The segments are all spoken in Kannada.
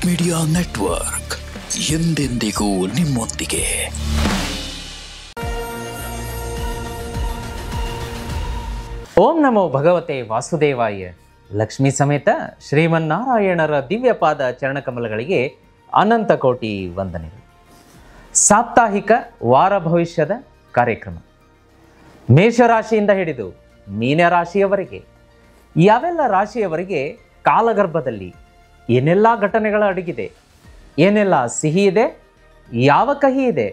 ಮೀಡಿಯಾ ನೆಟ್ವರ್ಕ್ ಎಂದೆಂದಿಗೂ ನಿಮ್ಮೊಂದಿಗೆ. ಓಂ ನಮೋ ಭಗವತೆ ವಾಸುದೇವಾಯ. ಲಕ್ಷ್ಮೀ ಸಮೇತ ಶ್ರೀಮನ್ನಾರಾಯಣರ ದಿವ್ಯಪಾದ ಚರಣಕಮಲಗಳಿಗೆ ಅನಂತ ಕೋಟಿ ವಂದನೆಗಳು. ಸಾಪ್ತಾಹಿಕ ವಾರ ಭವಿಷ್ಯದ ಕಾರ್ಯಕ್ರಮ ಮೇಷರಾಶಿಯಿಂದ ಹಿಡಿದು ಮೀನರಾಶಿಯವರೆಗೆ, ಯಾವೆಲ್ಲ ರಾಶಿಯವರಿಗೆ ಕಾಲಗರ್ಭದಲ್ಲಿ ಏನೆಲ್ಲ ಘಟನೆಗಳ ಅಡಗಿದೆ, ಏನೆಲ್ಲ ಸಿಹಿ ಇದೆ, ಯಾವ ಕಹಿ ಇದೆ,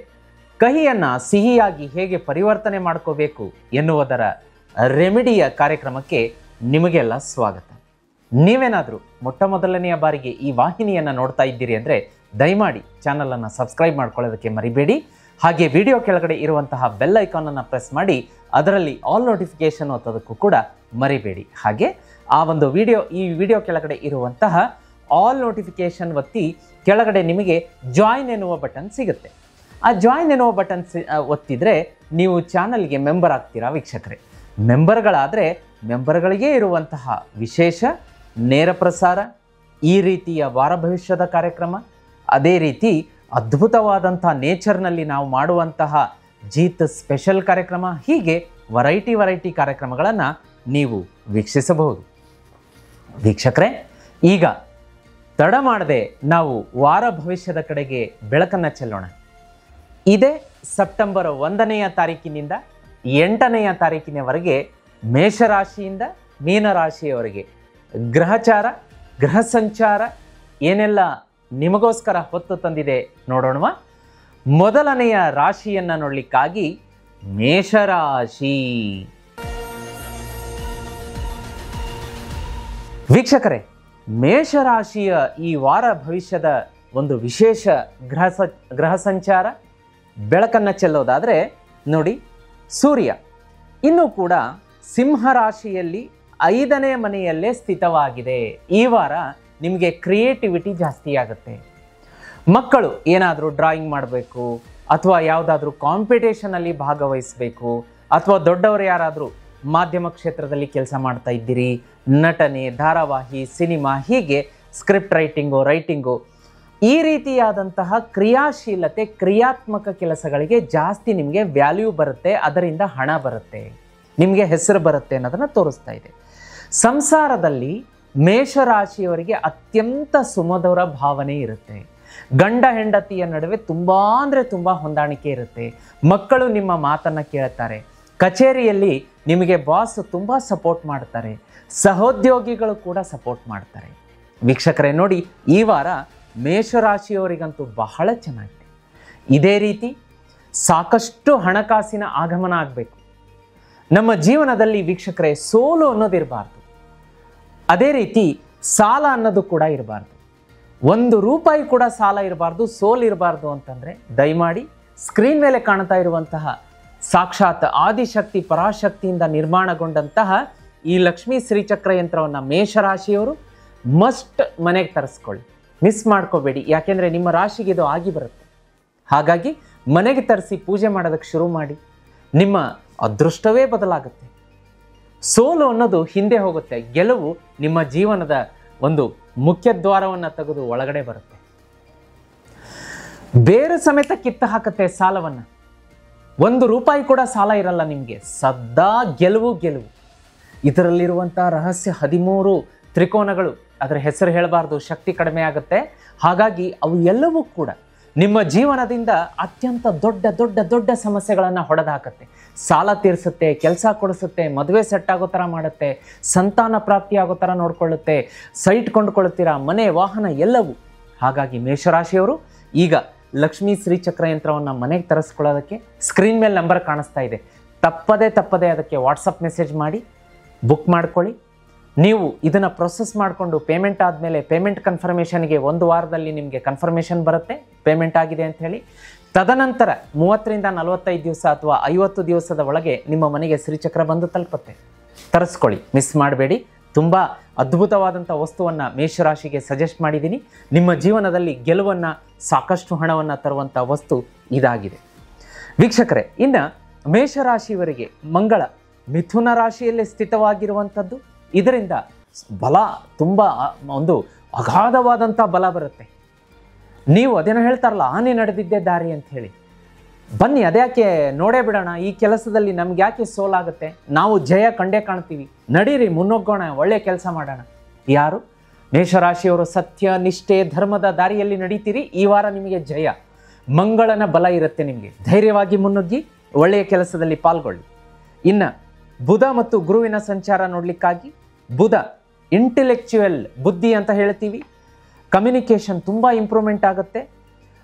ಕಹಿಯನ್ನು ಸಿಹಿಯಾಗಿ ಹೇಗೆ ಪರಿವರ್ತನೆ ಮಾಡ್ಕೋಬೇಕು ಎನ್ನುವುದರ ರೆಮಿಡಿಯ ಕಾರ್ಯಕ್ರಮಕ್ಕೆ ನಿಮಗೆಲ್ಲ ಸ್ವಾಗತ. ನೀವೇನಾದರೂ ಮೊಟ್ಟ ಮೊದಲನೆಯ ಬಾರಿಗೆ ಈ ವಾಹಿನಿಯನ್ನು ನೋಡ್ತಾ ಇದ್ದೀರಿ ಅಂದರೆ ದಯಮಾಡಿ ಚಾನಲನ್ನು ಸಬ್ಸ್ಕ್ರೈಬ್ ಮಾಡ್ಕೊಳ್ಳೋದಕ್ಕೆ ಮರಿಬೇಡಿ. ಹಾಗೆ ವಿಡಿಯೋ ಕೆಳಗಡೆ ಇರುವಂತಹ ಬೆಲ್ ಐಕಾನನ್ನು ಪ್ರೆಸ್ ಮಾಡಿ ಅದರಲ್ಲಿ ಆಲ್ ನೋಟಿಫಿಕೇಶನ್ ಒತ್ತೋದಕ್ಕೂ ಕೂಡ ಮರಿಬೇಡಿ. ಹಾಗೆ ಆ ಒಂದು ಈ ವಿಡಿಯೋ ಕೆಳಗಡೆ ಇರುವಂತಹ ಆಲ್ ನೋಟಿಫಿಕೇಶನ್ ಒತ್ತಿ ಕೆಳಗಡೆ ನಿಮಗೆ ಜಾಯಿನ್ ಎನ್ನುವ ಬಟನ್ ಸಿಗುತ್ತೆ. ಆ ಜಾಯಿನ್ ಎನ್ನುವ ಬಟನ್ ಒತ್ತಿದರೆ ನೀವು ಚಾನಲ್ಗೆ ಮೆಂಬರ್ ಆಗ್ತೀರಾ ವೀಕ್ಷಕರೇ. ಮೆಂಬರ್ಗಳಾದರೆ ಮೆಂಬರ್ಗಳಿಗೆ ಇರುವಂತಹ ವಿಶೇಷ ನೇರ ಪ್ರಸಾರ, ಈ ರೀತಿಯ ವಾರ ಭವಿಷ್ಯದ ಕಾರ್ಯಕ್ರಮ, ಅದೇ ರೀತಿ ಅದ್ಭುತವಾದಂಥ ನೇಚರ್ನಲ್ಲಿ ನಾವು ಮಾಡುವಂತಹ ಜೀತ್ ಸ್ಪೆಷಲ್ ಕಾರ್ಯಕ್ರಮ, ಹೀಗೆ ವೆರೈಟಿ ಕಾರ್ಯಕ್ರಮಗಳನ್ನು ನೀವು ವೀಕ್ಷಿಸಬಹುದು. ವೀಕ್ಷಕರೇ, ಈಗ ತಡ ಮಾಡದೆ ನಾವು ವಾರ ಭವಿಷ್ಯದ ಕಡೆಗೆ ಬೆಳಕನ್ನು ಚೆಲ್ಲೋಣ. ಇದೇ ಸೆಪ್ಟೆಂಬರ್ 1ನೇ ತಾರೀಕಿನಿಂದ 8ನೇ ತಾರೀಕಿನವರೆಗೆ ಮೇಷರಾಶಿಯಿಂದ ಮೀನರಾಶಿಯವರೆಗೆ ಗ್ರಹಚಾರ, ಗ್ರಹ ಸಂಚಾರ ಏನೆಲ್ಲ ನಿಮಗೋಸ್ಕರ ಹೊತ್ತು ತಂದಿದೆ ನೋಡೋಣವಾ. ಮೊದಲನೆಯ ರಾಶಿಯನ್ನು ನೋಡಲಿಕ್ಕಾಗಿ ಮೇಷರಾಶಿ. ವೀಕ್ಷಕರೇ, ಮೇಷರಾಶಿಯ ಈ ವಾರ ಭವಿಷ್ಯದ ಒಂದು ವಿಶೇಷ ಗ್ರಹ ಸಂಚಾರ ಬೆಳಕನ್ನು ಚೆಲ್ಲೋದಾದರೆ ನೋಡಿ, ಸೂರ್ಯ ಇನ್ನೂ ಕೂಡ ಸಿಂಹರಾಶಿಯಲ್ಲಿ 5ನೇ ಮನೆಯಲ್ಲೇ ಸ್ಥಿತವಾಗಿದೆ. ಈ ವಾರ ನಿಮಗೆ ಕ್ರಿಯೇಟಿವಿಟಿ ಜಾಸ್ತಿ ಆಗುತ್ತೆ. ಮಕ್ಕಳು ಏನಾದರೂ ಡ್ರಾಯಿಂಗ್ ಮಾಡಬೇಕು, ಅಥವಾ ಯಾವುದಾದ್ರೂ ಕಾಂಪಿಟೇಷನಲ್ಲಿ ಭಾಗವಹಿಸಬೇಕು, ಅಥವಾ ದೊಡ್ಡವರು ಯಾರಾದರೂ ಮಾಧ್ಯಮ ಕ್ಷೇತ್ರದಲ್ಲಿ ಕೆಲಸ ಮಾಡ್ತಾ ಇದ್ದೀರಿ, ನಟನೆ, ಧಾರಾವಾಹಿ, ಸಿನಿಮಾ, ಹೀಗೆ ಸ್ಕ್ರಿಪ್ಟ್ ರೈಟಿಂಗು ಈ ರೀತಿಯಾದಂತಹ ಕ್ರಿಯಾಶೀಲತೆ, ಕ್ರಿಯಾತ್ಮಕ ಕೆಲಸಗಳಿಗೆ ಜಾಸ್ತಿ ನಿಮಗೆ ವ್ಯಾಲ್ಯೂ ಬರುತ್ತೆ, ಅದರಿಂದ ಹಣ ಬರುತ್ತೆ, ನಿಮಗೆ ಹೆಸರು ಬರುತ್ತೆ ಅನ್ನೋದನ್ನು ತೋರಿಸ್ತಾ ಇದೆ. ಸಂಸಾರದಲ್ಲಿ ಮೇಷರಾಶಿಯವರಿಗೆ ಅತ್ಯಂತ ಸುಮಧುರ ಭಾವನೆ ಇರುತ್ತೆ. ಗಂಡ ಹೆಂಡತಿಯ ನಡುವೆ ತುಂಬ ಹೊಂದಾಣಿಕೆ ಇರುತ್ತೆ. ಮಕ್ಕಳು ನಿಮ್ಮ ಮಾತನ್ನು ಕೇಳ್ತಾರೆ. ಕಚೇರಿಯಲ್ಲಿ ನಿಮಗೆ ಬಾಸ್ ತುಂಬ ಸಪೋರ್ಟ್ ಮಾಡ್ತಾರೆ. ಸಹೋದ್ಯೋಗಿಗಳು ಕೂಡ ಸಪೋರ್ಟ್ ಮಾಡ್ತಾರೆ. ವೀಕ್ಷಕರೇ ನೋಡಿ, ಈ ವಾರ ಮೇಷರಾಶಿಯವರಿಗಂತೂ ಬಹಳ ಚೆನ್ನಾಗಿದೆ. ಇದೇ ರೀತಿ ಸಾಕಷ್ಟು ಹಣಕಾಸಿನ ಆಗಮನ ಆಗಬೇಕು ನಮ್ಮ ಜೀವನದಲ್ಲಿ. ವೀಕ್ಷಕರೇ, ಸೋಲು ಅನ್ನೋದಿರಬಾರ್ದು, ಅದೇ ರೀತಿ ಸಾಲ ಅನ್ನೋದು ಕೂಡ ಇರಬಾರ್ದು. 1 ರೂಪಾಯಿ ಕೂಡ ಸಾಲ ಇರಬಾರ್ದು, ಸೋಲು ಇರಬಾರ್ದು ಅಂತಂದರೆ ದಯಮಾಡಿ ಸ್ಕ್ರೀನ್ ಮೇಲೆ ಕಾಣ್ತಾ ಇರುವಂತಹ ಸಾಕ್ಷಾತ್ ಆದಿಶಕ್ತಿ ಪರಾಶಕ್ತಿಯಿಂದ ನಿರ್ಮಾಣಗೊಂಡಂತಹ ಈ ಲಕ್ಷ್ಮೀ ಶ್ರೀಚಕ್ರ ಯಂತ್ರವನ್ನು ಮೇಷರಾಶಿಯವರು ಮಸ್ಟ್ ಮನೆಗೆ ತರಿಸ್ಕೊಳ್ಳಿ, ಮಿಸ್ ಮಾಡ್ಕೋಬೇಡಿ. ಯಾಕೆಂದರೆ ನಿಮ್ಮ ರಾಶಿಗೆ ಇದು ಆಗಿ ಬರುತ್ತೆ. ಹಾಗಾಗಿ ಮನೆಗೆ ತರಿಸಿ ಪೂಜೆ ಮಾಡೋದಕ್ಕೆ ಶುರು ಮಾಡಿ, ನಿಮ್ಮ ಅದೃಷ್ಟವೇ ಬದಲಾಗುತ್ತೆ. ಸೋಲು ಅನ್ನೋದು ಹಿಂದೆ ಹೋಗುತ್ತೆ, ಗೆಲುವು ನಿಮ್ಮ ಜೀವನದ ಒಂದು ಮುಖ್ಯ ದ್ವಾರವನ್ನು ತೆಗೆದು ಒಳಗಡೆ ಬರುತ್ತೆ. ಬೇರೆ ಸಮೇತ ಕಿತ್ತ ಹಾಕತ್ತೆ ಸಾಲವನ್ನು. 1 ರೂಪಾಯಿ ಕೂಡ ಸಾಲ ಇರಲ್ಲ ನಿಮಗೆ, ಸದಾ ಗೆಲುವು. ಇದರಲ್ಲಿರುವಂಥ ರಹಸ್ಯ 13 ತ್ರಿಕೋನಗಳು, ಅದರ ಹೆಸರು ಹೇಳಬಾರ್ದು, ಶಕ್ತಿ ಕಡಿಮೆ ಆಗುತ್ತೆ. ಹಾಗಾಗಿ ಅವು ಎಲ್ಲವೂ ಕೂಡ ನಿಮ್ಮ ಜೀವನದಿಂದ ಅತ್ಯಂತ ದೊಡ್ಡ ಸಮಸ್ಯೆಗಳನ್ನು ಹೊಡೆದಾಕತ್ತೆ. ಸಾಲ ತೀರಿಸುತ್ತೆ, ಕೆಲಸ ಕೊಡಿಸುತ್ತೆ, ಮದುವೆ ಸೆಟ್ ಆಗೋ ಥರ ಮಾಡುತ್ತೆ, ಸಂತಾನ ಪ್ರಾಪ್ತಿ ಆಗೋ ಥರ ನೋಡ್ಕೊಳ್ಳುತ್ತೆ, ಸೈಟ್ ಕೊಂಡ್ಕೊಳ್ತೀರಾ, ಮನೆ, ವಾಹನ ಎಲ್ಲವೂ. ಹಾಗಾಗಿ ಮೇಷರಾಶಿಯವರು ಈಗ ಲಕ್ಷ್ಮೀ ಶ್ರೀಚಕ್ರ ಯಂತ್ರವನ್ನು ಮನೆಗೆ ತರಿಸ್ಕೊಳ್ಳೋದಕ್ಕೆ ಸ್ಕ್ರೀನ್ ಮೇಲೆ ನಂಬರ್ ಕಾಣಿಸ್ತಾ ಇದೆ. ತಪ್ಪದೇ ಅದಕ್ಕೆ ವಾಟ್ಸಪ್ ಮೆಸೇಜ್ ಮಾಡಿ ಬುಕ್ ಮಾಡ್ಕೊಳ್ಳಿ. ನೀವು ಇದನ್ನು ಪ್ರೊಸೆಸ್ ಮಾಡಿಕೊಂಡು ಪೇಮೆಂಟ್ ಆದಮೇಲೆ ಪೇಮೆಂಟ್ ಕನ್ಫರ್ಮೇಷನ್ಗೆ 1 ವಾರದಲ್ಲಿ ನಿಮಗೆ ಕನ್ಫರ್ಮೇಷನ್ ಬರುತ್ತೆ ಪೇಮೆಂಟ್ ಆಗಿದೆ ಅಂಥೇಳಿ. ತದನಂತರ 30ರಿಂದ 45 ದಿವಸ ಅಥವಾ 50 ದಿವಸದ ಒಳಗೆ ನಿಮ್ಮ ಮನೆಗೆ ಶ್ರೀಚಕ್ರ ಬಂದು ತಲುಪುತ್ತೆ. ತರಿಸ್ಕೊಳ್ಳಿ, ಮಿಸ್ ಮಾಡಬೇಡಿ. ತುಂಬ ಅದ್ಭುತವಾದಂಥ ವಸ್ತುವನ್ನು ಮೇಷರಾಶಿಗೆ ಸಜೆಸ್ಟ್ ಮಾಡಿದ್ದೀನಿ. ನಿಮ್ಮ ಜೀವನದಲ್ಲಿ ಗೆಲುವನ್ನು, ಸಾಕಷ್ಟು ಹಣವನ್ನು ತರುವಂಥ ವಸ್ತು ಇದಾಗಿದೆ. ವೀಕ್ಷಕರೇ, ಇನ್ನು ಮೇಷರಾಶಿಯವರಿಗೆ ಮಂಗಳ ಮಿಥುನ ರಾಶಿಯಲ್ಲಿ ಸ್ಥಿತವಾಗಿರುವಂಥದ್ದು. ಇದರಿಂದ ಬಲ ತುಂಬ ಒಂದು ಅಗಾಧವಾದಂಥ ಬಲ ಬರುತ್ತೆ. ನೀವು ಅದೇನೋ ಹೇಳ್ತಾರಲ್ಲ, ಆನೆ ನಡೆದಿದ್ದೇ ದಾರಿ ಅಂತ ಹೇಳಿ. ಬನ್ನಿ ಅದ್ಯಾಕೆ ನೋಡೇ ಬಿಡೋಣ, ಈ ಕೆಲಸದಲ್ಲಿ ನಮ್ಗೆ ಯಾಕೆ ಸೋಲಾಗುತ್ತೆ, ನಾವು ಜಯ ಕಂಡೇ ಕಾಣ್ತೀವಿ, ನಡೀರಿ ಮುನ್ನೋಗೋಣ, ಒಳ್ಳೆ ಕೆಲಸ ಮಾಡೋಣ. ಯಾರು ಮೇಷರಾಶಿಯವರು ಸತ್ಯ ನಿಷ್ಠೆ ಧರ್ಮದ ದಾರಿಯಲ್ಲಿ ನಡೀತೀರಿ, ಈ ವಾರ ನಿಮಗೆ ಜಯ ಮಂಗಳನ ಬಲ ಇರುತ್ತೆ. ನಿಮಗೆ ಧೈರ್ಯವಾಗಿ ಮುನ್ನುಗ್ಗಿ ಒಳ್ಳೆಯ ಕೆಲಸದಲ್ಲಿ ಪಾಲ್ಗೊಳ್ಳಿ. ಇನ್ನು ಬುಧ ಮತ್ತು ಗುರುವಿನ ಸಂಚಾರ ನೋಡ್ಲಿಕ್ಕಾಗಿ, ಬುಧ ಇಂಟೆಲೆಕ್ಚುಯಲ್ ಬುದ್ಧಿ ಅಂತ ಹೇಳ್ತೀವಿ, ಕಮ್ಯುನಿಕೇಷನ್ ತುಂಬ ಇಂಪ್ರೂವ್ಮೆಂಟ್ ಆಗುತ್ತೆ.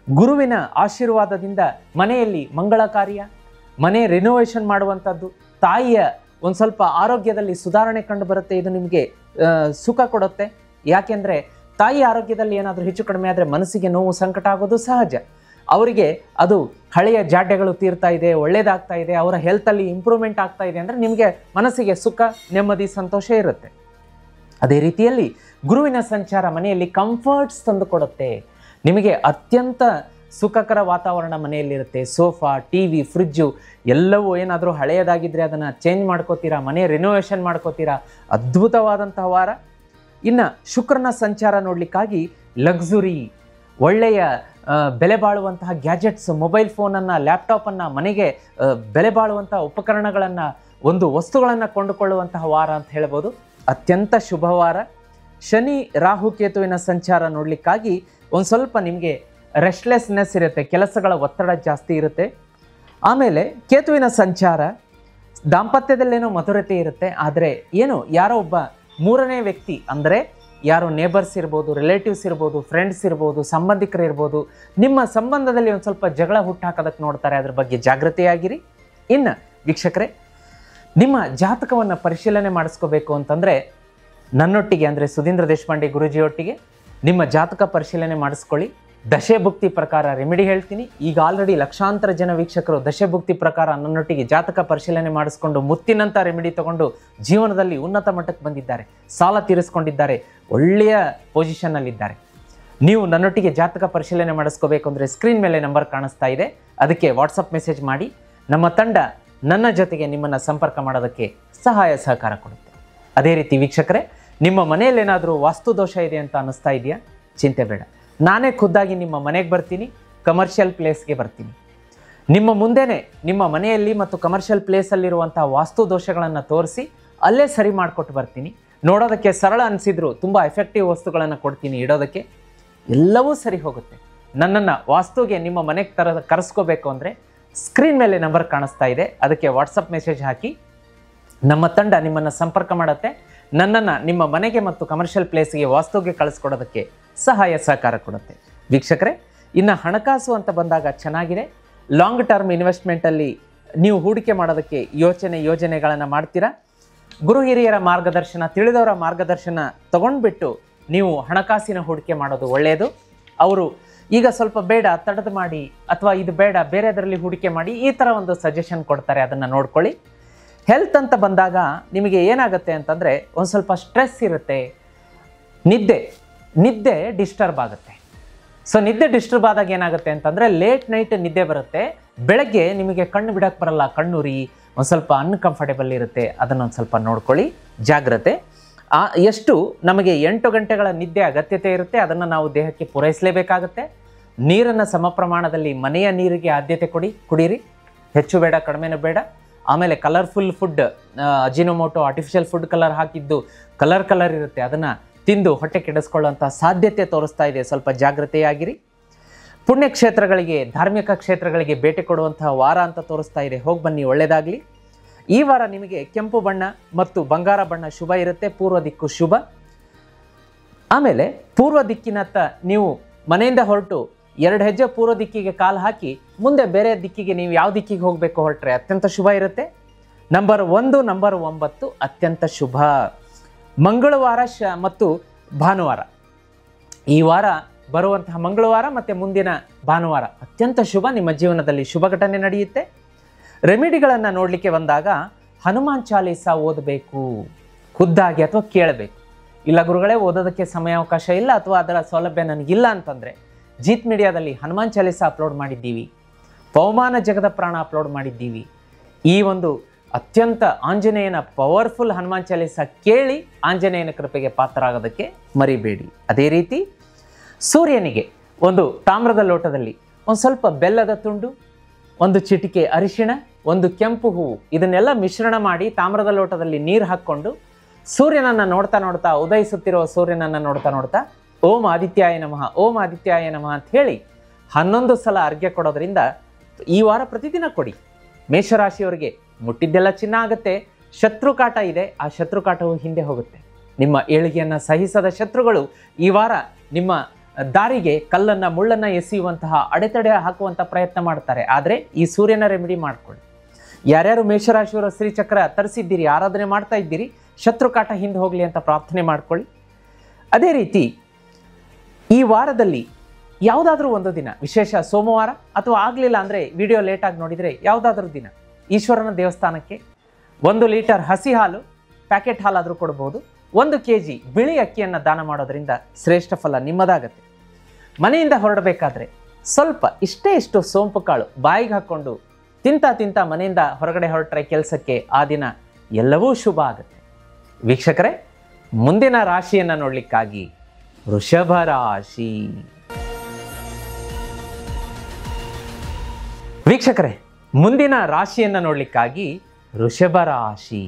ಗುರುವಿನ ಆಶೀರ್ವಾದದಿಂದ ಮನೆಯಲ್ಲಿ ಮಂಗಳ ಕಾರ್ಯ, ಮನೆ ರಿನೋವೇಷನ್ ಮಾಡುವಂಥದ್ದು, ತಾಯಿಯ ಒಂದು ಸ್ವಲ್ಪ ಆರೋಗ್ಯದಲ್ಲಿ ಸುಧಾರಣೆ ಕಂಡು ಬರುತ್ತೆ. ಇದು ನಿಮಗೆ ಸುಖ ಕೊಡುತ್ತೆ. ಯಾಕೆಂದರೆ ತಾಯಿ ಆರೋಗ್ಯದಲ್ಲಿ ಏನಾದರೂ ಹೆಚ್ಚು ಕಡಿಮೆ ಆದರೆ ಮನಸ್ಸಿಗೆ ನೋವು ಸಂಕಟ ಆಗೋದು ಸಹಜ. ಅವರಿಗೆ ಅದು ಹಳೆಯ ಜಾಡ್ಯಗಳು ತೀರ್ತಾ ಇದೆ, ಒಳ್ಳೇದಾಗ್ತಾ ಇದೆ, ಅವರ ಹೆಲ್ತಲ್ಲಿ ಇಂಪ್ರೂವ್ಮೆಂಟ್ ಆಗ್ತಾ ಇದೆ ಅಂದರೆ ನಿಮಗೆ ಮನಸ್ಸಿಗೆ ಸುಖ, ನೆಮ್ಮದಿ, ಸಂತೋಷ ಇರುತ್ತೆ. ಅದೇ ರೀತಿಯಲ್ಲಿ ಗುರುವಿನ ಸಂಚಾರ ಮನೆಯಲ್ಲಿ ಕಂಫರ್ಟ್ಸ್ ತಂದು ಕೊಡುತ್ತೆ. ನಿಮಗೆ ಅತ್ಯಂತ ಸುಖಕರ ವಾತಾವರಣ ಮನೆಯಲ್ಲಿರುತ್ತೆ. ಸೋಫಾ, ಟಿವಿ, ಫ್ರಿಜ್ಜು ಎಲ್ಲವೂ ಏನಾದರೂ ಹಳೆಯದಾಗಿದ್ದರೆ ಅದನ್ನು ಚೇಂಜ್ ಮಾಡ್ಕೋತೀರಾ, ಮನೆ ರಿನೋವೇಷನ್ ಮಾಡ್ಕೋತೀರಾ. ಅದ್ಭುತವಾದಂತಹ ವಾರ. ಇನ್ನು ಶುಕ್ರನ ಸಂಚಾರ ನೋಡಲಿಕ್ಕಾಗಿ ಲಕ್ಸುರಿ, ಒಳ್ಳೆಯ ಬೆಲೆ ಬಾಳುವಂತಹ ಗ್ಯಾಜೆಟ್ಸ್, ಮೊಬೈಲ್ ಫೋನನ್ನು, ಲ್ಯಾಪ್ಟಾಪನ್ನು, ಮನೆಗೆ ಬೆಲೆ ಬಾಳುವಂತಹ ಉಪಕರಣಗಳನ್ನು, ಒಂದು ವಸ್ತುಗಳನ್ನು ಕೊಂಡುಕೊಳ್ಳುವಂತಹ ವಾರ ಅಂತ ಹೇಳ್ಬೋದು. ಅತ್ಯಂತ ಶುಭವಾರ. ಶನಿ ರಾಹು ಕೇತುವಿನ ಸಂಚಾರ ನೋಡಲಿಕ್ಕಾಗಿ ಒಂದು ಸ್ವಲ್ಪ ನಿಮಗೆ ರೆಸ್ಟ್ಲೆಸ್ನೆಸ್ ಇರುತ್ತೆ, ಕೆಲಸಗಳ ಒತ್ತಡ ಜಾಸ್ತಿ ಇರುತ್ತೆ. ಆಮೇಲೆ ಕೇತುವಿನ ಸಂಚಾರ ದಾಂಪತ್ಯದಲ್ಲೇನೋ ಮಧುರತೆ ಇರುತ್ತೆ, ಆದರೆ ಏನು ಯಾರೋ ಒಬ್ಬ ಮೂರನೇ ವ್ಯಕ್ತಿ ಅಂದರೆ ಯಾರೋ ನೇಬರ್ಸ್ ಇರ್ಬೋದು, ರಿಲೇಟಿವ್ಸ್ ಇರ್ಬೋದು, ಫ್ರೆಂಡ್ಸ್ ಇರ್ಬೋದು, ಸಂಬಂಧಿಕರು ಇರ್ಬೋದು, ನಿಮ್ಮ ಸಂಬಂಧದಲ್ಲಿ ಒಂದು ಸ್ವಲ್ಪ ಜಗಳ ಹುಟ್ಟಾಕೋದಕ್ಕೆ ನೋಡ್ತಾರೆ. ಅದ್ರ ಬಗ್ಗೆ ಜಾಗೃತೆಯಾಗಿರಿ. ಇನ್ನು ವೀಕ್ಷಕರೇ, ನಿಮ್ಮ ಜಾತಕವನ್ನು ಪರಿಶೀಲನೆ ಮಾಡಿಸ್ಕೋಬೇಕು ಅಂತಂದರೆ ನನ್ನೊಟ್ಟಿಗೆ ಅಂದರೆ ಸುಧೀಂದ್ರ ದೇಶಪಾಂಡೆ ಗುರೂಜಿಯೊಟ್ಟಿಗೆ ನಿಮ್ಮ ಜಾತಕ ಪರಿಶೀಲನೆ ಮಾಡಿಸ್ಕೊಳ್ಳಿ. ದಶೆಭುಕ್ತಿ ಪ್ರಕಾರ ರೆಮಿಡಿ ಹೇಳ್ತೀನಿ. ಈಗ ಆಲ್ರೆಡಿ ಲಕ್ಷಾಂತರ ಜನ ವೀಕ್ಷಕರು ದಶೆಭುಕ್ತಿ ಪ್ರಕಾರ ನನ್ನೊಟ್ಟಿಗೆ ಜಾತಕ ಪರಿಶೀಲನೆ ಮಾಡಿಸ್ಕೊಂಡು ಮುತ್ತಿನಂಥ ರೆಮಿಡಿ ತಗೊಂಡು ಜೀವನದಲ್ಲಿ ಉನ್ನತ ಮಟ್ಟಕ್ಕೆ ಬಂದಿದ್ದಾರೆ, ಸಾಲ ತೀರಿಸ್ಕೊಂಡಿದ್ದಾರೆ, ಒಳ್ಳೆಯ ಪೊಸಿಷನ್ನಲ್ಲಿದ್ದಾರೆ. ನೀವು ನನ್ನೊಟ್ಟಿಗೆ ಜಾತಕ ಪರಿಶೀಲನೆ ಮಾಡಿಸ್ಕೋಬೇಕು ಅಂದರೆ ಸ್ಕ್ರೀನ್ ಮೇಲೆ ನಂಬರ್ ಕಾಣಿಸ್ತಾ ಇದೆ, ಅದಕ್ಕೆ ವಾಟ್ಸಪ್ ಮೆಸೇಜ್ ಮಾಡಿ. ನಮ್ಮ ತಂಡ ನನ್ನ ಜೊತೆಗೆ ನಿಮ್ಮನ್ನು ಸಂಪರ್ಕ ಮಾಡೋದಕ್ಕೆ ಸಹಾಯ ಸಹಕಾರ ಕೊಡುತ್ತೆ. ಅದೇ ರೀತಿ ವೀಕ್ಷಕರೇ, ನಿಮ್ಮ ಮನೆಯಲ್ಲೇನಾದರೂ ವಾಸ್ತು ದೋಷ ಇದೆ ಅಂತ ಅನ್ನಿಸ್ತಾ ಇದೆಯಾ? ಚಿಂತೆ ಬೇಡ, ನಾನೇ ಖುದ್ದಾಗಿ ನಿಮ್ಮ ಮನೆಗೆ ಬರ್ತೀನಿ, ಕಮರ್ಷಿಯಲ್ ಪ್ಲೇಸ್ಗೆ ಬರ್ತೀನಿ. ನಿಮ್ಮ ಮುಂದೆನೇ ನಿಮ್ಮ ಮನೆಯಲ್ಲಿ ಮತ್ತು ಕಮರ್ಷಿಯಲ್ ಪ್ಲೇಸಲ್ಲಿರುವಂಥ ವಾಸ್ತು ದೋಷಗಳನ್ನು ತೋರಿಸಿ ಅಲ್ಲೇ ಸರಿ ಮಾಡಿಕೊಟ್ಟು ಬರ್ತೀನಿ. ನೋಡೋದಕ್ಕೆ ಸರಳ ಅನಿಸಿದ್ರು ತುಂಬ ಎಫೆಕ್ಟಿವ್ ವಸ್ತುಗಳನ್ನು ಕೊಡ್ತೀನಿ ಇಡೋದಕ್ಕೆ. ಎಲ್ಲವೂ ಸರಿ ಹೋಗುತ್ತೆ. ನನ್ನನ್ನು ವಾಸ್ತುಗೆ ನಿಮ್ಮ ಮನೆಗೆ ಕರೆಸ್ಕೋಬೇಕು ಅಂದರೆ ಸ್ಕ್ರೀನ್ ಮೇಲೆ ನಂಬರ್ ಕಾಣಿಸ್ತಾ ಇದೆ, ಅದಕ್ಕೆ ವಾಟ್ಸಪ್ ಮೆಸೇಜ್ ಹಾಕಿ. ನಮ್ಮ ತಂಡ ನಿಮ್ಮನ್ನು ಸಂಪರ್ಕ ಮಾಡುತ್ತೆ. ನನ್ನನ್ನು ನಿಮ್ಮ ಮನೆಗೆ ಮತ್ತು ಕಮರ್ಷಿಯಲ್ ಪ್ಲೇಸ್ಗೆ ವಾಸ್ತುಗೆ ಕಳಿಸ್ಕೊಡೋದಕ್ಕೆ ಸಹಾಯ ಸಹಕಾರ ಕೊಡುತ್ತೆ. ವೀಕ್ಷಕರೇ, ಇನ್ನು ಹಣಕಾಸು ಅಂತ ಬಂದಾಗ ಚೆನ್ನಾಗಿದೆ. ಲಾಂಗ್ ಟರ್ಮ್ ಇನ್ವೆಸ್ಟ್ಮೆಂಟಲ್ಲಿ ನೀವು ಹೂಡಿಕೆ ಮಾಡೋದಕ್ಕೆ ಯೋಜನೆಗಳನ್ನು ಮಾಡ್ತೀರಾ. ಗುರು ಹಿರಿಯರ ಮಾರ್ಗದರ್ಶನ, ತಿಳಿದವರ ಮಾರ್ಗದರ್ಶನ ತಗೊಂಡ್ಬಿಟ್ಟು ನೀವು ಹಣಕಾಸಿನ ಹೂಡಿಕೆ ಮಾಡೋದು ಒಳ್ಳೆಯದು. ಅವರು ಈಗ ಸ್ವಲ್ಪ ಬೇಡ ತಡೆದು ಮಾಡಿ, ಅಥವಾ ಇದು ಬೇಡ ಬೇರೆದರಲ್ಲಿ ಹೂಡಿಕೆ ಮಾಡಿ, ಈ ಥರ ಒಂದು ಸಜೆಷನ್ ಕೊಡ್ತಾರೆ, ಅದನ್ನು ನೋಡ್ಕೊಳ್ಳಿ. ಹೆಲ್ತ್ ಅಂತ ಬಂದಾಗ ನಿಮಗೆ ಏನಾಗುತ್ತೆ ಅಂತಂದರೆ ಒಂದು ಸ್ವಲ್ಪ ಸ್ಟ್ರೆಸ್ ಇರುತ್ತೆ, ನಿದ್ದೆ ಡಿಸ್ಟರ್ಬ್ ಆಗುತ್ತೆ. ಸೊ ನಿದ್ದೆ ಡಿಸ್ಟರ್ಬ್ ಆದಾಗ ಏನಾಗುತ್ತೆ ಅಂತಂದರೆ ಲೇಟ್ ನೈಟ್ ನಿದ್ದೆ ಬರುತ್ತೆ, ಬೆಳಗ್ಗೆ ನಿಮಗೆ ಕಣ್ಣು ಬಿಡೋಕ್ಕೆ ಬರಲ್ಲ, ಕಣ್ಣುರಿ, ಒಂದು ಸ್ವಲ್ಪ ಅನ್ಕಂಫರ್ಟೇಬಲ್ ಇರುತ್ತೆ. ಅದನ್ನೊಂದು ಸ್ವಲ್ಪ ನೋಡ್ಕೊಳ್ಳಿ, ಜಾಗ್ರತೆ. ಎಷ್ಟು ನಮಗೆ 8 ಗಂಟೆಗಳ ನಿದ್ದೆ ಅಗತ್ಯತೆ ಇರುತ್ತೆ, ಅದನ್ನು ನಾವು ದೇಹಕ್ಕೆ ಪೂರೈಸಲೇಬೇಕಾಗುತ್ತೆ. ನೀರನ್ನು ಸಮ ಪ್ರಮಾಣದಲ್ಲಿ, ಮನೆಯ ನೀರಿಗೆ ಆದ್ಯತೆ ಕುಡೀರಿ, ಹೆಚ್ಚು ಬೇಡ ಕಡಿಮೆನೂ ಬೇಡ. ಆಮೇಲೆ colourful food, Ajinomoto, artificial food colour ಹಾಕಿದ್ದು ಕಲರ್ ಇರುತ್ತೆ, ಅದನ್ನು ತಿಂದು ಹೊಟ್ಟೆ ಕೆಡಿಸ್ಕೊಳ್ಳುವಂಥ ಸಾಧ್ಯತೆ ತೋರಿಸ್ತಾ ಇದೆ, ಸ್ವಲ್ಪ ಜಾಗೃತೆಯಾಗಿರಿ. ಪುಣ್ಯಕ್ಷೇತ್ರಗಳಿಗೆ, ಧಾರ್ಮಿಕ ಕ್ಷೇತ್ರಗಳಿಗೆ ಭೇಟಿ ಕೊಡುವಂತಹ ವಾರ ಅಂತ ತೋರಿಸ್ತಾ ಇದೆ, ಹೋಗಿ ಬನ್ನಿ, ಒಳ್ಳೆಯದಾಗಲಿ. ಈ ವಾರ ನಿಮಗೆ ಕೆಂಪು ಬಣ್ಣ ಮತ್ತು ಬಂಗಾರ ಬಣ್ಣ ಶುಭ ಇರುತ್ತೆ, ಪೂರ್ವ ದಿಕ್ಕು ಶುಭ. ಆಮೇಲೆ ಪೂರ್ವ ದಿಕ್ಕಿನತ್ತ ನೀವು ಮನೆಯಿಂದ ಹೊರಟು 2 ಹೆಜ್ಜೆ ಪೂರ್ವ ದಿಕ್ಕಿಗೆ ಕಾಲು ಹಾಕಿ ಮುಂದೆ ಬೇರೆ ದಿಕ್ಕಿಗೆ ನೀವು ಯಾವ ದಿಕ್ಕಿಗೆ ಹೋಗಬೇಕು ಹೊರಟ್ರೆ ಅತ್ಯಂತ ಶುಭ ಇರುತ್ತೆ. ನಂಬರ್ 1, ನಂಬರ್ 9 ಅತ್ಯಂತ ಶುಭ. ಮಂಗಳವಾರ ಮತ್ತು ಭಾನುವಾರ, ಈ ವಾರ ಬರುವಂತಹ ಮಂಗಳವಾರ ಮತ್ತು ಮುಂದಿನ ಭಾನುವಾರ ಅತ್ಯಂತ ಶುಭ. ನಿಮ್ಮ ಜೀವನದಲ್ಲಿ ಶುಭ ಘಟನೆ ನಡೆಯುತ್ತೆ. ರೆಮಿಡಿಗಳನ್ನು ನೋಡಲಿಕ್ಕೆ ಬಂದಾಗ ಹನುಮಾನ್ ಚಾಲೀಸ ಓದಬೇಕು ಖುದ್ದಾಗಿ, ಅಥವಾ ಕೇಳಬೇಕು. ಇಲ್ಲ ಗುರುಗಳೇ, ಓದೋದಕ್ಕೆ ಸಮಯಾವಕಾಶ ಇಲ್ಲ ಅಥವಾ ಅದರ ಸೌಲಭ್ಯ ನನಗಿಲ್ಲ ಅಂತಂದರೆ ಜೀತ್ ಮೀಡಿಯಾದಲ್ಲಿ ಹನುಮಾನ್ ಚಾಲೀಸ ಅಪ್ಲೋಡ್ ಮಾಡಿದ್ದೀವಿ, ಪವಮಾನ ಜಗದ ಪ್ರಾಣ ಅಪ್ಲೋಡ್ ಮಾಡಿದ್ದೀವಿ. ಈ ಒಂದು ಅತ್ಯಂತ ಆಂಜನೇಯನ ಪವರ್ಫುಲ್ ಹನುಮಾನ್ ಚಾಲೀಸ ಕೇಳಿ ಆಂಜನೇಯನ ಕೃಪೆಗೆ ಪಾತ್ರರಾಗೋದಕ್ಕೆ ಮರಿಬೇಡಿ. ಅದೇ ರೀತಿ ಸೂರ್ಯನಿಗೆ ಒಂದು ತಾಮ್ರದ ಲೋಟದಲ್ಲಿ ಒಂದು ಸ್ವಲ್ಪ ಬೆಲ್ಲದ ತುಂಡು, ಒಂದು ಚಿಟಿಕೆ ಅರಿಶಿಣ, ಒಂದು ಕೆಂಪು ಹೂವು, ಇದನ್ನೆಲ್ಲ ಮಿಶ್ರಣ ಮಾಡಿ ತಾಮ್ರದ ಲೋಟದಲ್ಲಿ ನೀರು ಹಾಕ್ಕೊಂಡು ಸೂರ್ಯನನ್ನು ನೋಡ್ತಾ ನೋಡ್ತಾ, ಉದಯಿಸುತ್ತಿರುವ ಸೂರ್ಯನನ್ನು ನೋಡ್ತಾ ನೋಡ್ತಾ ಓಂ ಆದಿತ್ಯಾಯ ನಮಃ, ಓಂ ಆದಿತ್ಯಾಯ ನಮಃ ಅಂತ ಹೇಳಿ 11 ಸಲ ಅರ್ಘ್ಯ ಕೊಡೋದ್ರಿಂದ ಈ ವಾರ ಪ್ರತಿದಿನ ಕೊಡಿ. ಮೇಷರಾಶಿಯವರಿಗೆ ಮುಟ್ಟಿದ್ದೆಲ್ಲ ಚಿನ್ನ ಆಗುತ್ತೆ. ಶತ್ರುಕಾಟ ಇದೆ, ಆ ಶತ್ರುಕಾಟವು ಹಿಂದೆ ಹೋಗುತ್ತೆ. ನಿಮ್ಮ ಏಳಿಗೆಯನ್ನು ಸಹಿಸದ ಶತ್ರುಗಳು ಈ ವಾರ ನಿಮ್ಮ ದಾರಿಗೆ ಕಲ್ಲನ್ನು ಮುಳ್ಳನ್ನು ಎಸೆಯುವಂತಹ ಅಡೆತಡೆ ಹಾಕುವಂಥ ಪ್ರಯತ್ನ ಮಾಡ್ತಾರೆ. ಆದರೆ ಈ ಸೂರ್ಯನ ರೆಮಿಡಿ ಮಾಡ್ಕೊಳ್ಳಿ. ಯಾರ್ಯಾರು ಮೇಷರಾಶಿಯವರ ಶ್ರೀಚಕ್ರ ತರಿಸಿದ್ದೀರಿ, ಆರಾಧನೆ ಮಾಡ್ತಾ ಇದ್ದೀರಿ, ಶತ್ರುಕಾಟ ಹಿಂದೆ ಹೋಗಲಿ ಅಂತ ಪ್ರಾರ್ಥನೆ ಮಾಡ್ಕೊಳ್ಳಿ. ಅದೇ ರೀತಿ ಈ ವಾರದಲ್ಲಿ ಯಾವುದಾದ್ರೂ ಒಂದು ದಿನ ವಿಶೇಷ, ಸೋಮವಾರ ಅಥವಾ ಆಗಲಿಲ್ಲ ಅಂದರೆ ವಿಡಿಯೋ ಲೇಟಾಗಿ ನೋಡಿದರೆ ಯಾವುದಾದ್ರೂ ದಿನ ಈಶ್ವರನ ದೇವಸ್ಥಾನಕ್ಕೆ 1 ಲೀಟರ್ ಹಸಿ ಹಾಲು, ಪ್ಯಾಕೆಟ್ ಹಾಲಾದರೂ ಕೊಡ್ಬೋದು, 1 kg ಬಿಳಿ ಅಕ್ಕಿಯನ್ನು ದಾನ ಮಾಡೋದ್ರಿಂದ ಶ್ರೇಷ್ಠ ಫಲ ನಿಮ್ಮದಾಗತ್ತೆ. ಮನೆಯಿಂದ ಹೊರಡಬೇಕಾದ್ರೆ ಸ್ವಲ್ಪ ಇಷ್ಟು ಸೋಂಪು ಕಾಳು ಬಾಯಿಗೆ ಹಾಕ್ಕೊಂಡು ತಿಂತ ಮನೆಯಿಂದ ಹೊರಗಡೆ ಹೊರಟ್ರೆ ಕೆಲಸಕ್ಕೆ ಆ ದಿನ ಎಲ್ಲವೂ ಶುಭ ಆಗುತ್ತೆ. ವೀಕ್ಷಕರೇ, ಮುಂದಿನ ರಾಶಿಯನ್ನು ನೋಡಲಿಕ್ಕಾಗಿ ವೃಷಭ ರಾಶಿ. ವೀಕ್ಷಕರೇ, ಮುಂದಿನ ರಾಶಿಯನ್ನು ನೋಡಲಿಕ್ಕಾಗಿ ವೃಷಭ ರಾಶಿ.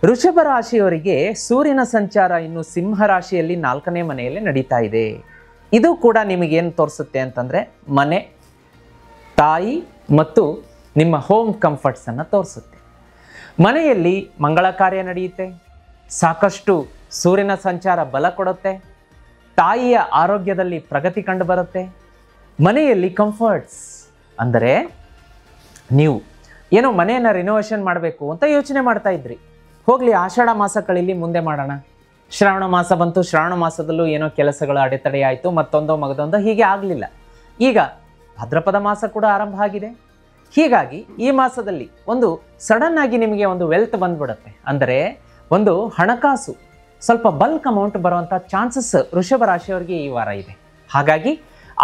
ವೃಷಭ ರಾಶಿಯವರಿಗೆ ಸೂರ್ಯನ ಸಂಚಾರ ಇನ್ನು ಸಿಂಹ ರಾಶಿಯಲ್ಲಿ 4ನೇ ಮನೆಯಲ್ಲಿ ನಡೀತಾ ಇದೆ. ಇದು ಕೂಡ ನಿಮಗೇನು ತೋರಿಸುತ್ತೆ ಅಂತಂದರೆ ಮನೆ, ತಾಯಿ ಮತ್ತು ನಿಮ್ಮ ಹೋಮ್ ಕಂಫರ್ಟ್ಸನ್ನು ತೋರಿಸುತ್ತೆ. ಮನೆಯಲ್ಲಿ ಮಂಗಳ ಕಾರ್ಯ ನಡೆಯುತ್ತೆ, ಸಾಕಷ್ಟು ಸೂರ್ಯನ ಸಂಚಾರ ಬಲ ಕೊಡುತ್ತೆ, ತಾಯಿಯ ಆರೋಗ್ಯದಲ್ಲಿ ಪ್ರಗತಿ ಕಂಡು ಬರುತ್ತೆ. ಮನೆಯಲ್ಲಿ ಕಂಫರ್ಟ್ಸ್ ಅಂದರೆ ನೀವು ಏನೋ ಮನೆಯನ್ನು ರಿನೋವೇಷನ್ ಮಾಡಬೇಕು ಅಂತ ಯೋಚನೆ ಮಾಡ್ತಾ ಇದ್ರಿ, ಹೋಗಲಿ ಆಷಾಢ ಮಾಸ ಕಳೀಲಿ, ಮುಂದೆ ಮಾಡೋಣ. ಶ್ರಾವಣ ಮಾಸ ಬಂತು, ಶ್ರಾವಣ ಮಾಸದಲ್ಲೂ ಏನೋ ಕೆಲಸಗಳು ಅಡೆತಡೆ ಆಯಿತು, ಮತ್ತೊಂದೋ ಮಗದೊಂದೋ, ಹೀಗೆ ಆಗಲಿಲ್ಲ. ಈಗ ಭಾದ್ರಪದ ಮಾಸ ಕೂಡ ಆರಂಭ ಆಗಿದೆ. ಹೀಗಾಗಿ ಈ ಮಾಸದಲ್ಲಿ ಒಂದು ಸಡನ್ ಆಗಿ ನಿಮಗೆ ಒಂದು ವೆಲ್ತ್ ಬಂದ್ಬಿಡುತ್ತೆ. ಅಂದರೆ ಒಂದು ಹಣಕಾಸು ಸ್ವಲ್ಪ ಬಲ್ಕ್ ಅಮೌಂಟ್ ಬರುವಂಥ ಚಾನ್ಸಸ್ ವೃಷಭ ರಾಶಿಯವರಿಗೆ ಈ ವಾರ ಇದೆ. ಹಾಗಾಗಿ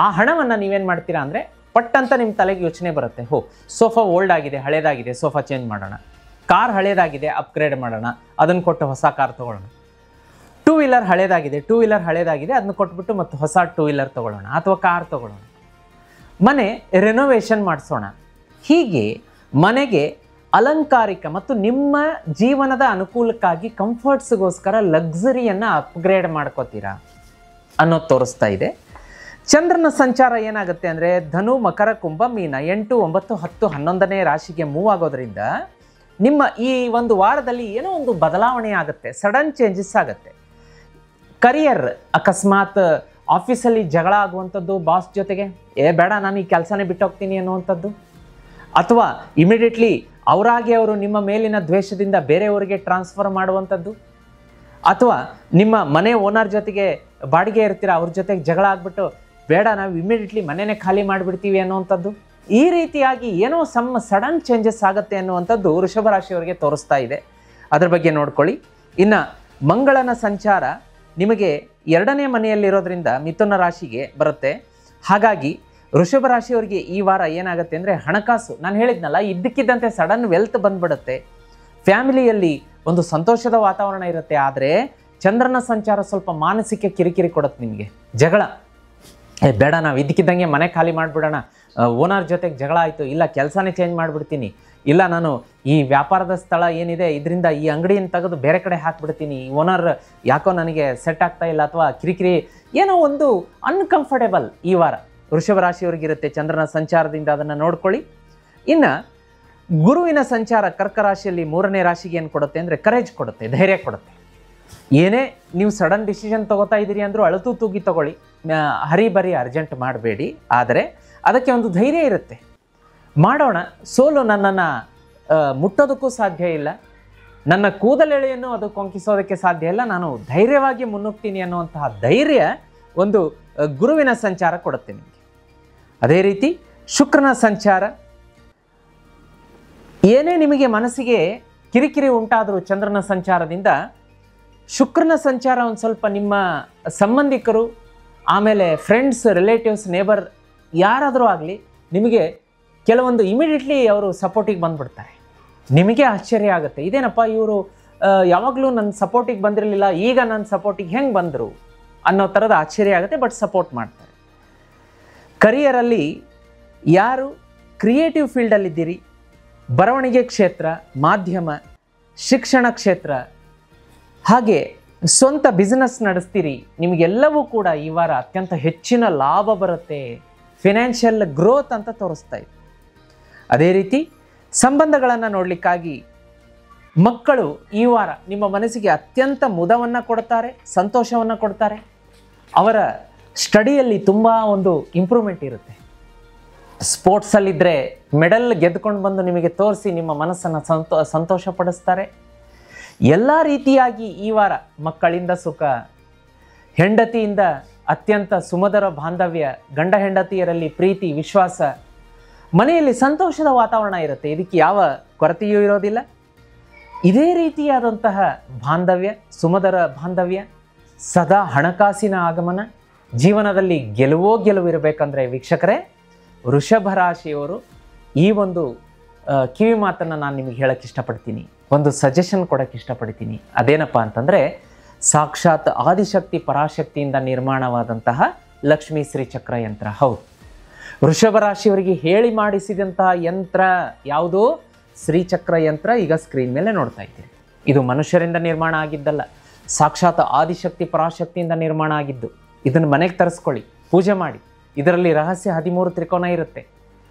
ಆ ಹಣವನ್ನು ನೀವೇನು ಮಾಡ್ತೀರಾ ಅಂದರೆ ಪಟ್ಟಂತ ನಿಮ್ಮ ತಲೆಗೆ ಯೋಚನೆ ಬರುತ್ತೆ, ಸೋಫಾ ಓಲ್ಡ್ ಆಗಿದೆ, ಹಳೇದಾಗಿದೆ, ಸೋಫಾ ಚೇಂಜ್ ಮಾಡೋಣ. ಕಾರ್ ಹಳೇದಾಗಿದೆ, ಅಪ್ಗ್ರೇಡ್ ಮಾಡೋಣ, ಅದನ್ನು ಕೊಟ್ಟು ಹೊಸ ಕಾರ್ ತೊಗೊಳ್ಳೋಣ. ಟೂ ವೀಲರ್ ಹಳೇದಾಗಿದೆ, ಅದನ್ನು ಕೊಟ್ಬಿಟ್ಟು ಮತ್ತು ಹೊಸ ಟೂ ವೀಲರ್ ತೊಗೊಳ್ಳೋಣ ಅಥವಾ ಕಾರ್ ತೊಗೊಳ್ಳೋಣ. ಮನೆ ರೆನೋವೇಷನ್ ಮಾಡಿಸೋಣ. ಹೀಗೆ ಮನೆಗೆ ಅಲಂಕಾರಿಕ ಮತ್ತು ನಿಮ್ಮ ಜೀವನದ ಅನುಕೂಲಕ್ಕಾಗಿ ಕಂಫರ್ಟ್ಸ್ಗೋಸ್ಕರ ಲಕ್ಸುರಿಯನ್ನು ಅಪ್ಗ್ರೇಡ್ ಮಾಡ್ಕೋತೀರಾ ಅನ್ನೋದು ತೋರಿಸ್ತಾ ಇದೆ. ಚಂದ್ರನ ಸಂಚಾರ ಏನಾಗುತ್ತೆ ಅಂದರೆ ಧನು, ಮಕರ, ಕುಂಭ, ಮೀನ 8, 9, 10, 11ನೇ ರಾಶಿಗೆ ಮೂವ್ ಆಗೋದ್ರಿಂದ ನಿಮ್ಮ ಈ ಒಂದು ವಾರದಲ್ಲಿ ಏನೋ ಒಂದು ಬದಲಾವಣೆ ಆಗುತ್ತೆ, ಸಡನ್ ಚೇಂಜಸ್ ಆಗುತ್ತೆ. ಕರಿಯರ್, ಅಕಸ್ಮಾತ್ ಆಫೀಸಲ್ಲಿ ಜಗಳ ಆಗುವಂಥದ್ದು ಬಾಸ್ ಜೊತೆಗೆ, ಬೇಡ ನಾನು ಈ ಕೆಲಸನೇ ಬಿಟ್ಟೋಗ್ತೀನಿ ಅನ್ನುವಂಥದ್ದು, ಅಥವಾ ಇಮಿಡಿಯೇಟ್ಲಿ ಅವರು ನಿಮ್ಮ ಮೇಲಿನ ದ್ವೇಷದಿಂದ ಬೇರೆಯವರಿಗೆ ಟ್ರಾನ್ಸ್ಫರ್ ಮಾಡುವಂಥದ್ದು, ಅಥವಾ ನಿಮ್ಮ ಮನೆ ಓನರ್ ಜೊತೆಗೆ ಬಾಡಿಗೆ ಇರ್ತೀರ, ಅವ್ರ ಜೊತೆಗೆ ಜಗಳ ಆಗ್ಬಿಟ್ಟು ಬೇಡ ನಾವು ಇಮಿಡಿಯೇಟ್ಲಿ ಮನೆಯೇ ಖಾಲಿ ಮಾಡಿಬಿಡ್ತೀವಿ ಅನ್ನುವಂಥದ್ದು. ಈ ರೀತಿಯಾಗಿ ಏನೋ ಸಡನ್ ಚೇಂಜಸ್ ಆಗುತ್ತೆ ಅನ್ನುವಂಥದ್ದು ವೃಷಭ ರಾಶಿಯವರಿಗೆ ತೋರಿಸ್ತಾ ಇದೆ. ಅದ್ರ ಬಗ್ಗೆ ನೋಡ್ಕೊಳ್ಳಿ. ಇನ್ನು ಮಂಗಳನ ಸಂಚಾರ ನಿಮಗೆ 2ನೇ ಮನೆಯಲ್ಲಿರೋದ್ರಿಂದ ಮಿಥುನ ರಾಶಿಗೆ ಬರುತ್ತೆ. ಹಾಗಾಗಿ ವೃಷಭ ರಾಶಿಯವರಿಗೆ ಈ ವಾರ ಏನಾಗುತ್ತೆ ಅಂದರೆ ಹಣಕಾಸು, ನಾನು ಹೇಳಿದ್ನಲ್ಲ, ಇದ್ದಕ್ಕಿದ್ದಂತೆ ಸಡನ್ ವೆಲ್ತ್ ಬಂದ್ಬಿಡುತ್ತೆ. ಫ್ಯಾಮಿಲಿಯಲ್ಲಿ ಒಂದು ಸಂತೋಷದ ವಾತಾವರಣ ಇರುತ್ತೆ. ಆದರೆ ಚಂದ್ರನ ಸಂಚಾರ ಸ್ವಲ್ಪ ಮಾನಸಿಕ ಕಿರಿಕಿರಿ ಕೊಡುತ್ತೆ ನಿಮಗೆ. ಜಗಳ, ಬೇಡ ನಾವು ಇದ್ದಕ್ಕಿದ್ದಂಗೆ ಮನೆ ಖಾಲಿ ಮಾಡಿಬಿಡೋಣ, ಓನರ್ ಜೊತೆಗೆ ಜಗಳ ಆಯಿತು, ಇಲ್ಲ ಕೆಲಸನೇ ಚೇಂಜ್ ಮಾಡಿಬಿಡ್ತೀನಿ, ಇಲ್ಲ ನಾನು ಈ ವ್ಯಾಪಾರದ ಸ್ಥಳ ಏನಿದೆ ಇದರಿಂದ ಈ ಅಂಗಡಿಯನ್ನು ತೆಗೆದು ಬೇರೆ ಕಡೆ ಹಾಕಿಬಿಡ್ತೀನಿ, ಈ ಓನರ್ ಯಾಕೋ ನನಗೆ ಸೆಟ್ ಆಗ್ತಾ ಇಲ್ಲ, ಅಥವಾ ಕಿರಿಕಿರಿ ಏನೋ ಒಂದು ಅನ್ಕಂಫರ್ಟೇಬಲ್ ಈ ವಾರ ವೃಷಭ ರಾಶಿಯವರಿಗಿರುತ್ತೆ ಚಂದ್ರನ ಸಂಚಾರದಿಂದ. ಅದನ್ನು ನೋಡ್ಕೊಳ್ಳಿ. ಇನ್ನು ಗುರುವಿನ ಸಂಚಾರ ಕರ್ಕ ರಾಶಿಯಲ್ಲಿ 3ನೇ ರಾಶಿಗೆ ಏನು ಕೊಡುತ್ತೆ ಅಂದರೆ ಕರೇಜ್ ಕೊಡುತ್ತೆ, ಧೈರ್ಯ ಕೊಡುತ್ತೆ. ಏನೇ ನೀವು ಸಡನ್ ಡಿಸಿಷನ್ ತೊಗೋತಾ ಇದ್ದೀರಿ ಅಂದರೂ ಅಳತು ತೂಗಿ ತೊಗೊಳ್ಳಿ, ಹರಿಬರಿ ಅರ್ಜೆಂಟ್ ಮಾಡಬೇಡಿ. ಆದರೆ ಅದಕ್ಕೆ ಒಂದು ಧೈರ್ಯ ಇರುತ್ತೆ, ಮಾಡೋಣ, ಸೋಲು ನನ್ನನ್ನು ಮುಟ್ಟೋದಕ್ಕೂ ಸಾಧ್ಯ ಇಲ್ಲ, ನನ್ನ ಕೂದಲೆಳೆಯನ್ನು ಅದು ಕೊಂಕಿಸೋದಕ್ಕೆ ಸಾಧ್ಯ ಇಲ್ಲ, ನಾನು ಧೈರ್ಯವಾಗಿ ಮುನ್ನುಗ್ತೀನಿ ಅನ್ನುವಂತಹ ಧೈರ್ಯ ಒಂದು ಗುರುವಿನ ಸಂಚಾರ ಕೊಡುತ್ತೆ ನಿಮಗೆ. ಅದೇ ರೀತಿ ಶುಕ್ರನ ಸಂಚಾರ, ಏನೇ ನಿಮಗೆ ಮನಸ್ಸಿಗೆ ಕಿರಿಕಿರಿ ಉಂಟಾದರೂ ಚಂದ್ರನ ಸಂಚಾರದಿಂದ, ಶುಕ್ರನ ಸಂಚಾರ ಒಂದು ಸ್ವಲ್ಪ ನಿಮ್ಮ ಸಂಬಂಧಿಕರು, ಆಮೇಲೆ ಫ್ರೆಂಡ್ಸ್, ರಿಲೇಟಿವ್ಸ್, ನೇಬರ್ ಯಾರಾದರೂ ಆಗಲಿ ನಿಮಗೆ ಕೆಲವೊಂದು ಇಮಿಡಿಯೇಟ್ಲಿ ಅವರು ಸಪೋರ್ಟಿಗೆ ಬಂದುಬಿಡ್ತಾರೆ. ನಿಮಗೆ ಆಶ್ಚರ್ಯ ಆಗುತ್ತೆ, ಇದೇನಪ್ಪ ಇವರು ಯಾವಾಗಲೂ ನನ್ನ ಸಪೋರ್ಟಿಗೆ ಬಂದಿರಲಿಲ್ಲ, ಈಗ ನನ್ನ ಸಪೋರ್ಟಿಗೆ ಹೆಂಗೆ ಬಂದರು ಅನ್ನೋ ಥರದ ಆಶ್ಚರ್ಯ ಆಗುತ್ತೆ. ಬಟ್ ಸಪೋರ್ಟ್ ಮಾಡ್ತಾರೆ. ಕರಿಯರಲ್ಲಿ ಯಾರು ಕ್ರಿಯೇಟಿವ್ ಫೀಲ್ಡಲ್ಲಿದ್ದೀರಿ, ಬರವಣಿಗೆ ಕ್ಷೇತ್ರ, ಮಾಧ್ಯಮ, ಶಿಕ್ಷಣ ಕ್ಷೇತ್ರ, ಹಾಗೆ ಸ್ವಂತ ಬಿಸ್ನೆಸ್ ನಡೆಸ್ತೀರಿ, ನಿಮಗೆಲ್ಲವೂ ಕೂಡ ಈ ವಾರ ಅತ್ಯಂತ ಹೆಚ್ಚಿನ ಲಾಭ ಬರುತ್ತೆ, ಫಿನಾನ್ಷಿಯಲ್ ಗ್ರೋತ್ ಅಂತ ತೋರಿಸ್ತಾ ಇದೆ. ಅದೇ ರೀತಿ ಸಂಬಂಧಗಳನ್ನು ನೋಡಲಿಕ್ಕಾಗಿ ಮಕ್ಕಳು ಈ ವಾರ ನಿಮ್ಮ ಮನಸ್ಸಿಗೆ ಅತ್ಯಂತ ಮುದವನ್ನು ಕೊಡ್ತಾರೆ, ಸಂತೋಷವನ್ನು ಕೊಡ್ತಾರೆ. ಅವರ ಸ್ಟಡಿಯಲ್ಲಿ ತುಂಬ ಒಂದು ಇಂಪ್ರೂವ್ಮೆಂಟ್ ಇರುತ್ತೆ. ಸ್ಪೋರ್ಟ್ಸಲ್ಲಿದ್ದರೆ ಮೆಡಲ್ ಗೆದ್ದುಕೊಂಡು ಬಂದು ನಿಮಗೆ ತೋರಿಸಿ ನಿಮ್ಮ ಮನಸ್ಸನ್ನು ಸಂತೋಷ ಪಡಿಸ್ತಾರೆ. ಎಲ್ಲ ರೀತಿಯಾಗಿ ಈ ವಾರ ಮಕ್ಕಳಿಂದ ಸುಖ, ಹೆಂಡತಿಯಿಂದ ಅತ್ಯಂತ ಸುಮಧುರ ಬಾಂಧವ್ಯ, ಗಂಡ ಹೆಂಡತಿಯರಲ್ಲಿ ಪ್ರೀತಿ, ವಿಶ್ವಾಸ, ಮನೆಯಲ್ಲಿ ಸಂತೋಷದ ವಾತಾವರಣ ಇರುತ್ತೆ. ಇದಕ್ಕೆ ಯಾವ ಕೊರತೆಯೂ ಇರೋದಿಲ್ಲ. ಇದೇ ರೀತಿಯಾದಂತಹ ಬಾಂಧವ್ಯ, ಸುಮಧುರ ಬಾಂಧವ್ಯ, ಸದಾ ಹಣಕಾಸಿನ ಆಗಮನ, ಜೀವನದಲ್ಲಿ ಗೆಲುವು ಇರಬೇಕಂದ್ರೆ ವೀಕ್ಷಕರೇ, ವೃಷಭ ರಾಶಿಯವರು ಈ ಒಂದು ಕಿವಿ ಮಾತನ್ನು ನಾನು ನಿಮಗೆ ಹೇಳಕ್ಕೆ ಇಷ್ಟಪಡ್ತೀನಿ, ಒಂದು ಸಜೆಷನ್ ಕೊಡೋಕ್ಕೆ ಇಷ್ಟಪಡ್ತೀನಿ. ಅದೇನಪ್ಪ ಅಂತಂದರೆ, ಸಾಕ್ಷಾತ್ ಆದಿಶಕ್ತಿ ಪರಾಶಕ್ತಿಯಿಂದ ನಿರ್ಮಾಣವಾದಂತಹ ಲಕ್ಷ್ಮೀ ಶ್ರೀಚಕ್ರ ಯಂತ್ರ. ಹೌದು, ವೃಷಭ ರಾಶಿಯವರಿಗೆ ಹೇಳಿ ಮಾಡಿಸಿದಂತಹ ಯಂತ್ರ ಯಾವುದು? ಶ್ರೀಚಕ್ರ ಯಂತ್ರ. ಈಗ ಸ್ಕ್ರೀನ್ ಮೇಲೆ ನೋಡ್ತಾ ಇದ್ದೀರಿ. ಇದು ಮನುಷ್ಯರಿಂದ ನಿರ್ಮಾಣ ಆಗಿದ್ದಲ್ಲ, ಸಾಕ್ಷಾತ್ ಆದಿಶಕ್ತಿ ಪರಾಶಕ್ತಿಯಿಂದ ನಿರ್ಮಾಣ ಆಗಿದ್ದು. ಇದನ್ನು ಮನೆಗೆ ತರಿಸ್ಕೊಳ್ಳಿ, ಪೂಜೆ ಮಾಡಿ. ಇದರಲ್ಲಿ ರಹಸ್ಯ 13 ತ್ರಿಕೋನ ಇರುತ್ತೆ.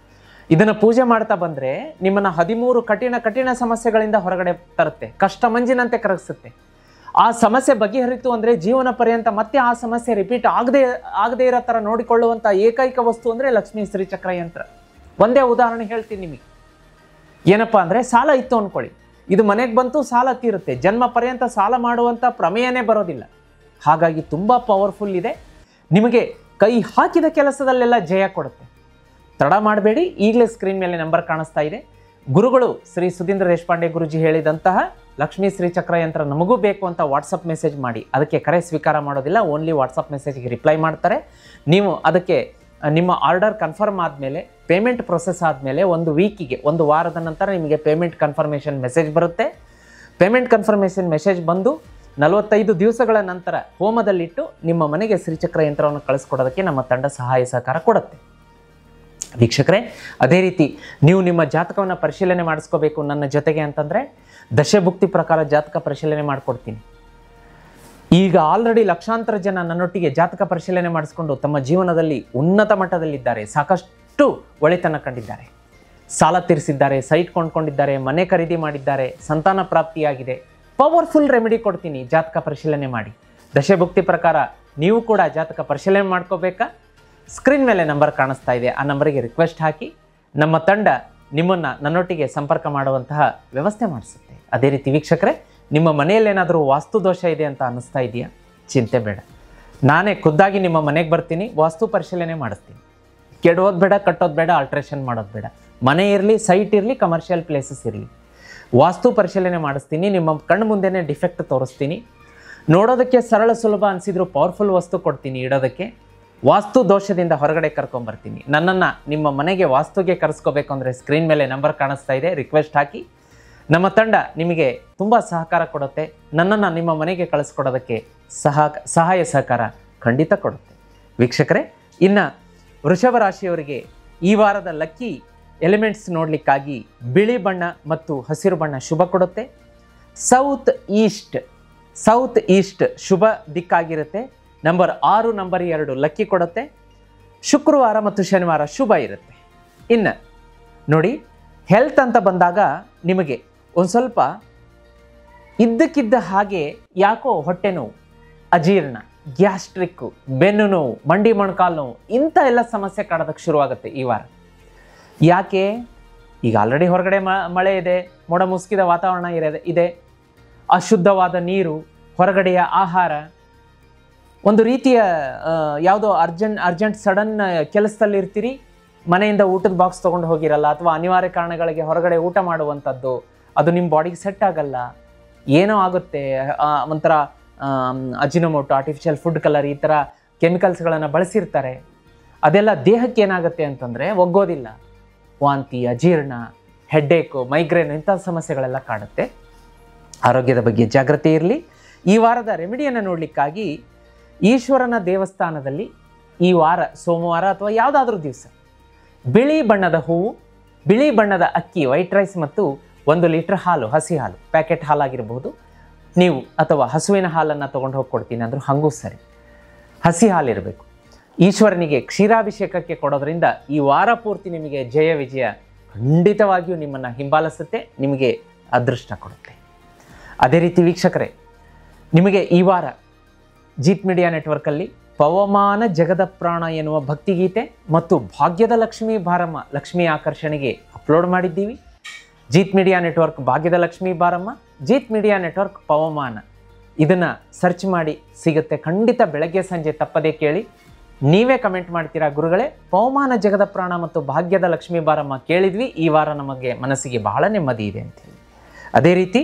ಇದನ್ನು ಪೂಜೆ ಮಾಡ್ತಾ ಬಂದರೆ ನಿಮ್ಮನ್ನು 13 ಕಠಿಣ ಸಮಸ್ಯೆಗಳಿಂದ ಹೊರಗಡೆ ತರುತ್ತೆ, ಕಷ್ಟ ಮಂಜಿನಂತೆ ಕರಗಿಸುತ್ತೆ. ಆ ಸಮಸ್ಯೆ ಬಗೆಹರಿತು ಅಂದರೆ ಜೀವನ ಪರ್ಯಂತ ಮತ್ತೆ ಆ ಸಮಸ್ಯೆ ರಿಪೀಟ್ ಆಗದೇ ಇರೋ ಥರ ನೋಡಿಕೊಳ್ಳುವಂಥ ಏಕೈಕ ವಸ್ತು ಅಂದರೆ ಲಕ್ಷ್ಮೀ ಶ್ರೀಚಕ್ರ ಯಂತ್ರ. ಒಂದೇ ಉದಾಹರಣೆ ಹೇಳ್ತೀನಿ ನಿಮಗೆ. ಏನಪ್ಪ ಅಂದರೆ, ಸಾಲ ಇತ್ತು ಅಂದ್ಕೊಳ್ಳಿ, ಇದು ಮನೆಗೆ ಬಂತು, ಸಾಲ ತೀರುತ್ತೆ. ಜನ್ಮ ಪರ್ಯಂತ ಸಾಲ ಮಾಡುವಂಥ ಪ್ರಮೇಯನೇ ಬರೋದಿಲ್ಲ. ಹಾಗಾಗಿ ತುಂಬ ಪವರ್ಫುಲ್ ಇದೆ. ನಿಮಗೆ ಕೈ ಹಾಕಿದ ಕೆಲಸದಲ್ಲೆಲ್ಲ ಜಯ ಕೊಡುತ್ತೆ. ತಡ ಮಾಡಬೇಡಿ, ಈಗಲೇ ಸ್ಕ್ರೀನ್ ಮೇಲೆ ನಂಬರ್ ಕಾಣಿಸ್ತಾ ಇದೆ. ಗುರುಗಳು ಶ್ರೀ ಸುಧೀಂದ್ರ ದೇಶಪಾಂಡೆ ಗುರುಜಿ ಹೇಳಿದಂತಹ ಲಕ್ಷ್ಮೀ ಶ್ರೀಚಕ್ರ ಯಂತ್ರ ನಮಗೂ ಬೇಕು ಅಂತ ವಾಟ್ಸಪ್ ಮೆಸೇಜ್ ಮಾಡಿ. ಅದಕ್ಕೆ ಕರೆ ಸ್ವೀಕಾರ ಮಾಡೋದಿಲ್ಲ, ಓನ್ಲಿ ವಾಟ್ಸಪ್ ಮೆಸೇಜ್ಗೆ ರಿಪ್ಲೈ ಮಾಡ್ತಾರೆ. ನೀವು ಅದಕ್ಕೆ ನಿಮ್ಮ ಆರ್ಡರ್ ಕನ್ಫರ್ಮ್ ಆದಮೇಲೆ, ಪೇಮೆಂಟ್ ಪ್ರೊಸೆಸ್ ಆದಮೇಲೆ ಒಂದು ವಾರದ ನಂತರ ನಿಮಗೆ ಪೇಮೆಂಟ್ ಕನ್ಫರ್ಮೇಷನ್ ಮೆಸೇಜ್ ಬರುತ್ತೆ. ಪೇಮೆಂಟ್ ಕನ್ಫರ್ಮೇಷನ್ ಮೆಸೇಜ್ ಬಂದು 45 ದಿವಸಗಳ ನಂತರ ಹೋಮದಲ್ಲಿಟ್ಟು ನಿಮ್ಮ ಮನೆಗೆ ಶ್ರೀಚಕ್ರ ಯಂತ್ರವನ್ನು ಕಳಿಸ್ಕೊಡೋದಕ್ಕೆ ನಮ್ಮ ತಂಡ ಸಹಾಯ ಸಹಕಾರ ಕೊಡುತ್ತೆ. ವೀಕ್ಷಕರೇ, ಅದೇ ರೀತಿ ನೀವು ನಿಮ್ಮ ಜಾತಕವನ್ನು ಪರಿಶೀಲನೆ ಮಾಡಿಸ್ಕೋಬೇಕು ನನ್ನ ಜೊತೆಗೆ ಅಂತಂದರೆ, ದಶಭುಕ್ತಿ ಪ್ರಕಾರ ಜಾತಕ ಪರಿಶೀಲನೆ ಮಾಡಿಕೊಡ್ತೀನಿ. ಈಗ ಆಲ್ರೆಡಿ ಲಕ್ಷಾಂತರ ಜನ ನನ್ನೊಟ್ಟಿಗೆ ಜಾತಕ ಪರಿಶೀಲನೆ ಮಾಡಿಸ್ಕೊಂಡು ತಮ್ಮ ಜೀವನದಲ್ಲಿ ಉನ್ನತ ಮಟ್ಟದಲ್ಲಿದ್ದಾರೆ, ಸಾಕಷ್ಟು ಒಳಿತನ ಕಂಡಿದ್ದಾರೆ, ಸಾಲ ತೀರಿಸಿದ್ದಾರೆ, ಸೈಟ್ ಕೊಂಡ್ಕೊಂಡಿದ್ದಾರೆ, ಮನೆ ಖರೀದಿ ಮಾಡಿದ್ದಾರೆ, ಸಂತಾನ ಪ್ರಾಪ್ತಿಯಾಗಿದೆ. ಪವರ್ಫುಲ್ ರೆಮಿಡಿ ಕೊಡ್ತೀನಿ, ಜಾತಕ ಪರಿಶೀಲನೆ ಮಾಡಿ. ದಶಭುಕ್ತಿ ಪ್ರಕಾರ ನೀವು ಕೂಡ ಜಾತಕ ಪರಿಶೀಲನೆ ಮಾಡ್ಕೋಬೇಕಾ? ಸ್ಕ್ರೀನ್ ಮೇಲೆ ನಂಬರ್ ಕಾಣಿಸ್ತಾ ಇದೆ, ಆ ನಂಬರಿಗೆ ರಿಕ್ವೆಸ್ಟ್ ಹಾಕಿ ನಮ್ಮ ತಂಡ ನಿಮ್ಮನ್ನು ನನ್ನೊಟ್ಟಿಗೆ ಸಂಪರ್ಕ ಮಾಡುವಂತಹ ವ್ಯವಸ್ಥೆ ಮಾಡಿಸುತ್ತೆ. ಅದೇ ರೀತಿ ವೀಕ್ಷಕರೇ, ನಿಮ್ಮ ಮನೆಯಲ್ಲಿ ಏನಾದರೂ ವಾಸ್ತು ದೋಷ ಇದೆ ಅಂತ ಅನ್ನಿಸ್ತಾ ಇದೆಯಾ? ಚಿಂತೆ ಬೇಡ, ನಾನೇ ಖುದ್ದಾಗಿ ನಿಮ್ಮ ಮನೆಗೆ ಬರ್ತೀನಿ, ವಾಸ್ತು ಪರಿಶೀಲನೆ ಮಾಡಿಸ್ತೀನಿ. ಕೆಡೋದು ಬೇಡ, ಕಟ್ಟೋದು ಬೇಡ, ಆಲ್ಟ್ರೇಷನ್ ಮಾಡೋದು ಬೇಡ. ಮನೆ ಇರಲಿ, ಸೈಟ್ ಇರಲಿ, ಕಮರ್ಷಿಯಲ್ ಪ್ಲೇಸಸ್ ಇರಲಿ, ವಾಸ್ತು ಪರಿಶೀಲನೆ ಮಾಡಿಸ್ತೀನಿ. ನಿಮ್ಮ ಕಣ್ಣು ಮುಂದೆನೇ ಡಿಫೆಕ್ಟ್ ತೋರಿಸ್ತೀನಿ. ನೋಡೋದಕ್ಕೆ ಸರಳ ಸುಲಭ ಅನಿಸಿದ್ರು ಪವರ್ಫುಲ್ ವಸ್ತು ಕೊಡ್ತೀನಿ ಇಡೋದಕ್ಕೆ. ವಾಸ್ತು ದೋಷದಿಂದ ಹೊರಗಡೆ ಕರ್ಕೊಂಬರ್ತೀನಿ. ನನ್ನನ್ನು ನಿಮ್ಮ ಮನೆಗೆ ವಾಸ್ತುಗೆ ಕರೆಸ್ಕೋಬೇಕು ಅಂದರೆ ಸ್ಕ್ರೀನ್ ಮೇಲೆ ನಂಬರ್ ಕಾಣಿಸ್ತಾ ಇದೆ, ರಿಕ್ವೆಸ್ಟ್ ಹಾಕಿ. ನಮ್ಮ ತಂಡ ನಿಮಗೆ ತುಂಬ ಸಹಕಾರ ಕೊಡುತ್ತೆ. ನನ್ನನ್ನು ನಿಮ್ಮ ಮನೆಗೆ ಕಳಿಸ್ಕೊಡೋದಕ್ಕೆ ಸಹಾಯ ಸಹಕಾರ ಖಂಡಿತ ಕೊಡುತ್ತೆ. ವೀಕ್ಷಕರೇ, ಇನ್ನು ವೃಷಭ ರಾಶಿಯವರಿಗೆ ಈ ವಾರದ ಲಕ್ಕಿ ಎಲಿಮೆಂಟ್ಸ್ ನೋಡಲಿಕ್ಕಾಗಿ ಬಿಳಿ ಬಣ್ಣ ಮತ್ತು ಹಸಿರು ಬಣ್ಣ ಶುಭ ಕೊಡುತ್ತೆ. ಸೌತ್ ಈಸ್ಟ್ ಶುಭ ದಿಕ್ಕಾಗಿರುತ್ತೆ. ನಂಬರ್ 6, ನಂಬರ್ 2 ಲಕ್ಕಿ ಕೊಡುತ್ತೆ. ಶುಕ್ರವಾರ ಮತ್ತು ಶನಿವಾರ ಶುಭ ಇರುತ್ತೆ. ಇನ್ನು ನೋಡಿ, ಹೆಲ್ತ್ ಅಂತ ಬಂದಾಗ ನಿಮಗೆ ಒಂದು ಸ್ವಲ್ಪ ಇದ್ದಕ್ಕಿದ್ದ ಹಾಗೆ ಯಾಕೋ ಹೊಟ್ಟೆ ನೋವು, ಅಜೀರ್ಣ, ಗ್ಯಾಸ್ಟ್ರಿಕ್ಕು, ಬೆನ್ನು ನೋವು, ಮಂಡಿ ಮೊಣಕಾಲು ನೋವು, ಇಂಥ ಎಲ್ಲ ಸಮಸ್ಯೆ ಕಾಡೋದಕ್ಕೆ ಶುರುವಾಗುತ್ತೆ ಈ ವಾರ. ಯಾಕೆ? ಈಗ ಆಲ್ರೆಡಿ ಹೊರಗಡೆ ಮಳೆ ಇದೆ, ಮೋಡ ಮುಸುಕಿದ ವಾತಾವರಣ ಇದೆ, ಅಶುದ್ಧವಾದ ನೀರು, ಹೊರಗಡೆಯ ಆಹಾರ, ಒಂದು ರೀತಿಯ ಯಾವುದೋ ಅರ್ಜೆಂಟ್ ಸಡನ್ ಕೆಲಸದಲ್ಲಿ ಇರ್ತೀರಿ, ಮನೆಯಿಂದ ಊಟದ ಬಾಕ್ಸ್ ತೊಗೊಂಡು ಹೋಗಿರಲ್ಲ, ಅಥವಾ ಅನಿವಾರ್ಯ ಕಾರಣಗಳಿಗೆ ಹೊರಗಡೆ ಊಟ ಮಾಡುವಂಥದ್ದು, ಅದು ನಿಮ್ಮ ಬಾಡಿಗೆ ಸೆಟ್ ಆಗಲ್ಲ, ಏನೋ ಆಗುತ್ತೆ. ಒಂಥರ ಅಜಿನೋಮೋಟೊ, ಆರ್ಟಿಫಿಷಿಯಲ್ ಫುಡ್ ಕಲರ್, ಈ ಥರ ಕೆಮಿಕಲ್ಸ್ಗಳನ್ನು ಬಳಸಿರ್ತಾರೆ. ಅದೆಲ್ಲ ದೇಹಕ್ಕೆ ಏನಾಗುತ್ತೆ ಅಂತಂದರೆ ಒಗ್ಗೋದಿಲ್ಲ. ವಾಂತಿ, ಅಜೀರ್ಣ, ಹೆಡ್ಡೇಕು, ಮೈಗ್ರೇನ್ ಇಂಥ ಸಮಸ್ಯೆಗಳೆಲ್ಲ ಕಾಡುತ್ತೆ. ಆರೋಗ್ಯದ ಬಗ್ಗೆ ಜಾಗೃತಿ ಇರಲಿ. ಈ ವಾರದ ರೆಮಿಡಿಯನ್ನು ನೋಡಲಿಕ್ಕಾಗಿ ಈಶ್ವರನ ದೇವಸ್ಥಾನದಲ್ಲಿ ಈ ವಾರ ಸೋಮವಾರ ಅಥವಾ ಯಾವುದಾದ್ರೂ ದಿವಸ ಬಿಳಿ ಬಣ್ಣದ ಹೂವು, ಬಿಳಿ ಬಣ್ಣದ ಅಕ್ಕಿ, ವೈಟ್ ರೈಸ್ ಮತ್ತು 1 ಲೀಟರ್ ಹಾಲು, ಹಸಿ ಹಾಲು, ಪ್ಯಾಕೆಟ್ ಹಾಲಾಗಿರ್ಬೋದು ನೀವು, ಅಥವಾ ಹಸುವಿನ ಹಾಲನ್ನು ತೊಗೊಂಡು ಹೋಗಿ ಕೊಡ್ತೀನಿ ಅಂದರೂ ಹಾಗೂ ಸರಿ, ಹಸಿ ಹಾಲಿರಬೇಕು. ಈಶ್ವರನಿಗೆ ಕ್ಷೀರಾಭಿಷೇಕಕ್ಕೆ ಕೊಡೋದ್ರಿಂದ ಈ ವಾರ ಪೂರ್ತಿ ನಿಮಗೆ ಜಯ ವಿಜಯ ಖಂಡಿತವಾಗಿಯೂ ನಿಮ್ಮನ್ನು ಹಿಂಬಾಲಿಸುತ್ತೆ, ನಿಮಗೆ ಅದೃಷ್ಟ ಕೊಡುತ್ತೆ. ಅದೇ ರೀತಿ ವೀಕ್ಷಕರೇ, ನಿಮಗೆ ಈ ವಾರ ಜೀತ್ ಮೀಡಿಯಾ ನೆಟ್ವರ್ಕಲ್ಲಿ ಪವಮಾನ ಜಗದ ಪ್ರಾಣ ಎನ್ನುವ ಭಕ್ತಿಗೀತೆ ಮತ್ತು ಭಾಗ್ಯದ ಲಕ್ಷ್ಮೀ ಬಾರಮ್ಮ, ಲಕ್ಷ್ಮೀ ಆಕರ್ಷಣೆಗೆ ಅಪ್ಲೋಡ್ ಮಾಡಿದ್ದೀವಿ. ಜೀತ್ ಮೀಡಿಯಾ ನೆಟ್ವರ್ಕ್ ಭಾಗ್ಯದ ಲಕ್ಷ್ಮೀ ಬಾರಮ್ಮ, ಜೀತ್ ಮೀಡಿಯಾ ನೆಟ್ವರ್ಕ್ ಪವಮಾನ, ಇದನ್ನು ಸರ್ಚ್ ಮಾಡಿ ಸಿಗುತ್ತೆ. ಖಂಡಿತ ಬೆಳಗ್ಗೆ ಸಂಜೆ ತಪ್ಪದೇ ಕೇಳಿ. ನೀವೇ ಕಮೆಂಟ್ ಮಾಡ್ತೀರಾ, ಗುರುಗಳೇ ಪವಮಾನ ಜಗದ ಪ್ರಾಣ ಮತ್ತು ಭಾಗ್ಯದ ಲಕ್ಷ್ಮೀ ಬಾರಮ್ಮ ಕೇಳಿದ್ವಿ, ಈ ವಾರ ನಮಗೆ ಮನಸ್ಸಿಗೆ ಬಹಳ ನೆಮ್ಮದಿ ಇದೆ ಅಂತೇಳಿ. ಅದೇ ರೀತಿ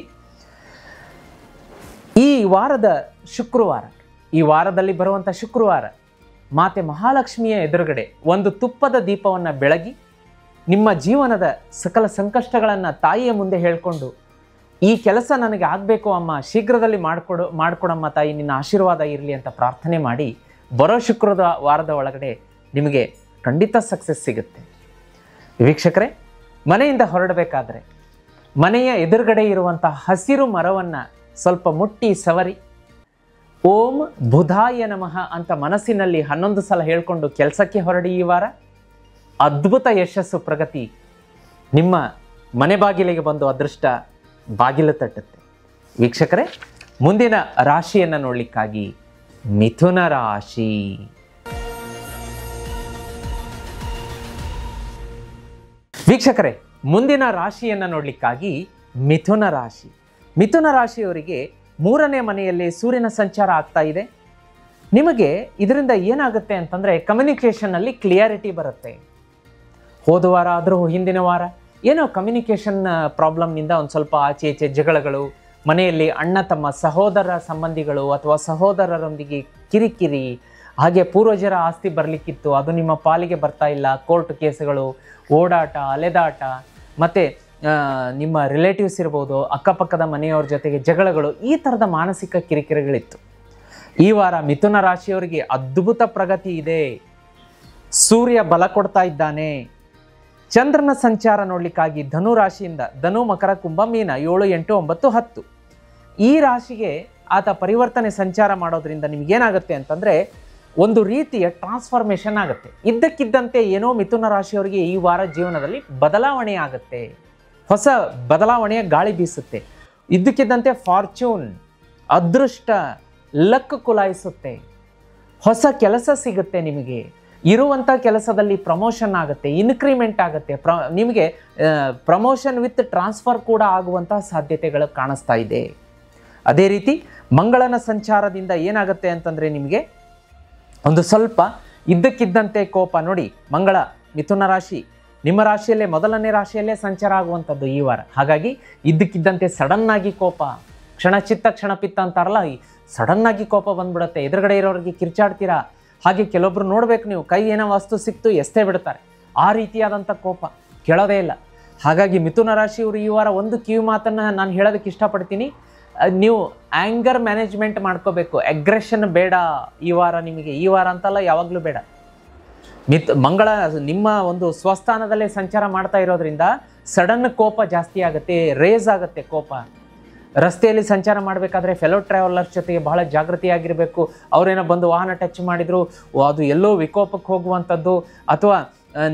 ಈ ವಾರದ ಶುಕ್ರವಾರ, ಈ ವಾರದಲ್ಲಿ ಬರುವಂಥ ಶುಕ್ರವಾರ ಮಾತೆ ಮಹಾಲಕ್ಷ್ಮಿಯ ಎದುರುಗಡೆ ಒಂದು ತುಪ್ಪದ ದೀಪವನ್ನು ಬೆಳಗಿ ನಿಮ್ಮ ಜೀವನದ ಸಕಲ ಸಂಕಷ್ಟಗಳನ್ನು ತಾಯಿಯ ಮುಂದೆ ಹೇಳಿಕೊಂಡು, ಈ ಕೆಲಸ ನನಗೆ ಆಗಬೇಕು ಅಮ್ಮ, ಶೀಘ್ರದಲ್ಲಿ ಮಾಡಿಕೊಡಮ್ಮ ತಾಯಿ, ನಿನ್ನ ಆಶೀರ್ವಾದ ಇರಲಿ ಅಂತ ಪ್ರಾರ್ಥನೆ ಮಾಡಿ ಬರೋ ವಾರದ ಒಳಗಡೆ ನಿಮಗೆ ಖಂಡಿತ ಸಕ್ಸಸ್ ಸಿಗುತ್ತೆ. ವೀಕ್ಷಕರೇ, ಮನೆಯಿಂದ ಹೊರಡಬೇಕಾದ್ರೆ ಮನೆಯ ಎದುರುಗಡೆ ಇರುವಂಥ ಹಸಿರು ಮರವನ್ನು ಸ್ವಲ್ಪ ಮುಟ್ಟಿ ಸವರಿ ಓಂ ಬುಧಾಯ ನಮಃ ಅಂತ ಮನಸ್ಸಿನಲ್ಲಿ 11 ಸಲ ಹೇಳ್ಕೊಂಡು ಕೆಲಸಕ್ಕೆ ಹೊರಡಿ. ಈ ವಾರ ಅದ್ಭುತ ಯಶಸ್ಸು, ಪ್ರಗತಿ ನಿಮ್ಮ ಮನೆ ಬಾಗಿಲಿಗೆ ಬಂದು ಅದೃಷ್ಟ ಬಾಗಿಲು ತಟ್ಟುತ್ತೆ. ವೀಕ್ಷಕರೇ, ಮುಂದಿನ ರಾಶಿಯನ್ನು ನೋಡಲಿಕ್ಕಾಗಿ ಮಿಥುನ ರಾಶಿ. ವೀಕ್ಷಕರೇ, ಮುಂದಿನ ರಾಶಿಯನ್ನು ನೋಡಲಿಕ್ಕಾಗಿ ಮಿಥುನ ರಾಶಿ. ಮಿಥುನ ರಾಶಿಯವರಿಗೆ 3ನೇ ಮನೆಯಲ್ಲಿ ಸೂರ್ಯನ ಸಂಚಾರ ಆಗ್ತಾ ಇದೆ. ನಿಮಗೆ ಇದರಿಂದ ಏನಾಗುತ್ತೆ ಅಂತಂದರೆ ಕಮ್ಯುನಿಕೇಷನ್ನಲ್ಲಿ ಕ್ಲಿಯಾರಿಟಿ ಬರುತ್ತೆ. ಹೋದ ವಾರ ಆದರೂ ಹಿಂದಿನ ವಾರ ಏನೋ ಕಮ್ಯುನಿಕೇಷನ್ ಪ್ರಾಬ್ಲಮ್ನಿಂದ ಒಂದು ಸ್ವಲ್ಪ ಆಚೆ ಈಚೆ ಜಗಳಗಳು, ಮನೆಯಲ್ಲಿ ಅಣ್ಣ ತಮ್ಮ ಸಹೋದರ ಸಂಬಂಧಿಗಳು ಅಥವಾ ಸಹೋದರರೊಂದಿಗೆ ಕಿರಿಕಿರಿ, ಹಾಗೆ ಪೂರ್ವಜರ ಆಸ್ತಿ ಬರಲಿಕ್ಕಿತ್ತು, ಅದು ನಿಮ್ಮ ಪಾಲಿಗೆ ಬರ್ತಾ ಇಲ್ಲ, ಕೋರ್ಟ್ ಕೇಸುಗಳು, ಓಡಾಟ, ಅಲೆದಾಟ, ಮತ್ತು ನಿಮ್ಮ ರಿಲೇಟಿವ್ಸ್ ಇರ್ಬೋದು, ಅಕ್ಕಪಕ್ಕದ ಮನೆಯವ್ರ ಜೊತೆಗೆ ಜಗಳಗಳು, ಈ ಥರದ ಮಾನಸಿಕ ಕಿರಿಕಿರಿಗಳಿತ್ತು. ಈ ವಾರ ಮಿಥುನ ರಾಶಿಯವರಿಗೆ ಅದ್ಭುತ ಪ್ರಗತಿ ಇದೆ. ಸೂರ್ಯ ಬಲ ಕೊಡ್ತಾ ಇದ್ದಾನೆ. ಚಂದ್ರನ ಸಂಚಾರ ನೋಡಲಿಕ್ಕಾಗಿ ಧನು ರಾಶಿಯಿಂದ ಧನು, ಮಕರ, ಕುಂಭ, ಮೀನ 7, 8, 9, 10 ಈ ರಾಶಿಗೆ ಆತ ಪರಿವರ್ತನೆ ಸಂಚಾರ ಮಾಡೋದ್ರಿಂದ ನಿಮಗೇನಾಗುತ್ತೆ ಅಂತಂದರೆ ಒಂದು ರೀತಿಯ ಟ್ರಾನ್ಸ್ಫಾರ್ಮೇಷನ್ ಆಗುತ್ತೆ. ಇದ್ದಕ್ಕಿದ್ದಂತೆ ಏನೋ ಮಿಥುನ ರಾಶಿಯವರಿಗೆ ಈ ವಾರ ಜೀವನದಲ್ಲಿ ಬದಲಾವಣೆ ಆಗುತ್ತೆ, ಹೊಸ ಬದಲಾವಣೆಯ ಗಾಳಿ ಬೀಸುತ್ತೆ. ಇದ್ದಕ್ಕಿದ್ದಂತೆ ಫಾರ್ಚೂನ್, ಅದೃಷ್ಟ, ಲಕ್ ಕುಲಾಯಿಸುತ್ತೆ. ಹೊಸ ಕೆಲಸ ಸಿಗುತ್ತೆ, ನಿಮಗೆ ಇರುವಂಥ ಕೆಲಸದಲ್ಲಿ ಪ್ರಮೋಷನ್ ಆಗುತ್ತೆ, ಇನ್ಕ್ರಿಮೆಂಟ್ ಆಗುತ್ತೆ, ನಿಮಗೆ ಪ್ರಮೋಷನ್ ವಿತ್ ಟ್ರಾನ್ಸ್ಫರ್ ಕೂಡ ಆಗುವಂತಹ ಸಾಧ್ಯತೆಗಳು ಕಾಣಿಸ್ತಾ ಇದೆ. ಅದೇ ರೀತಿ ಮಂಗಳನ ಸಂಚಾರದಿಂದ ಏನಾಗುತ್ತೆ ಅಂತಂದರೆ ನಿಮಗೆ ಒಂದು ಸ್ವಲ್ಪ ಇದ್ದಕ್ಕಿದ್ದಂತೆ ಕೋಪ. ನೋಡಿ, ಮಂಗಳ ಮಿಥುನ ರಾಶಿ ನಿಮ್ಮ ರಾಶಿಯಲ್ಲೇ ಮೊದಲನೇ ರಾಶಿಯಲ್ಲೇ ಸಂಚಾರ ಆಗುವಂಥದ್ದು ಈ ವಾರ. ಹಾಗಾಗಿ ಇದ್ದಕ್ಕಿದ್ದಂತೆ ಸಡನ್ನಾಗಿ ಕೋಪ, ಕ್ಷಣಚಿತ್ತ ಕ್ಷಣಪಿತ್ತ ಅಂತಾರಲ್ಲ, ಈ ಸಡನ್ನಾಗಿ ಕೋಪ ಬಂದ್ಬಿಡುತ್ತೆ. ಎದುರುಗಡೆ ಇರೋರಿಗೆ ಕಿರ್ಚಾಡ್ತೀರಾ. ಹಾಗೆ ಕೆಲವೊಬ್ರು ನೋಡಬೇಕು, ನೀವು ಕೈ ಏನೋ ವಸ್ತು ಸಿಕ್ತು ಎಸ್ತೇ ಬಿಡ್ತಾರೆ, ಆ ರೀತಿಯಾದಂಥ ಕೋಪ ಕೇಳೋದೇ ಇಲ್ಲ. ಹಾಗಾಗಿ ಮಿಥುನ ರಾಶಿಯವರು ಈ ವಾರ ಒಂದು ಕಿವಿ ಮಾತನ್ನು ನಾನು ಹೇಳೋದಕ್ಕೆ ಇಷ್ಟಪಡ್ತೀನಿ, ನೀವು ಆ್ಯಂಗರ್ ಮ್ಯಾನೇಜ್ಮೆಂಟ್ ಮಾಡ್ಕೋಬೇಕು. ಅಗ್ರೆಷನ್ ಬೇಡ ಈ ವಾರ ನಿಮಗೆ, ಈ ವಾರ ಅಂತಲ್ಲ ಯಾವಾಗಲೂ ಬೇಡ. ಮಂಗಳ ನಿಮ್ಮ ಒಂದು ಸ್ವಸ್ಥಾನದಲ್ಲೇ ಸಂಚಾರ ಮಾಡ್ತಾ ಇರೋದ್ರಿಂದ ಸಡನ್ ಕೋಪ ಜಾಸ್ತಿ ಆಗುತ್ತೆ, ರೇಸ್ ಆಗುತ್ತೆ ಕೋಪ. ರಸ್ತೆಯಲ್ಲಿ ಸಂಚಾರ ಮಾಡಬೇಕಾದ್ರೆ ಫೆಲೋ ಟ್ರಾವೆಲರ್ಸ್ ಜೊತೆಗೆ ಬಹಳ ಜಾಗೃತಿಯಾಗಿರಬೇಕು. ಅವರೇನೋ ಬಂದು ವಾಹನ ಟಚ್ ಮಾಡಿದ್ರು, ಅದು ಎಲ್ಲೋ ವಿಕೋಪಕ್ಕೆ ಹೋಗುವಂಥದ್ದು, ಅಥವಾ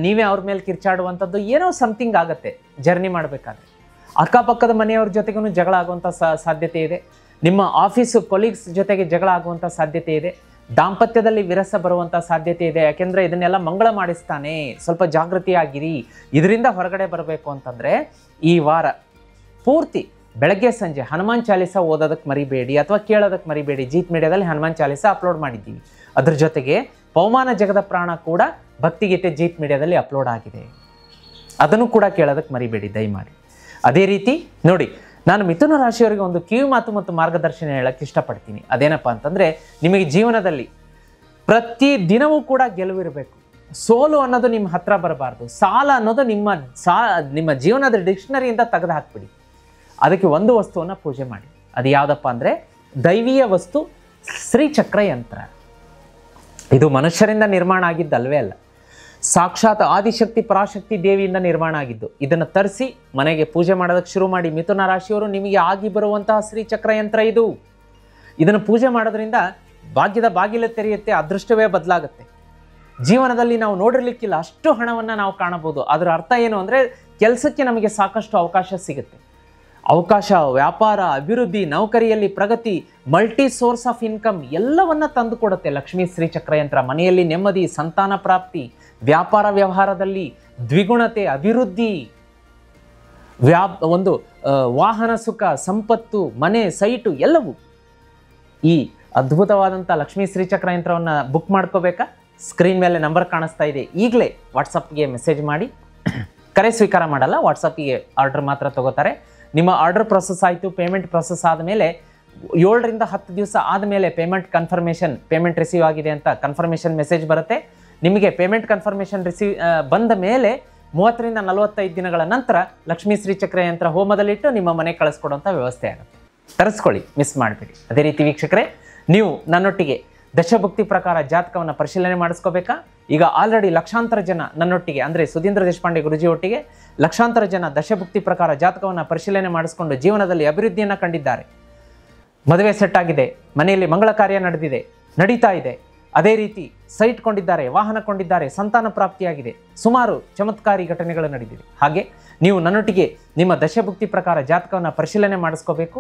ನೀವೇ ಅವ್ರ ಮೇಲೆ ಕಿರ್ಚಾಡುವಂಥದ್ದು, ಏನೋ ಸಮಥಿಂಗ್ ಆಗುತ್ತೆ ಜರ್ನಿ ಮಾಡಬೇಕಾದ್ರೆ. ಅಕ್ಕಪಕ್ಕದ ಮನೆಯವ್ರ ಜೊತೆಗೂ ಜಗಳ ಆಗುವಂಥ ಸಾಧ್ಯತೆ ಇದೆ. ನಿಮ್ಮ ಆಫೀಸು ಕೊಲೀಗ್ಸ್ ಜೊತೆಗೆ ಜಗಳ ಆಗುವಂಥ ಸಾಧ್ಯತೆ ಇದೆ. ದಾಂಪತ್ಯದಲ್ಲಿ ವಿರಸ ಬರುವಂಥ ಸಾಧ್ಯತೆ ಇದೆ. ಯಾಕೆಂದರೆ ಇದನ್ನೆಲ್ಲ ಮಂಗಳ ಮಾಡಿಸ್ತಾನೆ, ಸ್ವಲ್ಪ ಜಾಗೃತಿಯಾಗಿರಿ. ಇದರಿಂದ ಹೊರಗಡೆ ಬರಬೇಕು ಅಂತಂದರೆ ಈ ವಾರ ಪೂರ್ತಿ ಬೆಳಗ್ಗೆ ಸಂಜೆ ಹನುಮಾನ್ ಚಾಲಿಸ ಓದೋದಕ್ಕೆ ಮರಿಬೇಡಿ ಅಥವಾ ಕೇಳೋದಕ್ಕೆ ಮರಿಬೇಡಿ. ಜೀತ್ ಮೀಡಿಯಾದಲ್ಲಿ ಹನುಮಾನ್ ಚಾಲಿಸ ಅಪ್ಲೋಡ್ ಮಾಡಿದ್ದೀವಿ. ಅದ್ರ ಜೊತೆಗೆ ಪವಮಾನ ಜಗದ ಪ್ರಾಣ ಕೂಡ ಭಕ್ತಿಗೀತೆ ಜೀತ್ ಮೀಡಿಯಾದಲ್ಲಿ ಅಪ್ಲೋಡ್ ಆಗಿದೆ, ಅದನ್ನು ಕೂಡ ಕೇಳೋದಕ್ಕೆ ಮರಿಬೇಡಿ ದಯಮಾಡಿ. ಅದೇ ರೀತಿ ನೋಡಿ, ನಾನು ಮಿಥುನ ರಾಶಿಯವರಿಗೆ ಒಂದು ಕಿವಿ ಮಾತು ಮತ್ತು ಮಾರ್ಗದರ್ಶನ ಹೇಳಕ್ಕೆ ಇಷ್ಟಪಡ್ತೀನಿ. ಅದೇನಪ್ಪ ಅಂತಂದರೆ, ನಿಮಗೆ ಜೀವನದಲ್ಲಿ ಪ್ರತಿ ದಿನವೂ ಕೂಡ ಗೆಲುವಿರಬೇಕು. ಸೋಲು ಅನ್ನೋದು ನಿಮ್ಮ ಹತ್ರ ಬರಬಾರ್ದು. ಸಾಲ ಅನ್ನೋದು ನಿಮ್ಮ ಜೀವನದ ಡಿಕ್ಷನರಿಯಿಂದ ತೆಗೆದು ಹಾಕ್ಬಿಡಿ. ಅದಕ್ಕೆ ಒಂದು ವಸ್ತುವನ್ನು ಪೂಜೆ ಮಾಡಿ. ಅದು ಯಾವುದಪ್ಪ ಅಂದರೆ ದೈವೀಯ ವಸ್ತು ಶ್ರೀಚಕ್ರ ಯಂತ್ರ. ಇದು ಮನುಷ್ಯರಿಂದ ನಿರ್ಮಾಣ ಆಗಿದ್ದಲ್ವೇ ಅಲ್ಲ, ಸಾಕ್ಷಾತ್ ಆದಿಶಕ್ತಿ ಪರಾಶಕ್ತಿ ದೇವಿಯಿಂದ ನಿರ್ಮಾಣ ಆಗಿದ್ದು. ಇದನ್ನು ತರಿಸಿ ಮನೆಗೆ ಪೂಜೆ ಮಾಡೋದಕ್ಕೆ ಶುರು ಮಾಡಿ. ಮಿಥುನ ರಾಶಿಯವರು, ನಿಮಗೆ ಆಗಿ ಬರುವಂತಹ ಶ್ರೀಚಕ್ರ ಯಂತ್ರ ಇದು. ಇದನ್ನು ಪೂಜೆ ಮಾಡೋದ್ರಿಂದ ಭಾಗ್ಯದ ಬಾಗಿಲು ತೆರೆಯುತ್ತೆ, ಅದೃಷ್ಟವೇ ಬದಲಾಗುತ್ತೆ. ಜೀವನದಲ್ಲಿ ನಾವು ನೋಡಿರ್ಲಿಕ್ಕಿಲ್ಲ ಅಷ್ಟು ಹಣವನ್ನು ನಾವು ಕಾಣಬಹುದು. ಅದರ ಅರ್ಥ ಏನು ಅಂದರೆ, ಕೆಲಸಕ್ಕೆ ನಮಗೆ ಸಾಕಷ್ಟು ಅವಕಾಶ ಸಿಗುತ್ತೆ. ಅವಕಾಶ, ವ್ಯಾಪಾರ, ಅಭಿವೃದ್ಧಿ, ನೌಕರಿಯಲ್ಲಿ ಪ್ರಗತಿ, ಮಲ್ಟಿ ಸೋರ್ಸ್ ಆಫ್ ಇನ್ಕಮ್ ಎಲ್ಲವನ್ನ ತಂದು ಕೊಡುತ್ತೆ ಲಕ್ಷ್ಮೀ ಶ್ರೀಚಕ್ರ ಯಂತ್ರ. ಮನೆಯಲ್ಲಿ ನೆಮ್ಮದಿ, ಸಂತಾನ ಪ್ರಾಪ್ತಿ, ವ್ಯಾಪಾರ ವ್ಯವಹಾರದಲ್ಲಿ ದ್ವಿಗುಣತೆ, ಅಭಿವೃದ್ಧಿ, ಒಂದು ವಾಹನ ಸುಖ, ಸಂಪತ್ತು, ಮನೆ, ಸೈಟು ಎಲ್ಲವೂ. ಈ ಅದ್ಭುತವಾದಂಥ ಲಕ್ಷ್ಮೀ ಶ್ರೀಚಕ್ರ ಯಂತ್ರವನ್ನು ಬುಕ್ ಮಾಡ್ಕೋಬೇಕಾ? ಸ್ಕ್ರೀನ್ ಮೇಲೆ ನಂಬರ್ ಕಾಣಿಸ್ತಾ ಇದೆ, ಈಗಲೇ ವಾಟ್ಸಪ್ಗೆ ಮೆಸೇಜ್ ಮಾಡಿ. ಕರೆ ಸ್ವೀಕಾರ ಮಾಡಲ್ಲ, ವಾಟ್ಸಪ್ಪಿಗೆ ಆರ್ಡರ್ ಮಾತ್ರ ತಗೋತಾರೆ. ನಿಮ್ಮ ಆರ್ಡರ್ ಪ್ರೊಸೆಸ್ ಆಯಿತು, ಪೇಮೆಂಟ್ ಪ್ರೊಸೆಸ್ ಆದಮೇಲೆ 7 ರಿಂದ 10 ದಿವಸ ಆದಮೇಲೆ ಪೇಮೆಂಟ್ ರಿಸೀವ್ ಆಗಿದೆ ಅಂತ ಕನ್ಫರ್ಮೇಷನ್ ಮೆಸೇಜ್ ಬರುತ್ತೆ. ನಿಮಗೆ ಪೇಮೆಂಟ್ ಕನ್ಫರ್ಮೇಷನ್ ಬಂದ ಮೇಲೆ 30 ರಿಂದ 45 ದಿನಗಳ ನಂತರ ಲಕ್ಷ್ಮೀ ಶ್ರೀಚಕ್ರ ಯಂತ್ರ ಹೋಮದಲ್ಲಿಟ್ಟು ನಿಮ್ಮ ಮನೆಗೆ ಕಳಿಸ್ಕೊಡುವಂಥ ವ್ಯವಸ್ಥೆ ಆಗುತ್ತೆ. ತರಿಸ್ಕೊಳ್ಳಿ, ಮಿಸ್ ಮಾಡಬೇಡಿ. ಅದೇ ರೀತಿ ವೀಕ್ಷಕರೇ, ನೀವು ನನ್ನೊಟ್ಟಿಗೆ ದಶಭುಕ್ತಿ ಪ್ರಕಾರ ಜಾತಕವನ್ನು ಪರಿಶೀಲನೆ ಮಾಡಿಸ್ಕೋಬೇಕಾ? ಈಗ ಆಲ್ರೆಡಿ ಲಕ್ಷಾಂತರ ಜನ ನನ್ನೊಟ್ಟಿಗೆ, ಅಂದರೆ ಸುಧೀಂದ್ರ ದೇಶಪಾಂಡೆ ಗುರುಜಿ ಒಟ್ಟಿಗೆ ಲಕ್ಷಾಂತರ ಜನ ದಶಭುಕ್ತಿ ಪ್ರಕಾರ ಜಾತಕವನ್ನು ಪರಿಶೀಲನೆ ಮಾಡಿಸ್ಕೊಂಡು ಜೀವನದಲ್ಲಿ ಅಭಿವೃದ್ಧಿಯನ್ನು ಕಂಡಿದ್ದಾರೆ. ಮದುವೆ ಸೆಟ್ ಆಗಿದೆ, ಮನೆಯಲ್ಲಿ ಮಂಗಳ ಕಾರ್ಯ ನಡೀತಾ ಇದೆ. ಅದೇ ರೀತಿ ಸೈಟ್ ಕೊಂಡಿದ್ದಾರೆ, ವಾಹನ ಕೊಂಡಿದ್ದಾರೆ, ಸಂತಾನ ಪ್ರಾಪ್ತಿಯಾಗಿದೆ. ಸುಮಾರು ಚಮತ್ಕಾರಿ ಘಟನೆಗಳು ನಡೆದಿದೆ. ಹಾಗೆ ನೀವು ನನ್ನೊಟ್ಟಿಗೆ ನಿಮ್ಮ ದಶಭುಕ್ತಿ ಪ್ರಕಾರ ಜಾತಕವನ್ನು ಪರಿಶೀಲನೆ ಮಾಡಿಸ್ಕೋಬೇಕು,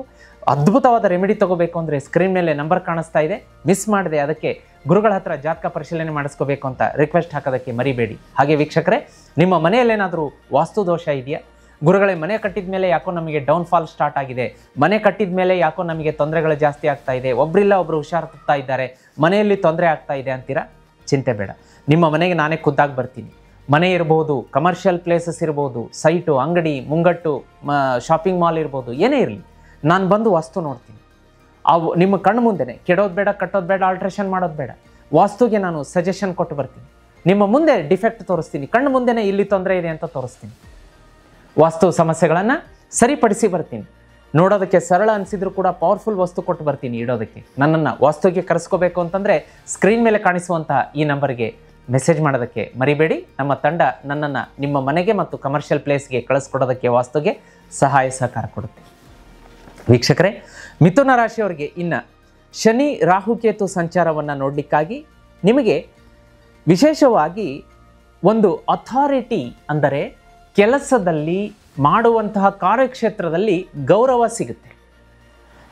ಅದ್ಭುತವಾದ ರೆಮಿಡಿ ತಗೋಬೇಕು ಅಂದರೆ ಸ್ಕ್ರೀನ್ ಮೇಲೆ ನಂಬರ್ ಕಾಣಿಸ್ತಾ ಇದೆ, ಮಿಸ್ ಮಾಡದೆ ಅದಕ್ಕೆ ಗುರುಗಳ ಹತ್ರ ಜಾತಕ ಪರಿಶೀಲನೆ ಮಾಡಿಸ್ಕೋಬೇಕು ಅಂತ ರಿಕ್ವೆಸ್ಟ್ ಹಾಕೋದಕ್ಕೆ ಮರಿಬೇಡಿ. ಹಾಗೆ ವೀಕ್ಷಕರೇ, ನಿಮ್ಮ ಮನೆಯಲ್ಲೇನಾದರೂ ವಾಸ್ತು ದೋಷ ಇದೆಯಾ? ಗುರುಗಳೇ, ಮನೆ ಕಟ್ಟಿದ ಮೇಲೆ ಯಾಕೋ ನಮಗೆ ಡೌನ್ಫಾಲ್ ಸ್ಟಾರ್ಟ್ ಆಗಿದೆ, ಮನೆ ಕಟ್ಟಿದ ಮೇಲೆ ಯಾಕೋ ನಮಗೆ ತೊಂದರೆಗಳು ಜಾಸ್ತಿ ಆಗ್ತಾ ಇದೆ, ಒಬ್ಬರಿಲ್ಲ ಒಬ್ಬರು ಹುಷಾರು ತಪ್ತಾ ಇದ್ದಾರೆ, ಮನೆಯಲ್ಲಿ ತೊಂದರೆ ಆಗ್ತಾ ಇದೆ ಅಂತೀರಾ? ಚಿಂತೆ ಬೇಡ, ನಿಮ್ಮ ಮನೆಗೆ ನಾನೇ ಖುದ್ದಾಗಿ ಬರ್ತೀನಿ. ಮನೆ ಇರ್ಬೋದು, ಕಮರ್ಷಿಯಲ್ ಪ್ಲೇಸಸ್ ಇರ್ಬೋದು, ಸೈಟು, ಅಂಗಡಿ, ಮುಂಗಟ್ಟು, ಶಾಪಿಂಗ್ ಮಾಲ್ ಇರ್ಬೋದು, ಏನೇ ಇರಲಿ, ನಾನು ಬಂದು ವಾಸ್ತು ನೋಡ್ತೀನಿ. ನಿಮ್ಮ ಕಣ್ಣು ಮುಂದೆನೆ, ಕೆಡೋದು ಬೇಡ, ಕಟ್ಟೋದು ಬೇಡ, ಆಲ್ಟ್ರೇಷನ್ ಮಾಡೋದು ಬೇಡ, ವಾಸ್ತುಗೆ ನಾನು ಸಜೆಷನ್ ಕೊಟ್ಟು ಬರ್ತೀನಿ. ನಿಮ್ಮ ಮುಂದೆ ಡಿಫೆಕ್ಟ್ ತೋರಿಸ್ತೀನಿ, ಕಣ್ಣು ಮುಂದೆನೇ ಇಲ್ಲಿ ತೊಂದರೆ ಇದೆ ಅಂತ ತೋರಿಸ್ತೀನಿ. ವಾಸ್ತು ಸಮಸ್ಯೆಗಳನ್ನು ಸರಿಪಡಿಸಿ ಬರ್ತೀನಿ. ನೋಡೋದಕ್ಕೆ ಸರಳ ಅನಿಸಿದ್ರು ಕೂಡ ಪವರ್ಫುಲ್ ವಸ್ತು ಕೊಟ್ಟು ಬರ್ತೀನಿ ಇಡೋದಕ್ಕೆ. ನನ್ನನ್ನು ವಾಸ್ತುಗೆ ಕರೆಸ್ಕೋಬೇಕು ಅಂತಂದರೆ ಸ್ಕ್ರೀನ್ ಮೇಲೆ ಕಾಣಿಸುವಂತಹ ಈ ನಂಬರ್ಗೆ ಮೆಸೇಜ್ ಮಾಡೋದಕ್ಕೆ ಮರಿಬೇಡಿ. ನಮ್ಮ ತಂಡ ನನ್ನನ್ನು ನಿಮ್ಮ ಮನೆಗೆ ಮತ್ತು ಕಮರ್ಷಿಯಲ್ ಪ್ಲೇಸ್ಗೆ ಕಳಿಸ್ಕೊಡೋದಕ್ಕೆ ವಾಸ್ತುಗೆ ಸಹಾಯ ಸಹಕಾರ ಕೊಡುತ್ತೆ. ವೀಕ್ಷಕರೇ, ಮಿಥುನ ರಾಶಿಯವರಿಗೆ ಇನ್ನು ಶನಿ ರಾಹುಕೇತು ಸಂಚಾರವನ್ನು ನೋಡಲಿಕ್ಕಾಗಿ ನಿಮಗೆ ವಿಶೇಷವಾಗಿ ಒಂದು ಅಥಾರಿಟಿ, ಅಂದರೆ ಕೆಲಸದಲ್ಲಿ ಮಾಡುವಂತಹ ಕಾರ್ಯಕ್ಷೇತ್ರದಲ್ಲಿ ಗೌರವ ಸಿಗುತ್ತೆ.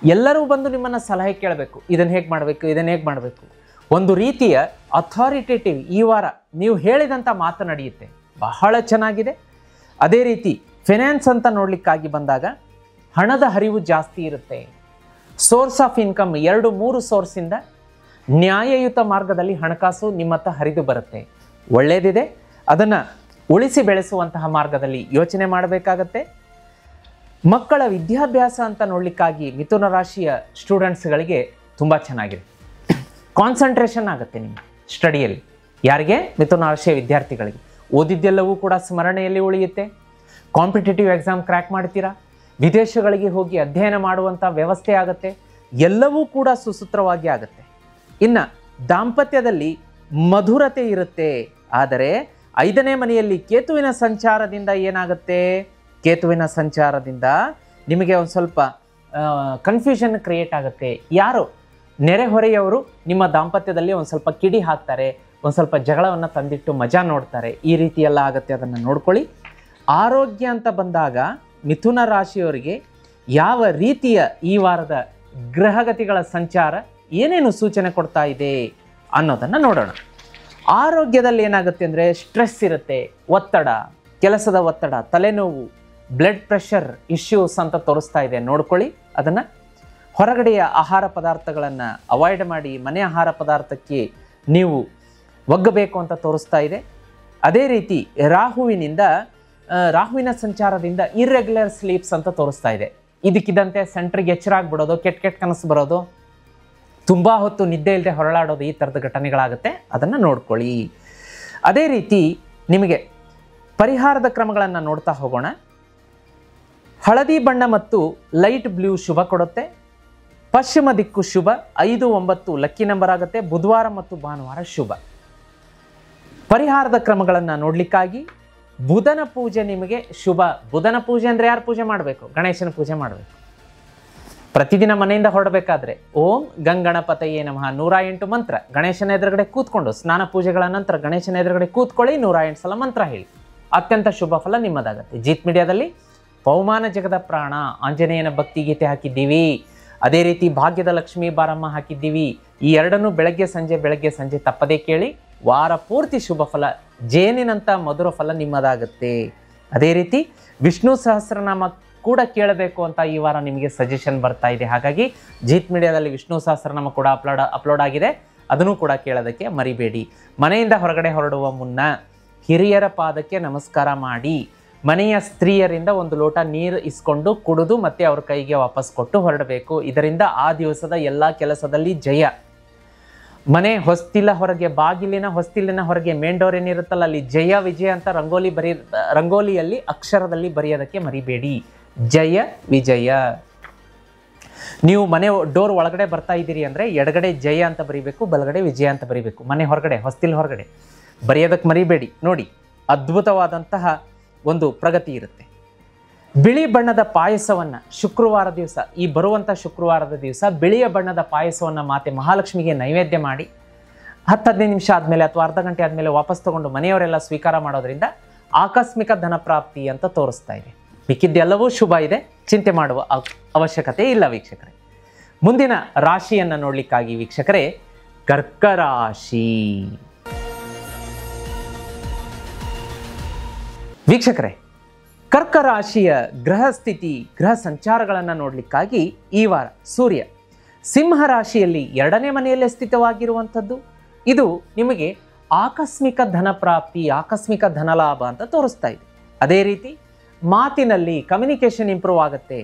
ಎಲ್ಲರೂ ಬಂದು ನಿಮ್ಮನ್ನು ಸಲಹೆ ಕೇಳಬೇಕು, ಇದನ್ನು ಹೇಗೆ ಮಾಡಬೇಕು, ಇದನ್ನು ಹೇಗೆ ಮಾಡಬೇಕು. ಒಂದು ರೀತಿಯ ಅಥಾರಿಟೇಟಿವ್ ಈ ವಾರ ನೀವು ಹೇಳಿದಂಥ ಮಾತು ನಡೆಯುತ್ತೆ, ಬಹಳ ಚೆನ್ನಾಗಿದೆ. ಅದೇ ರೀತಿ ಫಿನಾನ್ಸ್ ಅಂತ ನೋಡಲಿಕ್ಕಾಗಿ ಬಂದಾಗ ಹಣದ ಹರಿವು ಜಾಸ್ತಿ ಇರುತ್ತೆ. ಸೋರ್ಸ್ ಆಫ್ ಇನ್ಕಮ್ 2-3 ಸೋರ್ಸಿಂದ ನ್ಯಾಯಯುತ ಮಾರ್ಗದಲ್ಲಿ ಹಣಕಾಸು ನಿಮ್ಮತ್ತ ಹರಿದು ಬರುತ್ತೆ. ಒಳ್ಳೆಯದಿದೆ, ಅದನ್ನು ಉಳಿಸಿ ಬೆಳೆಸುವಂತಹ ಮಾರ್ಗದಲ್ಲಿ ಯೋಚನೆ ಮಾಡಬೇಕಾಗತ್ತೆ. ಮಕ್ಕಳ ವಿದ್ಯಾಭ್ಯಾಸ ಅಂತ ನೋಡಲಿಕ್ಕಾಗಿ ಮಿಥುನ ರಾಶಿಯ ಸ್ಟೂಡೆಂಟ್ಸ್ಗಳಿಗೆ ತುಂಬ ಚೆನ್ನಾಗಿದೆ. ಕಾನ್ಸಂಟ್ರೇಷನ್ ಆಗುತ್ತೆ ನಿಮ್ಮ ಸ್ಟಡಿಯಲ್ಲಿ. ಯಾರಿಗೆ? ಮಿಥುನ ರಾಶಿಯ ವಿದ್ಯಾರ್ಥಿಗಳಿಗೆ. ಓದಿದ್ದೆಲ್ಲವೂ ಕೂಡ ಸ್ಮರಣೆಯಲ್ಲಿ ಉಳಿಯುತ್ತೆ. ಕಾಂಪಿಟೇಟಿವ್ ಎಕ್ಸಾಮ್ ಕ್ರ್ಯಾಕ್ ಮಾಡ್ತೀರಾ, ವಿದೇಶಗಳಿಗೆ ಹೋಗಿ ಅಧ್ಯಯನ ಮಾಡುವಂಥ ವ್ಯವಸ್ಥೆ ಆಗುತ್ತೆ. ಎಲ್ಲವೂ ಕೂಡ ಸುಸೂತ್ರವಾಗಿ ಆಗುತ್ತೆ. ಇನ್ನು ದಾಂಪತ್ಯದಲ್ಲಿ ಮಧುರತೆ ಇರುತ್ತೆ. ಆದರೆ 5ನೇ ಮನೆಯಲ್ಲಿ ಕೇತುವಿನ ಸಂಚಾರದಿಂದ ಏನಾಗುತ್ತೆ? ಕೇತುವಿನ ಸಂಚಾರದಿಂದ ನಿಮಗೆ ಒಂದು ಸ್ವಲ್ಪ ಕನ್ಫ್ಯೂಷನ್ ಕ್ರಿಯೇಟ್ ಆಗುತ್ತೆ. ಯಾರು ನೆರೆಹೊರೆಯವರು ನಿಮ್ಮ ದಾಂಪತ್ಯದಲ್ಲಿ ಒಂದು ಸ್ವಲ್ಪ ಕಿಡಿ ಹಾಕ್ತಾರೆ, ಒಂದು ಸ್ವಲ್ಪ ಜಗಳವನ್ನು ತಂದಿಟ್ಟು ಮಜಾ ನೋಡ್ತಾರೆ. ಈ ರೀತಿ ಎಲ್ಲ ಆಗುತ್ತೆ, ಅದನ್ನು ನೋಡ್ಕೊಳ್ಳಿ. ಆರೋಗ್ಯ ಅಂತ ಬಂದಾಗ ಮಿಥುನ ರಾಶಿಯವರಿಗೆ ಯಾವ ರೀತಿಯ ಈ ವಾರದ ಗ್ರಹಗತಿಗಳ ಸಂಚಾರ ಏನೇನು ಸೂಚನೆ ಕೊಡ್ತಾ ಇದೆ ಅನ್ನೋದನ್ನು ನೋಡೋಣ. ಆರೋಗ್ಯದಲ್ಲಿ ಏನಾಗುತ್ತೆ ಅಂದರೆ ಸ್ಟ್ರೆಸ್ ಇರುತ್ತೆ, ಒತ್ತಡ, ಕೆಲಸದ ಒತ್ತಡ, ತಲೆನೋವು, ಬ್ಲಡ್ ಪ್ರೆಷರ್ ಇಶ್ಯೂಸ್ ಅಂತ ತೋರಿಸ್ತಾ ಇದೆ. ನೋಡ್ಕೊಳ್ಳಿ ಅದನ್ನು. ಹೊರಗಡೆಯ ಆಹಾರ ಪದಾರ್ಥಗಳನ್ನು ಅವಾಯ್ಡ್ ಮಾಡಿ ಮನೆ ಆಹಾರ ಪದಾರ್ಥಕ್ಕೆ ನೀವು ಒಗ್ಗಬೇಕು ಅಂತ ತೋರಿಸ್ತಾ ಇದೆ. ಅದೇ ರೀತಿ ರಾಹುವಿನ ಸಂಚಾರದಿಂದ ಇರ್ರೆಗ್ಯುಲರ್ ಸ್ಲೀಪ್ಸ್ ಅಂತ ತೋರಿಸ್ತಾ ಇದೆ. ಇದಕ್ಕಿದ್ದಂತೆ ಸೆಂಟ್ರಿಗೆ ಎಚ್ಚರಾಗ್ಬಿಡೋದು, ಕೆಟ್ಟ ಕನಸು ಬರೋದು, ತುಂಬ ಹೊತ್ತು ನಿದ್ದೆ ಇಲ್ಲದೆ ಹೊರಳಾಡೋದು, ಈ ಥರದ ಘಟನೆಗಳಾಗುತ್ತೆ. ಅದನ್ನು ನೋಡ್ಕೊಳ್ಳಿ. ಅದೇ ರೀತಿ ನಿಮಗೆ ಪರಿಹಾರದ ಕ್ರಮಗಳನ್ನು ನೋಡ್ತಾ ಹೋಗೋಣ. ಹಳದಿ ಬಣ್ಣ ಮತ್ತು ಲೈಟ್ ಬ್ಲೂ ಶುಭ ಕೊಡುತ್ತೆ. ಪಶ್ಚಿಮ ದಿಕ್ಕು ಶುಭ, 5, 9 ಲಕ್ಕಿ ನಂಬರ್ ಆಗುತ್ತೆ. ಬುಧವಾರ ಮತ್ತು ಭಾನುವಾರ ಶುಭ. ಪರಿಹಾರದ ಕ್ರಮಗಳನ್ನು ನೋಡ್ಲಿಕ್ಕಾಗಿ ಬುಧನ ಪೂಜೆ ನಿಮಗೆ ಶುಭ. ಬುಧನ ಪೂಜೆ ಅಂದರೆ ಯಾರು ಪೂಜೆ ಮಾಡಬೇಕು? ಗಣೇಶನ ಪೂಜೆ ಮಾಡಬೇಕು. ಪ್ರತಿದಿನ ಮನೆಯಿಂದ ಹೊರಡಬೇಕಾದ್ರೆ ಓಂ ಗಂಗಣಪತಯೇ ನಮಃ 108 ಮಂತ್ರ ಗಣೇಶನ ಎದುರುಗಡೆ ಕೂತ್ಕೊಂಡು, ಸ್ನಾನ ಪೂಜೆಗಳ ನಂತರ ಗಣೇಶನ ಎದುರುಗಡೆ ಕೂತ್ಕೊಳ್ಳಿ, 108 ಸಲ ಮಂತ್ರ ಹೇಳಿ. ಅತ್ಯಂತ ಶುಭ ಫಲ ನಿಮ್ಮದಾಗುತ್ತೆ. ಜೀತ್ ಮೀಡಿಯಾದಲ್ಲಿ ಪವಮಾನ ಜಗದ ಪ್ರಾಣ ಆಂಜನೇಯನ ಭಕ್ತಿ ಗೀತೆ ಹಾಕಿದ್ದೀವಿ. ಅದೇ ರೀತಿ ಭಾಗ್ಯದ ಲಕ್ಷ್ಮೀ ಬಾರಮ್ಮ ಹಾಕಿದ್ದೀವಿ. ಈ ಎರಡನ್ನೂ ಬೆಳಗ್ಗೆ ಸಂಜೆ ತಪ್ಪದೇ ಕೇಳಿ. ವಾರ ಪೂರ್ತಿ ಶುಭ ಫಲ, ಜೇನಿನಂಥ ಮಧುರ ಫಲ ನಿಮ್ಮದಾಗುತ್ತೆ. ಅದೇ ರೀತಿ ವಿಷ್ಣು ಸಹಸ್ರನಾಮ ಕೂಡ ಕೇಳಬೇಕು ಅಂತ ಈ ವಾರ ನಿಮಗೆ ಸಜೆಷನ್ ಬರ್ತಾ ಇದೆ. ಹಾಗಾಗಿ ಜೀತ್ ಮೀಡಿಯಾದಲ್ಲಿ ವಿಷ್ಣು ಸಹಸ್ರನಾಮ ಕೂಡ ಅಪ್ಲೋಡ್ ಆಗಿದೆ, ಅದನ್ನು ಕೂಡ ಕೇಳೋದಕ್ಕೆ ಮರಿಬೇಡಿ. ಮನೆಯಿಂದ ಹೊರಗಡೆ ಹೊರಡುವ ಮುನ್ನ ಹಿರಿಯರ ಪಾದಕ್ಕೆ ನಮಸ್ಕಾರ ಮಾಡಿ, ಮನೆಯ ಸ್ತ್ರೀಯರಿಂದ 1 ಲೋಟ ನೀರು ಇಸ್ಕೊಂಡು ಕುಡಿದು ಮತ್ತೆ ಅವ್ರ ಕೈಗೆ ವಾಪಸ್ ಕೊಟ್ಟು ಹೊರಡಬೇಕು. ಇದರಿಂದ ಆ ದಿವಸದ ಎಲ್ಲ ಕೆಲಸದಲ್ಲಿ ಜಯ. ಮನೆ ಹೊಸ್ತಿಲ ಹೊರಗೆ, ಬಾಗಿಲಿನ ಹೊಸ್ತಿಲಿನ ಹೊರಗೆ ಮೇನ್ ಡೋರ್ ಏನಿರುತ್ತಲ್ಲ, ಅಲ್ಲಿ ಜಯ ವಿಜಯ ಅಂತ ರಂಗೋಲಿಯಲ್ಲಿ ಅಕ್ಷರದಲ್ಲಿ ಬರೆಯೋದಕ್ಕೆ ಮರಿಬೇಡಿ. ಜಯ ವಿಜಯ. ನೀವು ಮನೆ ಡೋರ್ ಒಳಗಡೆ ಬರ್ತಾ ಇದ್ದೀರಿ ಅಂದರೆ ಎಡಗಡೆ ಜಯ ಅಂತ ಬರೀಬೇಕು, ಬಲಗಡೆ ವಿಜಯ ಅಂತ ಬರೀಬೇಕು. ಮನೆ ಹೊರಗಡೆ ಹೊಸ್ತಿಲ್ ಹೊರಗಡೆ ಬರೆಯೋದಕ್ಕೆ ಮರಿಬೇಡಿ. ನೋಡಿ, ಅದ್ಭುತವಾದಂತಹ ಒಂದು ಪ್ರಗತಿ ಇರುತ್ತೆ. ಬಿಳಿ ಬಣ್ಣದ ಪಾಯಸವನ್ನು ಶುಕ್ರವಾರ ದಿವಸ, ಈ ಬರುವಂಥ ಶುಕ್ರವಾರದ ದಿವಸ ಬಿಳಿಯ ಬಣ್ಣದ ಪಾಯಸವನ್ನು ಮಾತೆ ಮಹಾಲಕ್ಷ್ಮಿಗೆ ನೈವೇದ್ಯ ಮಾಡಿ 10-15 ನಿಮಿಷ ಆದಮೇಲೆ ಅಥವಾ ಅರ್ಧ ಗಂಟೆ ಆದಮೇಲೆ ವಾಪಸ್ ತಗೊಂಡು ಮನೆಯವರೆಲ್ಲ ಸ್ವೀಕಾರ ಮಾಡೋದ್ರಿಂದ ಆಕಸ್ಮಿಕ ಧನ ಪ್ರಾಪ್ತಿ ಅಂತ ತೋರಿಸ್ತಾ ಇದೆ. ಮಿಕ್ಕಿದ್ದೆಲ್ಲವೂ ಶುಭ ಇದೆ, ಚಿಂತೆ ಮಾಡುವ ಅವಶ್ಯಕತೆ ಇಲ್ಲ ವೀಕ್ಷಕರೇ. ಮುಂದಿನ ರಾಶಿಯನ್ನು ನೋಡಲಿಕ್ಕಾಗಿ ವೀಕ್ಷಕರೇ, ಕರ್ಕ ರಾಶಿ. ವೀಕ್ಷಕರೇ, ಕರ್ಕ ರಾಶಿಯ ಗ್ರಹ ಸ್ಥಿತಿ, ಗ್ರಹ ಸಂಚಾರಗಳನ್ನು ನೋಡಲಿಕ್ಕಾಗಿ ಈ ವಾರ ಸೂರ್ಯ ಸಿಂಹ ರಾಶಿಯಲ್ಲಿ 2ನೇ ಮನೆಯಲ್ಲೇ ಸ್ಥಿತವಾಗಿರುವಂಥದ್ದು. ಇದು ನಿಮಗೆ ಆಕಸ್ಮಿಕ ಧನ ಪ್ರಾಪ್ತಿ, ಆಕಸ್ಮಿಕ ಧನಲಾಭ ಅಂತ ತೋರಿಸ್ತಾ ಇದೆ. ಅದೇ ರೀತಿ ಮಾತಿನಲ್ಲಿ ಕಮ್ಯುನಿಕೇಷನ್ ಇಂಪ್ರೂವ್ ಆಗುತ್ತೆ.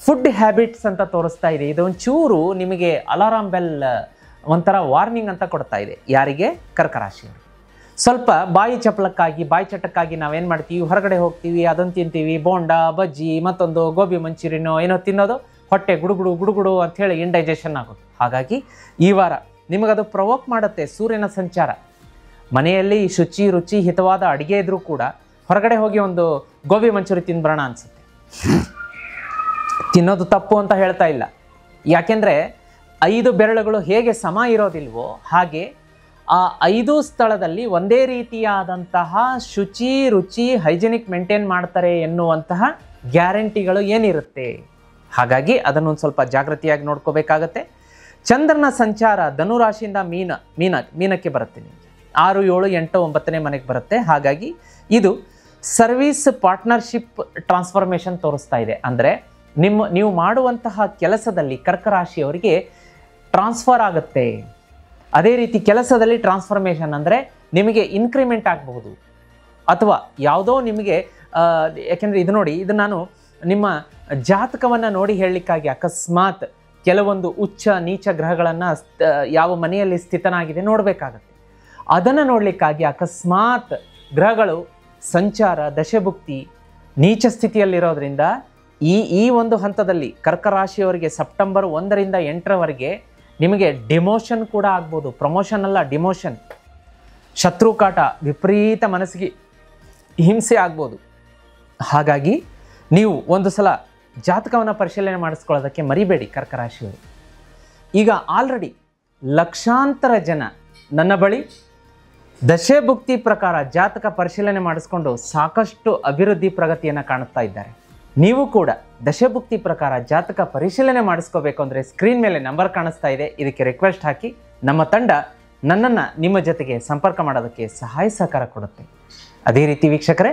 ಫುಡ್ ಹ್ಯಾಬಿಟ್ಸ್ ಅಂತ ತೋರಿಸ್ತಾ ಇದೆ. ಇದೊಂಚೂರು ನಿಮಗೆ ಅಲಾರಾಮ್ ಬೆಲ್, ಒಂಥರ ವಾರ್ನಿಂಗ್ ಅಂತ ಕೊಡ್ತಾ ಇದೆ. ಯಾರಿಗೆ? ಕರ್ಕ ರಾಶಿಯವರು. ಸ್ವಲ್ಪ ಬಾಯಿ ಚಟಕ್ಕಾಗಿ ನಾವೇನು ಮಾಡ್ತೀವಿ, ಹೊರಗಡೆ ಹೋಗ್ತೀವಿ, ಅದನ್ನು ತಿಂತೀವಿ, ಬೋಂಡ ಬಜ್ಜಿ ಮತ್ತೊಂದು ಗೋಬಿ ಮಂಚೂರಿನೋ ಏನೋ ತಿನ್ನೋದು, ಹೊಟ್ಟೆ ಗುಡುಗುಡು ಅಂಥೇಳಿ ಇಂಡೈಜೆಷನ್ ಆಗೋದು. ಹಾಗಾಗಿ ಈ ವಾರ ನಿಮಗದು ಪ್ರವೋಕ್ ಮಾಡುತ್ತೆ ಸೂರ್ಯನ ಸಂಚಾರ. ಮನೆಯಲ್ಲಿ ಶುಚಿ ರುಚಿ ಹಿತವಾದ ಅಡುಗೆ ಇದ್ರೂ ಕೂಡ ಹೊರಗಡೆ ಹೋಗಿ ಒಂದು ಗೋಬಿ ಮಂಚೂರಿ ತಿಂದ್ಬರೋಣ ಅನಿಸುತ್ತೆ. ತಿನ್ನೋದು ತಪ್ಪು ಅಂತ ಹೇಳ್ತಾ ಇಲ್ಲ, ಯಾಕೆಂದರೆ 5 ಬೆರಳುಗಳು ಹೇಗೆ ಸಮ ಇರೋದಿಲ್ವೋ ಹಾಗೆ ಆ 5 ಸ್ಥಳದಲ್ಲಿ ಒಂದೇ ರೀತಿಯಾದಂತಹ ಶುಚಿ ರುಚಿ ಹೈಜಿನಿಕ್ ಮೇಂಟೈನ್ ಮಾಡ್ತಾರೆ ಎನ್ನುವಂತಹ ಗ್ಯಾರಂಟಿಗಳು ಏನಿರುತ್ತೆ. ಹಾಗಾಗಿ ಅದನ್ನೊಂದು ಸ್ವಲ್ಪ ಜಾಗೃತಿಯಾಗಿ ನೋಡ್ಕೋಬೇಕಾಗತ್ತೆ. ಚಂದ್ರನ ಸಂಚಾರ ಧನುರಾಶಿಯಿಂದ ಮೀನಕ್ಕೆ ಬರುತ್ತೆ. ನಿಮಗೆ 6, 7, 8, 9ನೇ ಮನೆಗೆ ಬರುತ್ತೆ. ಹಾಗಾಗಿ ಇದು ಸರ್ವಿಸ್ ಪಾರ್ಟ್ನರ್ಶಿಪ್ ಟ್ರಾನ್ಸ್ಫಾರ್ಮೇಷನ್ ತೋರಿಸ್ತಾ ಇದೆ. ಅಂದರೆ ನೀವು ಮಾಡುವಂತಹ ಕೆಲಸದಲ್ಲಿ ಕರ್ಕ ರಾಶಿಯವರಿಗೆ ಟ್ರಾನ್ಸ್ಫರ್ ಆಗುತ್ತೆ. ಅದೇ ರೀತಿ ಕೆಲಸದಲ್ಲಿ ಟ್ರಾನ್ಸ್ಫಾರ್ಮೇಷನ್ ಅಂದರೆ ನಿಮಗೆ ಇನ್ಕ್ರಿಮೆಂಟ್ ಆಗಬಹುದು, ಅಥವಾ ಯಾವುದೋ ನಿಮಗೆ, ಯಾಕೆಂದರೆ ಇದು ನೋಡಿ, ಇದು ನಾನು ನಿಮ್ಮ ಜಾತಕವನ್ನು ನೋಡಿ ಹೇಳಲಿಕ್ಕಾಗಿ ಅಕಸ್ಮಾತ್ ಕೆಲವೊಂದು ಉಚ್ಚ ನೀಚ ಗ್ರಹಗಳನ್ನು ಯಾವ ಮನೆಯಲ್ಲಿ ಸ್ಥಿತನಾಗಿದೆ ನೋಡಬೇಕಾಗತ್ತೆ. ಅದನ್ನು ನೋಡಲಿಕ್ಕಾಗಿ ಅಕಸ್ಮಾತ್ ಗ್ರಹಗಳು ಸಂಚಾರ ದಶಭುಕ್ತಿ ನೀಚ ಸ್ಥಿತಿಯಲ್ಲಿರೋದ್ರಿಂದ ಈ ಒಂದು ಹಂತದಲ್ಲಿ ಕರ್ಕ ರಾಶಿಯವರಿಗೆ ಸೆಪ್ಟೆಂಬರ್ 1ರಿಂದ 8ರವರೆಗೆ ನಿಮಗೆ ಡಿಮೋಷನ್ ಕೂಡ ಆಗ್ಬೋದು. ಪ್ರಮೋಷನ್ ಅಲ್ಲ, ಡಿಮೋಷನ್. ಶತ್ರುಕಾಟ, ವಿಪರೀತ ಮನಸ್ಸಿಗೆ ಹಿಂಸೆ ಆಗ್ಬೋದು. ಹಾಗಾಗಿ ನೀವು ಒಂದು ಸಲ ಜಾತಕವನ್ನು ಪರಿಶೀಲನೆ ಮಾಡಿಸ್ಕೊಳ್ಳೋದಕ್ಕೆ ಮರಿಬೇಡಿ ಕರ್ಕ ರಾಶಿಯವರು. ಈಗ ಆಲ್ರೆಡಿ ಲಕ್ಷಾಂತರ ಜನ ನನ್ನ ಬಳಿ ದಶಭುಕ್ತಿ ಪ್ರಕಾರ ಜಾತಕ ಪರಿಶೀಲನೆ ಮಾಡಿಸ್ಕೊಂಡು ಸಾಕಷ್ಟು ಅಭಿವೃದ್ಧಿ ಪ್ರಗತಿಯನ್ನು ಕಾಣುತ್ತಾ ಇದ್ದಾರೆ. ನೀವು ಕೂಡ ದಶಭುಕ್ತಿ ಪ್ರಕಾರ ಜಾತಕ ಪರಿಶೀಲನೆ ಮಾಡಿಸ್ಕೋಬೇಕು ಅಂದರೆ ಸ್ಕ್ರೀನ್ ಮೇಲೆ ನಂಬರ್ ಕಾಣಿಸ್ತಾ ಇದೆ, ಇದಕ್ಕೆ ರಿಕ್ವೆಸ್ಟ್ ಹಾಕಿ ನಮ್ಮ ತಂಡ ನನ್ನನ್ನು ನಿಮ್ಮ ಜೊತೆಗೆ ಸಂಪರ್ಕ ಮಾಡೋದಕ್ಕೆ ಸಹಾಯ ಸಹಕಾರ ಕೊಡುತ್ತೆ. ಅದೇ ರೀತಿ ವೀಕ್ಷಕರೇ,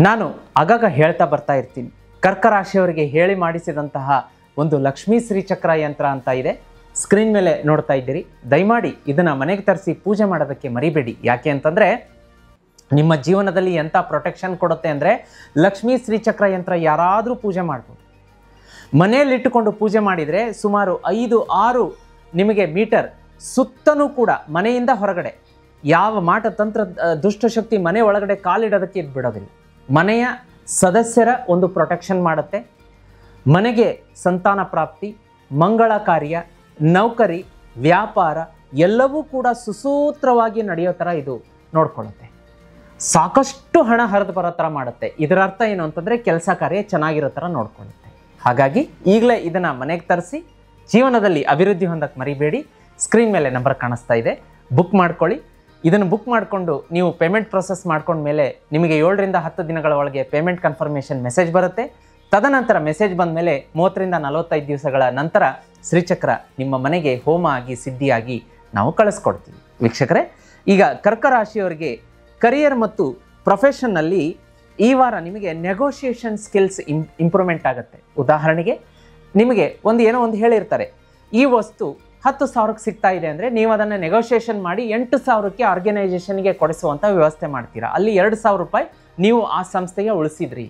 ನಾನು ಆಗಾಗ ಹೇಳ್ತಾ ಬರ್ತಾ ಇರ್ತೀನಿ, ಕರ್ಕ ರಾಶಿಯವರಿಗೆ ಹೇಳಿ ಮಾಡಿಸಿದಂತಹ ಒಂದು ಲಕ್ಷ್ಮೀ ಶ್ರೀಚಕ್ರ ಯಂತ್ರ ಅಂತ ಇದೆ, ಸ್ಕ್ರೀನ್ ಮೇಲೆ ನೋಡ್ತಾ ಇದ್ದೀರಿ. ದಯಮಾಡಿ ಇದನ್ನು ಮನೆಗೆ ತರಿಸಿ ಪೂಜೆ ಮಾಡೋದಕ್ಕೆ ಮರಿಬೇಡಿ. ಯಾಕೆ ಅಂತಂದರೆ ನಿಮ್ಮ ಜೀವನದಲ್ಲಿ ಎಂಥ ಪ್ರೊಟೆಕ್ಷನ್ ಕೊಡುತ್ತೆ ಅಂದರೆ, ಲಕ್ಷ್ಮೀ ಶ್ರೀಚಕ್ರ ಯಂತ್ರ ಯಾರಾದರೂ ಪೂಜೆ ಮಾಡ್ಬೋದು. ಮನೆಯಲ್ಲಿಟ್ಟುಕೊಂಡು ಪೂಜೆ ಮಾಡಿದರೆ ಸುಮಾರು 5-6 ನಿಮಗೆ ಮೀಟರ್ ಸುತ್ತನೂ ಕೂಡ ಮನೆಯಿಂದ ಹೊರಗಡೆ ಯಾವ ಮಾಟ ತಂತ್ರ ದುಷ್ಟಶಕ್ತಿ ಮನೆ ಒಳಗಡೆ ಕಾಲಿಡೋದಕ್ಕೆ ಇದು ಬಿಡೋದಿಲ್ಲ. ಮನೆಯ ಸದಸ್ಯರ ಒಂದು ಪ್ರೊಟೆಕ್ಷನ್ ಮಾಡುತ್ತೆ. ಮನೆಗೆ ಸಂತಾನ ಪ್ರಾಪ್ತಿ, ಮಂಗಳ ಕಾರ್ಯ, ನೌಕರಿ, ವ್ಯಾಪಾರ ಎಲ್ಲವೂ ಕೂಡ ಸುಸೂತ್ರವಾಗಿ ನಡೆಯೋ ಥರ ಇದು ನೋಡ್ಕೊಳ್ಳುತ್ತೆ. ಸಾಕಷ್ಟು ಹಣ ಹರಿದು ಬರೋ ಥರ ಮಾಡುತ್ತೆ. ಇದರ ಅರ್ಥ ಏನು ಅಂತಂದರೆ ಕೆಲಸ ಕಾರ್ಯ ಚೆನ್ನಾಗಿರೋ ಥರ ನೋಡ್ಕೊಳ್ಳುತ್ತೆ. ಹಾಗಾಗಿ ಈಗಲೇ ಇದನ್ನು ಮನೆಗೆ ತರಿಸಿ ಜೀವನದಲ್ಲಿ ಅಭಿವೃದ್ಧಿ ಹೊಂದಕ್ಕೆ ಮರಿಬೇಡಿ. ಸ್ಕ್ರೀನ್ ಮೇಲೆ ನಂಬರ್ ಕಾಣಿಸ್ತಾ ಇದೆ, ಬುಕ್ ಮಾಡ್ಕೊಳ್ಳಿ. ಇದನ್ನು ಬುಕ್ ಮಾಡಿಕೊಂಡು ನೀವು ಪೇಮೆಂಟ್ ಪ್ರೊಸೆಸ್ ಮಾಡ್ಕೊಂಡ್ಮೇಲೆ ನಿಮಗೆ 7 ರಿಂದ 10 ದಿನಗಳ ಒಳಗೆ ಪೇಮೆಂಟ್ ಕನ್ಫರ್ಮೇಷನ್ ಮೆಸೇಜ್ ಬರುತ್ತೆ. ತದನಂತರ ಮೆಸೇಜ್ ಬಂದ ಮೇಲೆ 30 ರಿಂದ 45 ದಿವಸಗಳ ನಂತರ ಶ್ರೀಚಕ್ರ ನಿಮ್ಮ ಮನೆಗೆ ಹೋಮ ಆಗಿ ಸಿದ್ಧಿಯಾಗಿ ನಾವು ಕಳಿಸ್ಕೊಡ್ತೀವಿ. ವೀಕ್ಷಕರೇ, ಈಗ ಕರ್ಕ ರಾಶಿಯವರಿಗೆ ಕರಿಯರ್ ಮತ್ತು ಪ್ರೊಫೆಷನ್ನಲ್ಲಿ ಈ ವಾರ ನಿಮಗೆ ನೆಗೋಷಿಯೇಷನ್ ಸ್ಕಿಲ್ಸ್ ಇಂಪ್ರೂವ್ಮೆಂಟ್ ಆಗುತ್ತೆ. ಉದಾಹರಣೆಗೆ ನಿಮಗೆ ಏನೋ ಒಂದು ಹೇಳಿರ್ತಾರೆ, ಈ ವಸ್ತು 10,000ಕ್ಕೆ ಸಿಗ್ತಾ ಇದೆ ಅಂದರೆ ನೀವು ಅದನ್ನು ನೆಗೋಷಿಯೇಷನ್ ಮಾಡಿ 8,000ಕ್ಕೆ ಆರ್ಗನೈಸೇಷನ್ಗೆ ಕೊಡಿಸುವಂಥ ವ್ಯವಸ್ಥೆ ಮಾಡ್ತೀರಾ. ಅಲ್ಲಿ 2,000 ರೂಪಾಯಿ ನೀವು ಆ ಸಂಸ್ಥೆಗೆ ಉಳಿಸಿದ್ರಿ.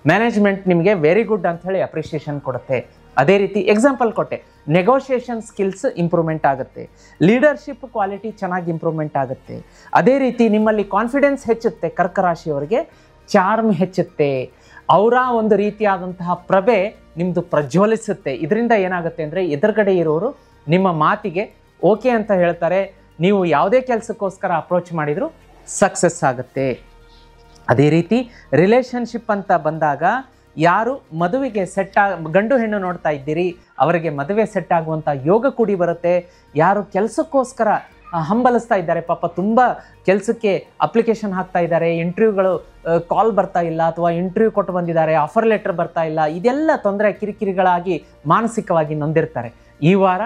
ಮ್ಯಾನೇಜ್ಮೆಂಟ್ ನಿಮಗೆ ವೆರಿ ಗುಡ್ ಅಂತ ಹೇಳಿ ಅಪ್ರಿಷಿಯೇಷನ್ ಕೊಡುತ್ತೆ. ಅದೇ ರೀತಿ ಎಕ್ಸಾಂಪಲ್ ಕೊಟ್ಟೆ, ನೆಗೋಷಿಯೇಷನ್ ಸ್ಕಿಲ್ಸ್ ಇಂಪ್ರೂವ್ಮೆಂಟ್ ಆಗುತ್ತೆ, ಲೀಡರ್ಶಿಪ್ ಕ್ವಾಲಿಟಿ ಚೆನ್ನಾಗಿ ಇಂಪ್ರೂವ್ಮೆಂಟ್ ಆಗುತ್ತೆ. ಅದೇ ರೀತಿ ನಿಮ್ಮಲ್ಲಿ ಕಾನ್ಫಿಡೆನ್ಸ್ ಹೆಚ್ಚುತ್ತೆ. ಕರ್ಕ ರಾಶಿಯವರಿಗೆ ಚಾರ್ಮ್ ಹೆಚ್ಚುತ್ತೆ. ಅವರ ಒಂದು ರೀತಿಯಾದಂತಹ ಪ್ರಭೆ ನಿಮ್ಮದು ಪ್ರಜ್ವಲಿಸುತ್ತೆ. ಇದರಿಂದ ಏನಾಗುತ್ತೆ ಅಂದರೆ ಎದುರುಗಡೆ ಇರೋರು ನಿಮ್ಮ ಮಾತಿಗೆ ಓಕೆ ಅಂತ ಹೇಳ್ತಾರೆ. ನೀವು ಯಾವುದೇ ಕೆಲಸಕ್ಕೋಸ್ಕರ ಅಪ್ರೋಚ್ ಮಾಡಿದರೂ ಸಕ್ಸಸ್ ಆಗುತ್ತೆ. ಅದೇ ರೀತಿ ರಿಲೇಷನ್ಶಿಪ್ ಅಂತ ಬಂದಾಗ ಯಾರು ಮದುವೆಗೆ ಗಂಡು ಹೆಣ್ಣು ನೋಡ್ತಾ ಇದ್ದೀರಿ ಅವರಿಗೆ ಮದುವೆ ಸೆಟ್ ಆಗುವಂಥ ಯೋಗ ಕೂಡಿ ಬರುತ್ತೆ. ಯಾರು ಕೆಲಸಕ್ಕೋಸ್ಕರ ಹಂಬಲಿಸ್ತಾ ಇದ್ದಾರೆ, ಪಾಪ ತುಂಬ ಕೆಲಸಕ್ಕೆ ಅಪ್ಲಿಕೇಶನ್ ಹಾಕ್ತಾ ಇದ್ದಾರೆ, ಇಂಟರ್ವ್ಯೂಗಳು ಕಾಲ್ ಬರ್ತಾ ಇಲ್ಲ, ಅಥವಾ ಇಂಟರ್ವ್ಯೂ ಕೊಟ್ಟು ಬಂದಿದ್ದಾರೆ ಆಫರ್ ಲೆಟರ್ ಬರ್ತಾ ಇಲ್ಲ, ಇದೆಲ್ಲ ತೊಂದರೆ ಕಿರಿಕಿರಿಗಳಾಗಿ ಮಾನಸಿಕವಾಗಿ ನೊಂದಿರ್ತಾರೆ. ಈ ವಾರ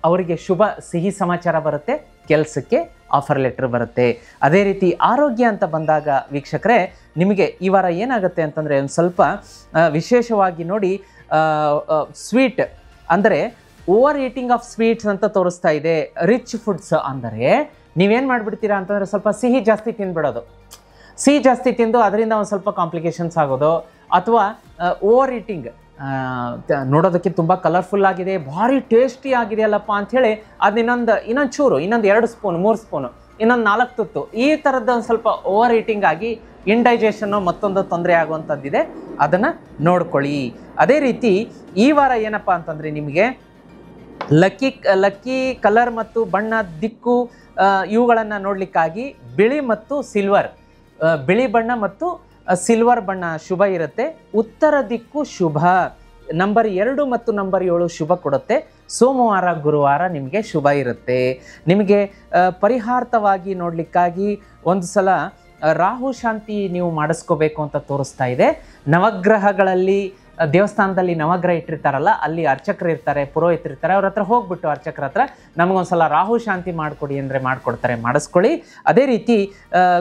ಅವರಿಗೆ ಶುಭ ಸಿಹಿ ಸಮಾಚಾರ ಬರುತ್ತೆ, ಕೆಲಸಕ್ಕೆ ಆಫರ್ ಲೆಟರ್ ಬರುತ್ತೆ. ಅದೇ ರೀತಿ ಆರೋಗ್ಯ ಅಂತ ಬಂದಾಗ ವೀಕ್ಷಕರೇ, ನಿಮಗೆ ಈ ವಾರ ಏನಾಗುತ್ತೆ ಅಂತಂದರೆ ಒಂದು ಸ್ವಲ್ಪ ವಿಶೇಷವಾಗಿ ನೋಡಿ, ಸ್ವೀಟ್ ಅಂದರೆ ಓವರ್ ಈಟಿಂಗ್ ಆಫ್ ಸ್ವೀಟ್ಸ್ ಅಂತ ತೋರಿಸ್ತಾ ಇದೆ. ರಿಚ್ ಫುಡ್ಸ್ ಅಂದರೆ ನೀವೇನು ಮಾಡಿಬಿಡ್ತೀರಾ ಅಂತಂದರೆ ಸ್ವಲ್ಪ ಸಿಹಿ ಜಾಸ್ತಿ ತಿಂದ್ಬಿಡೋದು. ಸಿಹಿ ಜಾಸ್ತಿ ತಿಂದು ಅದರಿಂದ ಒಂದು ಸ್ವಲ್ಪ ಕಾಂಪ್ಲಿಕೇಶನ್ಸ್ ಆಗೋದು, ಅಥವಾ ಓವರ್ ಈಟಿಂಗ್, ನೋಡೋದಕ್ಕೆ ತುಂಬ ಕಲರ್ಫುಲ್ ಆಗಿದೆ, ಭಾರಿ ಟೇಸ್ಟಿ ಆಗಿದೆ ಅಲ್ಲಪ್ಪ ಅಂಥೇಳಿ ಅದು ಇನ್ನೊಂದು ಚೂರು, ಇನ್ನೊಂದು 2 ಸ್ಪೂನ್ 3 ಸ್ಪೂನು, ಇನ್ನೊಂದು 4 ತುತ್ತು, ಈ ಥರದ್ದು ಒಂದು ಸ್ವಲ್ಪ ಓವರ್ ಈಟಿಂಗ್ ಆಗಿ ಇಂಡೈಜೆಷನ್ನು ಮತ್ತೊಂದು ತೊಂದರೆ ಆಗುವಂಥದ್ದಿದೆ, ಅದನ್ನು ನೋಡ್ಕೊಳ್ಳಿ. ಅದೇ ರೀತಿ ಈ ವಾರ ಏನಪ್ಪ ಅಂತಂದರೆ ನಿಮಗೆ ಲಕ್ಕಿ ಕಲರ್ ಮತ್ತು ಬಣ್ಣ ದಿಕ್ಕು ಇವುಗಳನ್ನು ನೋಡಲಿಕ್ಕಾಗಿ ಬಿಳಿ ಮತ್ತು ಸಿಲ್ವರ್, ಬಿಳಿ ಬಣ್ಣ ಮತ್ತು ಸಿಲ್ವರ್ ಬಣ್ಣ ಶುಭ ಇರುತ್ತೆ. ಉತ್ತರ ದಿಕ್ಕು ಶುಭ, ನಂಬರ್ 2 ಮತ್ತು ನಂಬರ್ 7 ಶುಭ ಕೊಡುತ್ತೆ. ಸೋಮವಾರ ಗುರುವಾರ ನಿಮಗೆ ಶುಭ ಇರುತ್ತೆ. ನಿಮಗೆ ಪರಿಹಾರ್ಥವಾಗಿ ನೋಡಲಿಕ್ಕಾಗಿ ಒಂದು ಸಲ ರಾಹು ಶಾಂತಿ ನೀವು ಮಾಡಿಸ್ಕೋಬೇಕು ಅಂತ ತೋರಿಸ್ತಾ ಇದೆ. ನವಗ್ರಹಗಳಲ್ಲಿ ದೇವಸ್ಥಾನದಲ್ಲಿ ನವಗ್ರಹ ಇಟ್ಟಿರ್ತಾರಲ್ಲ, ಅಲ್ಲಿ ಅರ್ಚಕರು ಇರ್ತಾರೆ, ಪುರೋಹಿತರು ಇರ್ತಾರೆ, ಅವ್ರ ಹತ್ರ ಹೋಗ್ಬಿಟ್ಟು ಅರ್ಚಕರ ಹತ್ರ ನಮಗೊಂದ್ಸಲ ರಾಹು ಶಾಂತಿ ಮಾಡಿಕೊಡಿ ಅಂದರೆ ಮಾಡಿಕೊಡ್ತಾರೆ, ಮಾಡಿಸ್ಕೊಳ್ಳಿ. ಅದೇ ರೀತಿ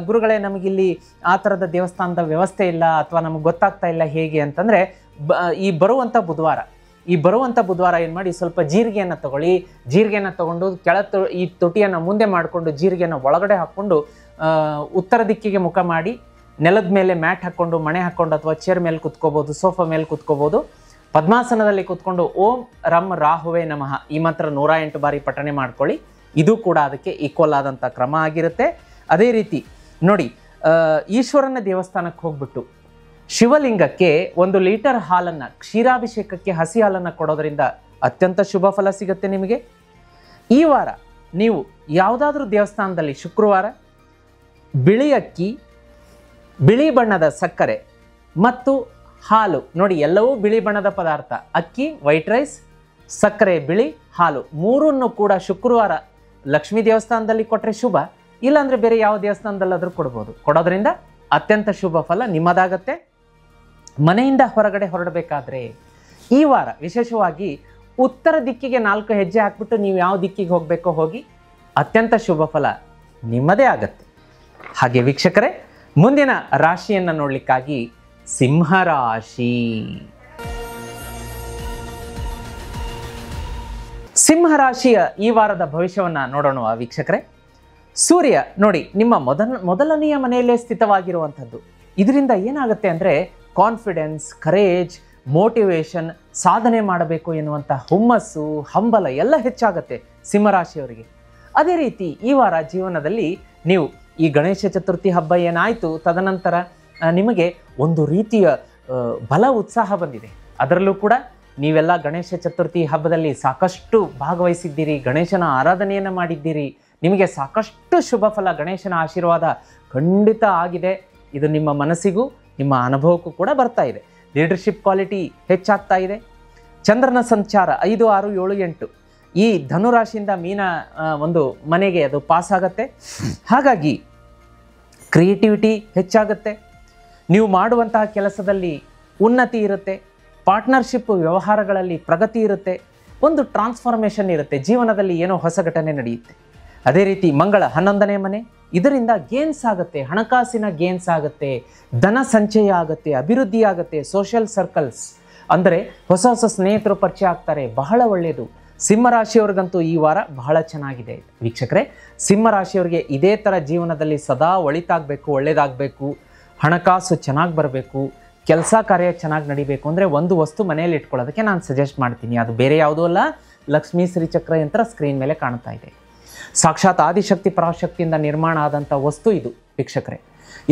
ಗುರುಗಳೇ ನಮಗಿಲ್ಲಿ ಆ ಥರದ ದೇವಸ್ಥಾನದ ವ್ಯವಸ್ಥೆ ಇಲ್ಲ ಅಥವಾ ನಮಗೆ ಗೊತ್ತಾಗ್ತಾ ಇಲ್ಲ ಹೇಗೆ ಅಂತಂದರೆ, ಈ ಬರುವಂಥ ಬುಧವಾರ ಏನು ಮಾಡಿ, ಸ್ವಲ್ಪ ಜೀರಿಗೆಯನ್ನು ತಗೊಳ್ಳಿ. ಜೀರಿಗೆಯನ್ನು ತೊಗೊಂಡು ಈ ತೊಟಿಯನ್ನು ಮುಂದೆ ಮಾಡಿಕೊಂಡು ಜೀರಿಗೆಯನ್ನು ಒಳಗಡೆ ಹಾಕ್ಕೊಂಡು ಉತ್ತರ ದಿಕ್ಕಿಗೆ ಮುಖ ಮಾಡಿ ನೆಲದ ಮೇಲೆ ಮ್ಯಾಟ್ ಹಾಕ್ಕೊಂಡು, ಮಣೆ ಹಾಕ್ಕೊಂಡು, ಅಥವಾ ಚೇರ್ ಮೇಲೆ ಕುತ್ಕೋಬೋದು, ಸೋಫಾ ಮೇಲೆ ಕುತ್ಕೋಬೋದು. ಪದ್ಮಾಸನದಲ್ಲಿ ಕುತ್ಕೊಂಡು ಓಂ ರಂ ರಾಹುವೇ ನಮಃ ಈ ಮಂತ್ರ 108 ಬಾರಿ ಪಠಣೆ ಮಾಡ್ಕೊಳ್ಳಿ. ಇದು ಕೂಡ ಅದಕ್ಕೆ ಈಕ್ವಲ್ ಆದಂಥ ಕ್ರಮ ಆಗಿರುತ್ತೆ. ಅದೇ ರೀತಿ ನೋಡಿ, ಈಶ್ವರನ ದೇವಸ್ಥಾನಕ್ಕೆ ಹೋಗ್ಬಿಟ್ಟು ಶಿವಲಿಂಗಕ್ಕೆ 1 ಲೀಟರ್ ಹಾಲನ್ನು, ಕ್ಷೀರಾಭಿಷೇಕಕ್ಕೆ ಹಸಿ ಹಾಲನ್ನು ಕೊಡೋದ್ರಿಂದ ಅತ್ಯಂತ ಶುಭ ಫಲ ಸಿಗುತ್ತೆ ನಿಮಗೆ. ಈ ವಾರ ನೀವು ಯಾವುದಾದ್ರೂ ದೇವಸ್ಥಾನದಲ್ಲಿ ಶುಕ್ರವಾರ ಬಿಳಿ ಅಕ್ಕಿ, ಬಿಳಿ ಬಣ್ಣದ ಸಕ್ಕರೆ ಮತ್ತು ಹಾಲು, ನೋಡಿ ಎಲ್ಲವೂ ಬಿಳಿ ಬಣ್ಣದ ಪದಾರ್ಥ, ಅಕ್ಕಿ ವೈಟ್ ರೈಸ್, ಸಕ್ಕರೆ ಬಿಳಿ, ಹಾಲು, 3 ಕೂಡ ಶುಕ್ರವಾರ ಲಕ್ಷ್ಮೀ ದೇವಸ್ಥಾನದಲ್ಲಿ ಕೊಟ್ಟರೆ ಶುಭ, ಇಲ್ಲಾಂದರೆ ಬೇರೆ ಯಾವ ದೇವಸ್ಥಾನದಲ್ಲಾದರೂ ಕೊಡ್ಬೋದು. ಕೊಡೋದ್ರಿಂದ ಅತ್ಯಂತ ಶುಭ ಫಲ ನಿಮ್ಮದಾಗತ್ತೆ. ಮನೆಯಿಂದ ಹೊರಡಬೇಕಾದ್ರೆ ಈ ವಾರ ವಿಶೇಷವಾಗಿ ಉತ್ತರ ದಿಕ್ಕಿಗೆ 4 ಹೆಜ್ಜೆ ಹಾಕ್ಬಿಟ್ಟು ನೀವು ಯಾವ ದಿಕ್ಕಿಗೆ ಹೋಗಬೇಕೋ ಹೋಗಿ, ಅತ್ಯಂತ ಶುಭ ಫಲ ನಿಮ್ಮದೇ ಆಗತ್ತೆ. ಹಾಗೆ ವೀಕ್ಷಕರೇ, ಮುಂದಿನ ರಾಶಿಯನ್ನು ನೋಡಲಿಕ್ಕಾಗಿ ಸಿಂಹರಾಶಿ. ಸಿಂಹರಾಶಿಯ ಈ ವಾರದ ಭವಿಷ್ಯವನ್ನು ನೋಡೋಣ ವೀಕ್ಷಕರೇ. ಸೂರ್ಯ ನೋಡಿ ನಿಮ್ಮ ಮೊದಲನೆಯ ಮನೆಯಲ್ಲೇ ಸ್ಥಿತವಾಗಿರುವಂಥದ್ದು. ಇದರಿಂದ ಏನಾಗುತ್ತೆ ಅಂದರೆ ಕಾನ್ಫಿಡೆನ್ಸ್, ಕರೇಜ್, ಮೋಟಿವೇಶನ್, ಸಾಧನೆ ಮಾಡಬೇಕು ಎನ್ನುವಂಥ ಹುಮ್ಮಸ್ಸು, ಹಂಬಲ ಎಲ್ಲ ಹೆಚ್ಚಾಗುತ್ತೆ ಸಿಂಹರಾಶಿಯವರಿಗೆ. ಅದೇ ರೀತಿ ಈ ವಾರ ಜೀವನದಲ್ಲಿ ನೀವು ಈ ಗಣೇಶ ಚತುರ್ಥಿ ಹಬ್ಬ ಏನಾಯಿತು, ತದನಂತರ ನಿಮಗೆ ಒಂದು ರೀತಿಯ ಬಲ ಉತ್ಸಾಹ ಬಂದಿದೆ. ಅದರಲ್ಲೂ ಕೂಡ ನೀವೆಲ್ಲ ಗಣೇಶ ಚತುರ್ಥಿ ಹಬ್ಬದಲ್ಲಿ ಸಾಕಷ್ಟು ಭಾಗವಹಿಸಿದ್ದೀರಿ, ಗಣೇಶನ ಆರಾಧನೆಯನ್ನು ಮಾಡಿದ್ದೀರಿ. ನಿಮಗೆ ಸಾಕಷ್ಟು ಶುಭ ಫಲ, ಗಣೇಶನ ಆಶೀರ್ವಾದ ಖಂಡಿತ ಆಗಿದೆ. ಇದು ನಿಮ್ಮ ಮನಸ್ಸಿಗೂ ನಿಮ್ಮ ಅನುಭವಕ್ಕೂ ಕೂಡ ಬರ್ತಾ ಇದೆ. ಲೀಡರ್ಶಿಪ್ ಕ್ವಾಲಿಟಿ ಹೆಚ್ಚಾಗ್ತಾ ಇದೆ. ಚಂದ್ರನ ಸಂಚಾರ 5, 6, 7, 8 ಈ ಧನುರಾಶಿಯಿಂದ ಮೀನ ಒಂದು ಮನೆಗೆ ಅದು ಪಾಸ್ ಆಗುತ್ತೆ. ಹಾಗಾಗಿ ಕ್ರಿಯೇಟಿವಿಟಿ ಹೆಚ್ಚಾಗುತ್ತೆ. ನೀವು ಮಾಡುವಂತಹ ಕೆಲಸದಲ್ಲಿ ಉನ್ನತಿ ಇರುತ್ತೆ. ಪಾರ್ಟ್ನರ್ಶಿಪ್ ವ್ಯವಹಾರಗಳಲ್ಲಿ ಪ್ರಗತಿ ಇರುತ್ತೆ. ಒಂದು ಟ್ರಾನ್ಸ್ಫಾರ್ಮೇಷನ್ ಇರುತ್ತೆ. ಜೀವನದಲ್ಲಿ ಏನೋ ಹೊಸ ಘಟನೆ ನಡೆಯುತ್ತೆ. ಅದೇ ರೀತಿ ಮಂಗಳ 11ನೇ ಮನೆ, ಇದರಿಂದ ಗೇನ್ಸ್ ಆಗುತ್ತೆ, ಹಣಕಾಸಿನ ಗೇನ್ಸ್ ಆಗುತ್ತೆ, ಧನ ಸಂಚಯ ಆಗುತ್ತೆ, ಅಭಿವೃದ್ಧಿ ಆಗುತ್ತೆ. ಸೋಷಿಯಲ್ ಸರ್ಕಲ್ಸ್ ಅಂದರೆ ಹೊಸ ಹೊಸ ಸ್ನೇಹಿತರು ಪರಿಚಯ ಆಗ್ತಾರೆ, ಬಹಳ ಒಳ್ಳೆಯದು. ಸಿಂಹರಾಶಿಯವ್ರಿಗಂತೂ ಈ ವಾರ ಬಹಳ ಚೆನ್ನಾಗಿದೆ ವೀಕ್ಷಕರೇ. ಸಿಂಹರಾಶಿಯವರಿಗೆ ಇದೇ ಥರ ಜೀವನದಲ್ಲಿ ಸದಾ ಒಳಿತಾಗಬೇಕು, ಒಳ್ಳೆಯದಾಗಬೇಕು, ಹಣಕಾಸು ಚೆನ್ನಾಗಿ ಬರಬೇಕು, ಕೆಲಸ ಕಾರ್ಯ ಚೆನ್ನಾಗಿ ನಡಿಬೇಕು ಅಂದರೆ ಒಂದು ವಸ್ತು ಮನೆಯಲ್ಲಿ ಇಟ್ಕೊಳ್ಳೋದಕ್ಕೆ ನಾನು ಸಜೆಸ್ಟ್ ಮಾಡ್ತೀನಿ. ಅದು ಬೇರೆ ಯಾವುದೂ ಅಲ್ಲ, ಲಕ್ಷ್ಮೀ ಶ್ರೀಚಕ್ರ ಯಂತ್ರ ಸ್ಕ್ರೀನ್ ಮೇಲೆ ಕಾಣ್ತಾ ಇದೆ. ಸಾಕ್ಷಾತ್ ಆದಿಶಕ್ತಿ ಪರಾಶಕ್ತಿಯಿಂದ ನಿರ್ಮಾಣ ಆದಂಥ ವಸ್ತು ಇದು ವೀಕ್ಷಕರೇ.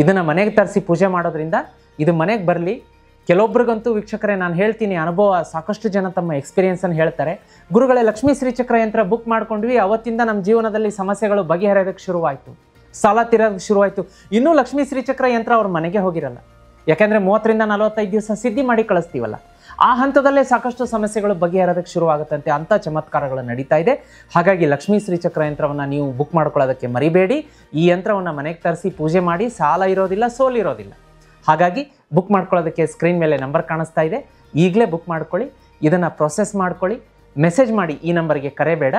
ಇದನ್ನು ಮನೆಗೆ ತರಿಸಿ ಪೂಜೆ ಮಾಡೋದ್ರಿಂದ ಇದು ಮನೆಗೆ ಬರಲಿ. ಕೆಲವೊಬ್ರಿಗಂತೂ ವೀಕ್ಷಕರೇ ನಾನು ಹೇಳ್ತೀನಿ, ಅನುಭವ, ಸಾಕಷ್ಟು ಜನ ತಮ್ಮ ಎಕ್ಸ್ಪೀರಿಯನ್ಸನ್ನು ಹೇಳ್ತಾರೆ. ಗುರುಗಳೇ, ಲಕ್ಷ್ಮೀ ಶ್ರೀಚಕ್ರ ಯಂತ್ರ ಬುಕ್ ಮಾಡ್ಕೊಂಡ್ವಿ, ಅವತ್ತಿಂದ ನಮ್ಮ ಜೀವನದಲ್ಲಿ ಸಮಸ್ಯೆಗಳು ಬಗೆಹರಿಯೋದಕ್ಕೆ ಶುರುವಾಯಿತು, ಸಾಲ ತೀರೋದಕ್ಕೆ ಶುರುವಾಯಿತು. ಇನ್ನೂ ಲಕ್ಷ್ಮೀ ಶ್ರೀಚಕ್ರ ಯಂತ್ರ ಅವ್ರ ಮನೆಗೆ ಹೋಗಿರಲ್ಲ. ಯಾಕೆಂದರೆ 30ರಿಂದ 45 ದಿವಸ ಸಿದ್ಧಿ ಮಾಡಿ ಕಳಿಸ್ತೀವಲ್ಲ, ಆ ಹಂತದಲ್ಲೇ ಸಾಕಷ್ಟು ಸಮಸ್ಯೆಗಳು ಬಗೆಹರೋದಕ್ಕೆ ಶುರುವಾಗುತ್ತಂತೆ. ಅಂಥ ಚಮತ್ಕಾರಗಳು ನಡೀತಾ ಇದೆ. ಹಾಗಾಗಿ ಲಕ್ಷ್ಮೀ ಶ್ರೀಚಕ್ರ ಯಂತ್ರವನ್ನು ನೀವು ಬುಕ್ ಮಾಡ್ಕೊಳ್ಳೋದಕ್ಕೆ ಮರಿಬೇಡಿ. ಈ ಯಂತ್ರವನ್ನು ಮನೆಗೆ ತರಿಸಿ ಪೂಜೆ ಮಾಡಿ, ಸಾಲ ಇರೋದಿಲ್ಲ, ಸೋಲಿರೋದಿಲ್ಲ. ಹಾಗಾಗಿ ಬುಕ್ ಮಾಡ್ಕೊಳ್ಳೋದಕ್ಕೆ ಸ್ಕ್ರೀನ್ ಮೇಲೆ ನಂಬರ್ ಕಾಣಿಸ್ತಾ ಇದೆ, ಈಗಲೇ ಬುಕ್ ಮಾಡ್ಕೊಳ್ಳಿ. ಇದನ್ನು ಪ್ರೊಸೆಸ್ ಮಾಡ್ಕೊಳ್ಳಿ. ಮೆಸೇಜ್ ಮಾಡಿ, ಈ ನಂಬರ್ಗೆ ಕರೆ ಬೇಡ,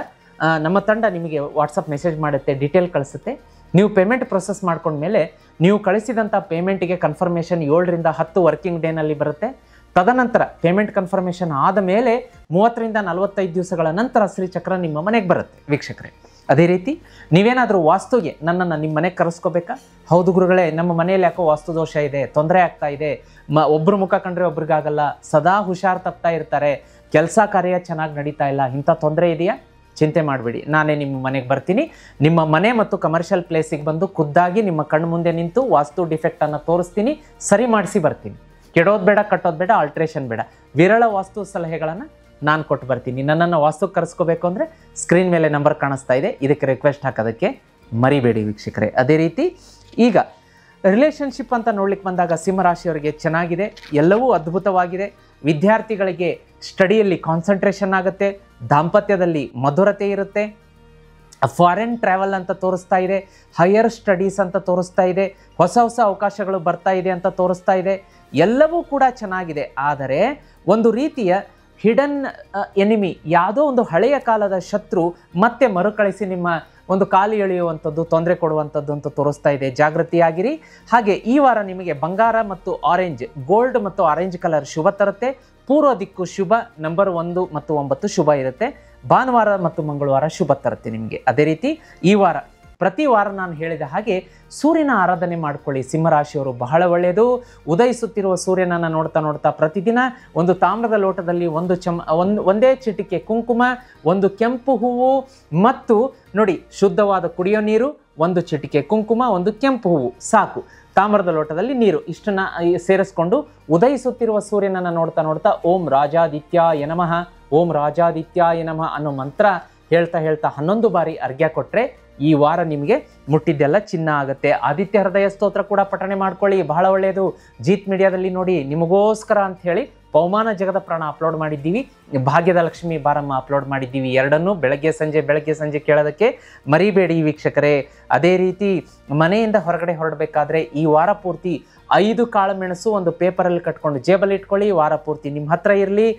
ನಮ್ಮ ತಂಡ ನಿಮಗೆ ವಾಟ್ಸಪ್ ಮೆಸೇಜ್ ಮಾಡುತ್ತೆ, ಡೀಟೇಲ್ ಕಳಿಸುತ್ತೆ. ನೀವು ಪೇಮೆಂಟ್ ಪ್ರೊಸೆಸ್ ಮಾಡ್ಕೊಂಡ್ಮೇಲೆ ನೀವು ಕಳಿಸಿದಂಥ ಪೇಮೆಂಟಿಗೆ ಕನ್ಫರ್ಮೇಷನ್ 7ರಿಂದ 10 ವರ್ಕಿಂಗ್ ಡೇನಲ್ಲಿ ಬರುತ್ತೆ. ತದನಂತರ ಪೇಮೆಂಟ್ ಕನ್ಫರ್ಮೇಷನ್ ಆದ ಮೇಲೆ 30ರಿಂದ 45 ದಿವಸಗಳ ನಂತರ ಶ್ರೀಚಕ್ರ ನಿಮ್ಮ ಮನೆಗೆ ಬರುತ್ತೆ ವೀಕ್ಷಕರೇ. ಅದೇ ರೀತಿ ನೀವೇನಾದರೂ ವಾಸ್ತುಗೆ ನನ್ನನ್ನು ನಿಮ್ಮ ಮನೆಗೆ ಕರೆಸ್ಕೋಬೇಕಾ? ಹೌದು ಗುರುಗಳೇ, ನಮ್ಮ ಮನೆಯಲ್ಲಿ ಯಾಕೋ ವಾಸ್ತು ದೋಷ ಇದೆ, ತೊಂದರೆ ಆಗ್ತಾ ಇದೆ, ಒಬ್ಬರು ಮುಖ ಕಂಡ್ರೆ ಒಬ್ರಿಗಾಗಲ್ಲ, ಸದಾ ಹುಷಾರು ತಪ್ತಾ ಇರ್ತಾರೆ, ಕೆಲಸ ಕಾರ್ಯ ಚೆನ್ನಾಗಿ ನಡೀತಾ ಇಲ್ಲ, ಇಂಥ ತೊಂದರೆ ಇದೆಯಾ? ಚಿಂತೆ ಮಾಡಬೇಡಿ, ನಾನೇ ನಿಮ್ಮ ಮನೆಗೆ ಬರ್ತೀನಿ. ನಿಮ್ಮ ಮನೆ ಮತ್ತು ಕಮರ್ಷಿಯಲ್ ಪ್ಲೇಸಿಗೆ ಬಂದು ಖುದ್ದಾಗಿ ನಿಮ್ಮ ಕಣ್ಣು ಮುಂದೆ ನಿಂತು ವಾಸ್ತು ಡಿಫೆಕ್ಟನ್ನು ತೋರಿಸ್ತೀನಿ, ಸರಿ ಮಾಡಿಸಿ ಬರ್ತೀನಿ. ಕೆಡೋದು ಬೇಡ, ಕಟ್ಟೋದು ಬೇಡ, ಆಲ್ಟ್ರೇಷನ್ ಬೇಡ, ವಿರಳ ವಾಸ್ತು ಸಲಹೆಗಳನ್ನು ನಾನು ಕೊಟ್ಟು ಬರ್ತೀನಿ. ನನ್ನನ್ನು ವಾಸ್ತುಕ್ಕೆ ಕರೆಸ್ಕೋಬೇಕು ಅಂದರೆ ಸ್ಕ್ರೀನ್ ಮೇಲೆ ನಂಬರ್ ಕಾಣಿಸ್ತಾ ಇದೆ, ಇದಕ್ಕೆ ರಿಕ್ವೆಸ್ಟ್ ಹಾಕೋದಕ್ಕೆ ಮರಿಬೇಡಿ ವೀಕ್ಷಕರೇ. ಅದೇ ರೀತಿ ಈಗ ರಿಲೇಷನ್ಶಿಪ್ ಅಂತ ನೋಡ್ಲಿಕ್ಕೆ ಬಂದಾಗ ಸಿಂಹರಾಶಿಯವರಿಗೆ ಚೆನ್ನಾಗಿದೆ, ಎಲ್ಲವೂ ಅದ್ಭುತವಾಗಿದೆ. ವಿದ್ಯಾರ್ಥಿಗಳಿಗೆ ಸ್ಟಡಿಯಲ್ಲಿ ಕಾನ್ಸಂಟ್ರೇಷನ್ ಆಗುತ್ತೆ, ದಾಂಪತ್ಯದಲ್ಲಿ ಮಧುರತೆ ಇರುತ್ತೆ, ಫಾರಿನ್ ಟ್ರಾವೆಲ್ ಅಂತ ತೋರಿಸ್ತಾ ಇದೆ, ಹೈಯರ್ ಸ್ಟಡೀಸ್ ಅಂತ ತೋರಿಸ್ತಾ ಇದೆ, ಹೊಸ ಹೊಸ ಅವಕಾಶಗಳು ಬರ್ತಾ ಇದೆ ಅಂತ ತೋರಿಸ್ತಾ ಇದೆ. ಎಲ್ಲವೂ ಕೂಡ ಚೆನ್ನಾಗಿದೆ. ಆದರೆ ಒಂದು ರೀತಿಯ ಹಿಡನ್ ಎನಿಮಿ, ಯಾವುದೋ ಒಂದು ಹಳೆಯ ಕಾಲದ ಶತ್ರು ಮತ್ತೆ ಮರುಕಳಿಸಿ ನಿಮ್ಮ ಒಂದು ಕಾಲು ಎಳೆಯುವಂಥದ್ದು, ತೊಂದರೆ ಕೊಡುವಂಥದ್ದು ಅಂತ ತೋರಿಸ್ತಾ ಇದೆ. ಜಾಗೃತಿಯಾಗಿರಿ. ಹಾಗೆ ಈ ವಾರ ನಿಮಗೆ ಬಂಗಾರ ಮತ್ತು ಆರೆಂಜ್, ಗೋಲ್ಡ್ ಮತ್ತು ಆರೆಂಜ್ ಕಲರ್ ಶುಭ ತರುತ್ತೆ. ಪೂರ್ವ ದಿಕ್ಕು ಶುಭ, ನಂಬರ್ 1 ಮತ್ತು 9 ಶುಭ ಇರುತ್ತೆ. ಭಾನುವಾರ ಮತ್ತು ಮಂಗಳವಾರ ಶುಭ ತರುತ್ತೆ ನಿಮಗೆ. ಅದೇ ರೀತಿ ಈ ವಾರ ಪ್ರತಿ ವಾರ ನಾನು ಹೇಳಿದ ಹಾಗೆ ಸೂರ್ಯನ ಆರಾಧನೆ ಮಾಡ್ಕೊಳ್ಳಿ ಸಿಂಹರಾಶಿಯವರು, ಬಹಳ ಒಳ್ಳೆಯದು. ಉದಯಿಸುತ್ತಿರುವ ಸೂರ್ಯನನ್ನು ನೋಡ್ತಾ ನೋಡ್ತಾ ಪ್ರತಿದಿನ ಒಂದು ತಾಮ್ರದ ಲೋಟದಲ್ಲಿ ಒಂದೇ ಚಿಟಿಕೆ ಕುಂಕುಮ, ಒಂದು ಕೆಂಪು ಹೂವು ಮತ್ತು ನೋಡಿ ಶುದ್ಧವಾದ ಕುಡಿಯೋ ನೀರು, ಒಂದು ಚಿಟಿಕೆ ಕುಂಕುಮ, ಒಂದು ಕೆಂಪು ಹೂವು ಸಾಕು. ತಾಮ್ರದ ಲೋಟದಲ್ಲಿ ನೀರು, ಇಷ್ಟನ್ನ ಸೇರಿಸ್ಕೊಂಡು ಉದಯಿಸುತ್ತಿರುವ ಸೂರ್ಯನನ್ನು ನೋಡ್ತಾ ನೋಡ್ತಾ ಓಂ ರಾಜಾದಿತ್ಯಾಯ ನಮಃ, ಓಂ ರಾಜಾದಿತ್ಯಾಯ ನಮಃ ಅನ್ನೋ ಮಂತ್ರ ಹೇಳ್ತಾ ಹೇಳ್ತಾ 11 ಬಾರಿ ಅರ್ಘ್ಯ ಕೊಟ್ಟರೆ ಈ ವಾರ ನಿಮಗೆ ಮುಟ್ಟಿದ್ದೆಲ್ಲ ಚಿನ್ನ ಆಗುತ್ತೆ. ಆದಿತ್ಯ ಹೃದಯ ಸ್ತೋತ್ರ ಕೂಡ ಪಠಣೆ ಮಾಡ್ಕೊಳ್ಳಿ, ಬಹಳ ಒಳ್ಳೆಯದು. ಜೀತ್ ಮೀಡಿಯಾದಲ್ಲಿ ನೋಡಿ ನಿಮಗೋಸ್ಕರ ಅಂತ ಹೇಳಿ ಪವಮಾನ ಜಗದ ಪ್ರಾಣ ಅಪ್ಲೋಡ್ ಮಾಡಿದ್ದೀವಿ, ಭಾಗ್ಯದ ಲಕ್ಷ್ಮಿ ಬಾರಮ್ಮ ಅಪ್ಲೋಡ್ ಮಾಡಿದ್ದೀವಿ. ಎರಡನ್ನೂ ಬೆಳಗ್ಗೆ ಸಂಜೆ ಕೇಳೋದಕ್ಕೆ ಮರಿಬೇಡಿ ವೀಕ್ಷಕರೇ. ಅದೇ ರೀತಿ ಮನೆಯಿಂದ ಹೊರಗಡೆ ಹೊರಡಬೇಕಾದ್ರೆ ಈ ವಾರ ಪೂರ್ತಿ 5 ಕಾಳುಮೆಣಸು ಒಂದು ಪೇಪರಲ್ಲಿ ಕಟ್ಕೊಂಡು ಜೇಬಲ್ಲಿ ಇಟ್ಕೊಳ್ಳಿ. ವಾರ ಪೂರ್ತಿ ನಿಮ್ಮ ಹತ್ರ ಇರಲಿ,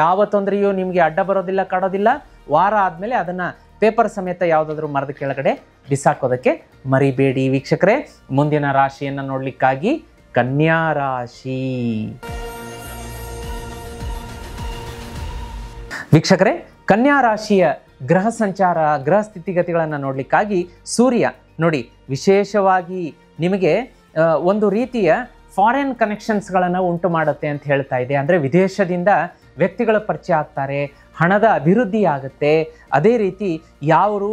ಯಾವ ತೊಂದರೆಯೂ ನಿಮಗೆ ಅಡ್ಡ ಬರೋದಿಲ್ಲ, ಕಾಡೋದಿಲ್ಲ. ವಾರ ಆದಮೇಲೆ ಅದನ್ನು ಪೇಪರ್ ಸಮೇತ ಯಾವುದಾದ್ರೂ ಮರದ ಕೆಳಗಡೆ ಬಿಸಾಕೋದಕ್ಕೆ ಮರಿಬೇಡಿ ವೀಕ್ಷಕರೇ. ಮುಂದಿನ ರಾಶಿಯನ್ನು ನೋಡಲಿಕ್ಕಾಗಿ ಕನ್ಯಾ ರಾಶಿ ವೀಕ್ಷಕರೇ, ಕನ್ಯಾ ರಾಶಿಯ ಗ್ರಹ ಸಂಚಾರ, ಗ್ರಹ ಸ್ಥಿತಿಗತಿಗಳನ್ನು ನೋಡಲಿಕ್ಕಾಗಿ ಸೂರ್ಯ ನೋಡಿ ವಿಶೇಷವಾಗಿ ನಿಮಗೆ ಒಂದು ರೀತಿಯ ಫಾರಿನ್ ಕನೆಕ್ಷನ್ಸ್ಗಳನ್ನು ಉಂಟು ಮಾಡುತ್ತೆ ಅಂತ ಹೇಳ್ತಾ ಇದೆ. ಅಂದರೆ ವಿದೇಶದಿಂದ ವ್ಯಕ್ತಿಗಳ ಪರಿಚಯ ಆಗ್ತಾರೆ, ಹಣದ ಅಭಿವೃದ್ಧಿ ಆಗುತ್ತೆ. ಅದೇ ರೀತಿ ಯಾರು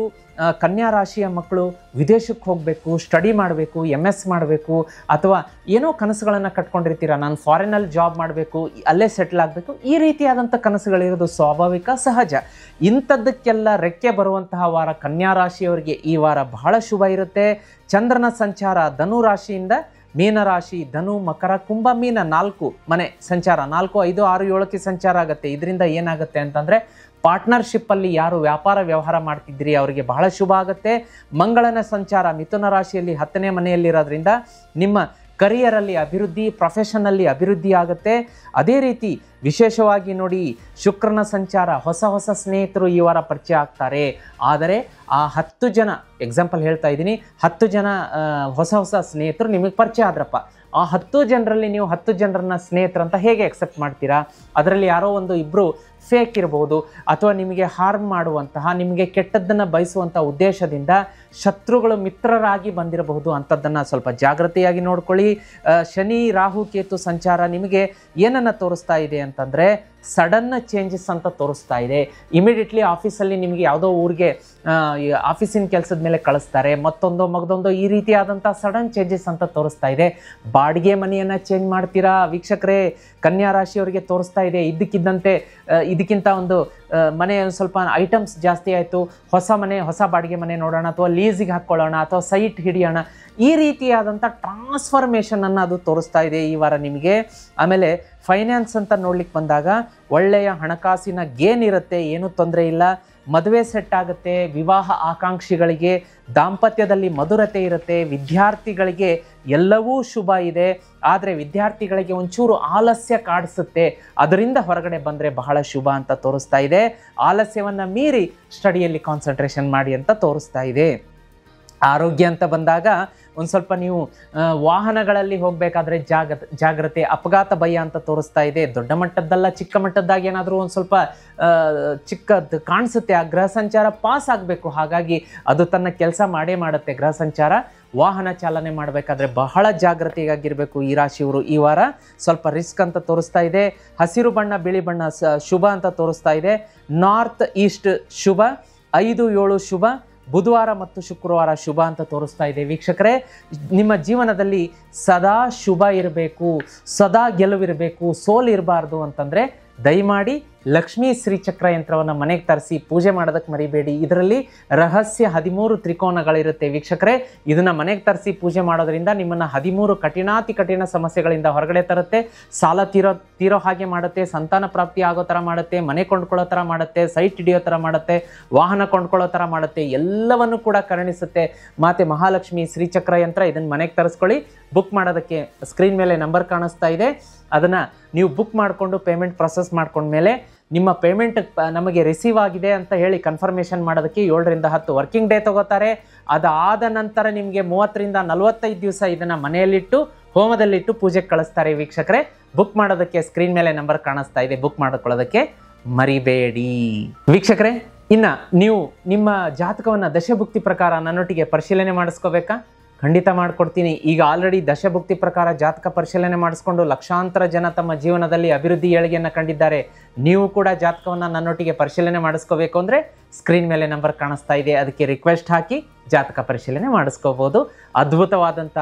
ಕನ್ಯಾ ರಾಶಿಯ ಮಕ್ಕಳು ವಿದೇಶಕ್ಕೆ ಹೋಗಬೇಕು, ಸ್ಟಡಿ ಮಾಡಬೇಕು, MS ಮಾಡಬೇಕು, ಅಥವಾ ಏನೋ ಕನಸುಗಳನ್ನು ಕಟ್ಕೊಂಡಿರ್ತೀರ, ನಾನು ಫಾರಿನಲ್ಲಿ ಜಾಬ್ ಮಾಡಬೇಕು, ಅಲ್ಲೇ ಸೆಟ್ಲ್ ಆಗಬೇಕು, ಈ ರೀತಿಯಾದಂಥ ಕನಸುಗಳಿರೋದು ಸ್ವಾಭಾವಿಕ, ಸಹಜ. ಇಂಥದ್ದಕ್ಕೆಲ್ಲ ರೆಕ್ಕೆ ಬರುವಂತಹ ವಾರ ಕನ್ಯಾ ರಾಶಿಯವರಿಗೆ ಈ ವಾರ ಬಹಳ ಶುಭ ಇರುತ್ತೆ. ಚಂದ್ರನ ಸಂಚಾರ ಧನು ರಾಶಿಯಿಂದ ಮೀನರಾಶಿ, ಧನು, ಮಕರ, ಕುಂಭ, ಮೀನ 4 ಮನೆ ಸಂಚಾರ, 4, 5, 6, 7ಕ್ಕೆ ಸಂಚಾರ ಆಗುತ್ತೆ. ಇದರಿಂದ ಏನಾಗುತ್ತೆ ಅಂತಂದರೆ ಪಾರ್ಟ್ನರ್ಶಿಪ್ಪಲ್ಲಿ ಯಾರು ವ್ಯಾಪಾರ ವ್ಯವಹಾರ ಮಾಡ್ತಿದ್ರಿ ಅವರಿಗೆ ಬಹಳ ಶುಭ ಆಗುತ್ತೆ. ಮಂಗಳನ ಸಂಚಾರ ಮಿಥುನ ರಾಶಿಯಲ್ಲಿ 10ನೇ ಮನೆಯಲ್ಲಿರೋದ್ರಿಂದ ನಿಮ್ಮ ಕರಿಯರಲ್ಲಿ ಅಭಿವೃದ್ಧಿ, ಪ್ರೊಫೆಷನಲ್ಲಿ ಅಭಿವೃದ್ಧಿ ಆಗುತ್ತೆ. ಅದೇ ರೀತಿ ವಿಶೇಷವಾಗಿ ನೋಡಿ ಶುಕ್ರನ ಸಂಚಾರ, ಹೊಸ ಸ್ನೇಹಿತರು ಈ ವಾರ ಪರಿಚಯ ಆಗ್ತಾರೆ. ಆದರೆ ಆ 10 ಜನ, ಎಕ್ಸಾಂಪಲ್ ಹೇಳ್ತಾ ಇದ್ದೀನಿ, 10 ಜನ ಹೊಸ ಸ್ನೇಹಿತರು ನಿಮಗೆ ಪರಿಚಯ ಆದ್ರಪ್ಪ, ಆ 10 ಜನರಲ್ಲಿ ನೀವು 10 ಜನರನ್ನ ಸ್ನೇಹಿತರಂತ ಹೇಗೆ ಎಕ್ಸೆಪ್ಟ್ ಮಾಡ್ತೀರಾ? ಅದರಲ್ಲಿ ಯಾರೋ ಒಂದು ಇಬ್ಬರು ಫೇಕ್ ಇರ್ಬೋದು, ಅಥವಾ ನಿಮಗೆ ಹಾರ್ಮ್ ಮಾಡುವಂತಹ, ನಿಮಗೆ ಕೆಟ್ಟದ್ದನ್ನು ಬಯಸುವಂಥ ಉದ್ದೇಶದಿಂದ ಶತ್ರುಗಳು ಮಿತ್ರರಾಗಿ ಬಂದಿರಬಹುದು. ಅಂಥದ್ದನ್ನು ಸ್ವಲ್ಪ ಜಾಗೃತಿಯಾಗಿ ನೋಡ್ಕೊಳ್ಳಿ. ಶನಿ, ರಾಹು, ಕೇತು ಸಂಚಾರ ನಿಮಗೆ ಏನನ್ನು ತೋರಿಸ್ತಾ ಇದೆ ಅಂತಂದರೆ ಸಡನ್ ಚೇಂಜಸ್ ಅಂತ ತೋರಿಸ್ತಾ ಇದೆ. ಇಮಿಡಿಯೇಟ್ಲಿ ಆಫೀಸಲ್ಲಿ ನಿಮಗೆ ಯಾವುದೋ ಊರಿಗೆ ಆಫೀಸಿನ ಕೆಲಸದ ಮೇಲೆ ಕಳಿಸ್ತಾರೆ, ಮಗದೊಂದು ಈ ರೀತಿಯಾದಂಥ ಸಡನ್ ಚೇಂಜಸ್ ಅಂತ ತೋರಿಸ್ತಾ ಇದೆ. ಬಾಡಿಗೆ ಮನೆಯನ್ನು ಚೇಂಜ್ ಮಾಡ್ತೀರಾ ವೀಕ್ಷಕರೇ, ಕನ್ಯಾ ರಾಶಿಯವರಿಗೆ ತೋರಿಸ್ತಾ ಇದೆ. ಇದ್ದಕ್ಕಿದ್ದಂತೆ ಇದಕ್ಕಿಂತ ಒಂದು ಮನೆ ಸ್ವಲ್ಪ ಐಟಮ್ಸ್ ಜಾಸ್ತಿ ಆಯಿತು, ಹೊಸ ಬಾಡಿಗೆ ಮನೆ ನೋಡೋಣ, ಅಥವಾ ಲೀಸಿಗೆ ಹಾಕ್ಕೊಳ್ಳೋಣ, ಅಥವಾ ಸೈಟ್ ಹಿಡಿಯೋಣ, ಈ ರೀತಿಯಾದಂಥ ಟ್ರಾನ್ಸ್ಫಾರ್ಮೇಷನನ್ನು ಅದು ತೋರಿಸ್ತಾ ಇದೆ ಈ ವಾರ ನಿಮಗೆ. ಆಮೇಲೆ ಫೈನಾನ್ಸ್ ಅಂತ ನೋಡ್ಲಿಕ್ಕೆ ಬಂದಾಗ ಒಳ್ಳೆಯ ಹಣಕಾಸಿನ ಗೇನ್ ಇರುತ್ತೆ, ಏನೂ ತೊಂದರೆ ಇಲ್ಲ. ಮದುವೆ ಸೆಟ್ ಆಗುತ್ತೆ. ವಿವಾಹ ಆಕಾಂಕ್ಷಿಗಳಿಗೆ ದಾಂಪತ್ಯದಲ್ಲಿ ಮಧುರತೆ ಇರುತ್ತೆ. ವಿದ್ಯಾರ್ಥಿಗಳಿಗೆ ಎಲ್ಲವೂ ಶುಭ ಇದೆ. ಆದರೆ ವಿದ್ಯಾರ್ಥಿಗಳಿಗೆ ಒಂಚೂರು ಆಲಸ್ಯ ಕಾಡಿಸುತ್ತೆ, ಅದರಿಂದ ಹೊರಗಡೆ ಬಂದರೆ ಬಹಳ ಶುಭ ಅಂತ ತೋರಿಸ್ತಾ ಇದೆ. ಆಲಸ್ಯವನ್ನು ಮೀರಿ ಸ್ಟಡಿಯಲ್ಲಿ ಕಾನ್ಸಂಟ್ರೇಷನ್ ಮಾಡಿ ಅಂತ ತೋರಿಸ್ತಾ ಇದೆ. ಆರೋಗ್ಯ ಅಂತ ಬಂದಾಗ ಒಂದು ಸ್ವಲ್ಪ ನೀವು ವಾಹನಗಳಲ್ಲಿ ಹೋಗಬೇಕಾದ್ರೆ ಜಾಗ್ರತೆ, ಅಪಘಾತ ಭಯ ಅಂತ ತೋರಿಸ್ತಾ ಇದೆ. ದೊಡ್ಡ ಮಟ್ಟದ್ದಲ್ಲ, ಚಿಕ್ಕ ಮಟ್ಟದ್ದಾಗಿ ಏನಾದರೂ ಒಂದು ಸ್ವಲ್ಪ ಚಿಕ್ಕದ್ದು ಕಾಣಿಸುತ್ತೆ. ಆ ಗ್ರಹ ಸಂಚಾರ ಪಾಸ್ ಆಗಬೇಕು, ಹಾಗಾಗಿ ಅದು ತನ್ನ ಕೆಲಸ ಮಾಡುತ್ತೆ ಗ್ರಹ ಸಂಚಾರ. ವಾಹನ ಚಾಲನೆ ಮಾಡಬೇಕಾದ್ರೆ ಬಹಳ ಜಾಗೃತಿಯಾಗಿರಬೇಕು ಈ ರಾಶಿಯವರು. ಈ ವಾರ ಸ್ವಲ್ಪ ರಿಸ್ಕ್ ಅಂತ ತೋರಿಸ್ತಾ ಇದೆ. ಹಸಿರು ಬಣ್ಣ, ಬಿಳಿ ಬಣ್ಣ ಶುಭ ಅಂತ ತೋರಿಸ್ತಾ ಇದೆ. ನಾರ್ತ್ ಈಸ್ಟ್ ಶುಭ, 5, 7 ಶುಭ. ಬುಧವಾರ ಮತ್ತು ಶುಕ್ರವಾರ ಶುಭ ಅಂತ ತೋರಿಸ್ತಾ ಇದೆ. ವೀಕ್ಷಕರೇ, ನಿಮ್ಮ ಜೀವನದಲ್ಲಿ ಸದಾ ಶುಭ ಇರಬೇಕು, ಸದಾ ಗೆಲುವಿರಬೇಕು, ಸೋಲು ಇರಬಾರ್ದು ಅಂತಂದರೆ ದಯಮಾಡಿ ಲಕ್ಷ್ಮೀ ಶ್ರೀಚಕ್ರ ಯಂತ್ರವನ್ನು ಮನೆಗೆ ತರಿಸಿ ಪೂಜೆ ಮಾಡೋದಕ್ಕೆ ಮರಿಬೇಡಿ. ಇದರಲ್ಲಿ ರಹಸ್ಯ 13 ತ್ರಿಕೋನಗಳಿರುತ್ತೆ ವೀಕ್ಷಕರೇ. ಇದನ್ನು ಮನೆಗೆ ತರಿಸಿ ಪೂಜೆ ಮಾಡೋದ್ರಿಂದ ನಿಮ್ಮನ್ನು 13 ಕಠಿಣ ಸಮಸ್ಯೆಗಳಿಂದ ಹೊರಗಡೆ ತರುತ್ತೆ. ಸಾಲ ತೀರೋ ಹಾಗೆ ಮಾಡುತ್ತೆ, ಸಂತಾನ ಪ್ರಾಪ್ತಿ ಆಗೋ ಥರ ಮಾಡುತ್ತೆ, ಮನೆ ಕೊಂಡ್ಕೊಳ್ಳೋ ಥರ ಮಾಡುತ್ತೆ, ಸೈಟ್ ಹಿಡಿಯೋ ಥರ ಮಾಡುತ್ತೆ, ವಾಹನ ಕೊಂಡ್ಕೊಳ್ಳೋ ಥರ ಮಾಡುತ್ತೆ, ಎಲ್ಲವನ್ನು ಕೂಡ ಕರುಣಿಸುತ್ತೆ. ಮಾತೆ ಮಹಾಲಕ್ಷ್ಮಿ ಶ್ರೀಚಕ್ರ ಯಂತ್ರ ಇದನ್ನು ಮನೆಗೆ ತರಿಸ್ಕೊಳ್ಳಿ. ಬುಕ್ ಮಾಡೋದಕ್ಕೆ ಸ್ಕ್ರೀನ್ ಮೇಲೆ ನಂಬರ್ ಕಾಣಿಸ್ತಾ ಇದೆ, ಅದನ್ನು ನೀವು ಬುಕ್ ಮಾಡಿಕೊಂಡು ಪೇಮೆಂಟ್ ಪ್ರೊಸೆಸ್ ಮಾಡ್ಕೊಂಡ್ಮೇಲೆ ನಿಮ್ಮ ಪೇಮೆಂಟ್ ನಮಗೆ ರಿಸೀವ್ ಆಗಿದೆ ಅಂತ ಹೇಳಿ ಕನ್ಫರ್ಮೇಷನ್ ಮಾಡೋದಕ್ಕೆ 7 ರಿಂದ 10 ವರ್ಕಿಂಗ್ ಡೇ ತಗೋತಾರೆ. ಅದಾದ ನಂತರ ನಿಮಗೆ 30 ರಿಂದ 45 ದಿವಸ ಇದನ್ನು ಮನೆಯಲ್ಲಿಟ್ಟು ಹೋಮದಲ್ಲಿಟ್ಟು ಪೂಜೆಗೆ ಕಳಿಸ್ತಾರೆ ವೀಕ್ಷಕರೇ. ಬುಕ್ ಮಾಡೋದಕ್ಕೆ ಸ್ಕ್ರೀನ್ ಮೇಲೆ ನಂಬರ್ ಕಾಣಿಸ್ತಾ ಇದೆ, ಬುಕ್ ಮಾಡಿಕೊಳ್ಳೋದಕ್ಕೆ ಮರಿಬೇಡಿ ವೀಕ್ಷಕರೇ. ಇನ್ನು ನೀವು ನಿಮ್ಮ ಜಾತಕವನ್ನು ದಶಭುಕ್ತಿ ಪ್ರಕಾರ ನನ್ನೊಟ್ಟಿಗೆ ಪರಿಶೀಲನೆ ಮಾಡಿಸ್ಕೋಬೇಕಾ? ಖಂಡಿತ ಮಾಡಿಕೊಡ್ತೀನಿ. ಈಗ ಆಲ್ರೆಡಿ ದಶಭುಕ್ತಿ ಪ್ರಕಾರ ಜಾತಕ ಪರಿಶೀಲನೆ ಮಾಡಿಸ್ಕೊಂಡು ಲಕ್ಷಾಂತರ ಜನ ತಮ್ಮ ಜೀವನದಲ್ಲಿ ಅಭಿವೃದ್ಧಿ ಏಳಿಗೆಯನ್ನು ಕಂಡಿದ್ದಾರೆ. ನೀವು ಕೂಡ ಜಾತಕವನ್ನು ನನ್ನೊಟ್ಟಿಗೆ ಪರಿಶೀಲನೆ ಮಾಡಿಸ್ಕೋಬೇಕು ಅಂದರೆ ಸ್ಕ್ರೀನ್ ಮೇಲೆ ನಂಬರ್ ಕಾಣಿಸ್ತಾ ಇದೆ, ಅದಕ್ಕೆ ರಿಕ್ವೆಸ್ಟ್ ಹಾಕಿ ಜಾತಕ ಪರಿಶೀಲನೆ ಮಾಡಿಸ್ಕೋಬೋದು. ಅದ್ಭುತವಾದಂಥ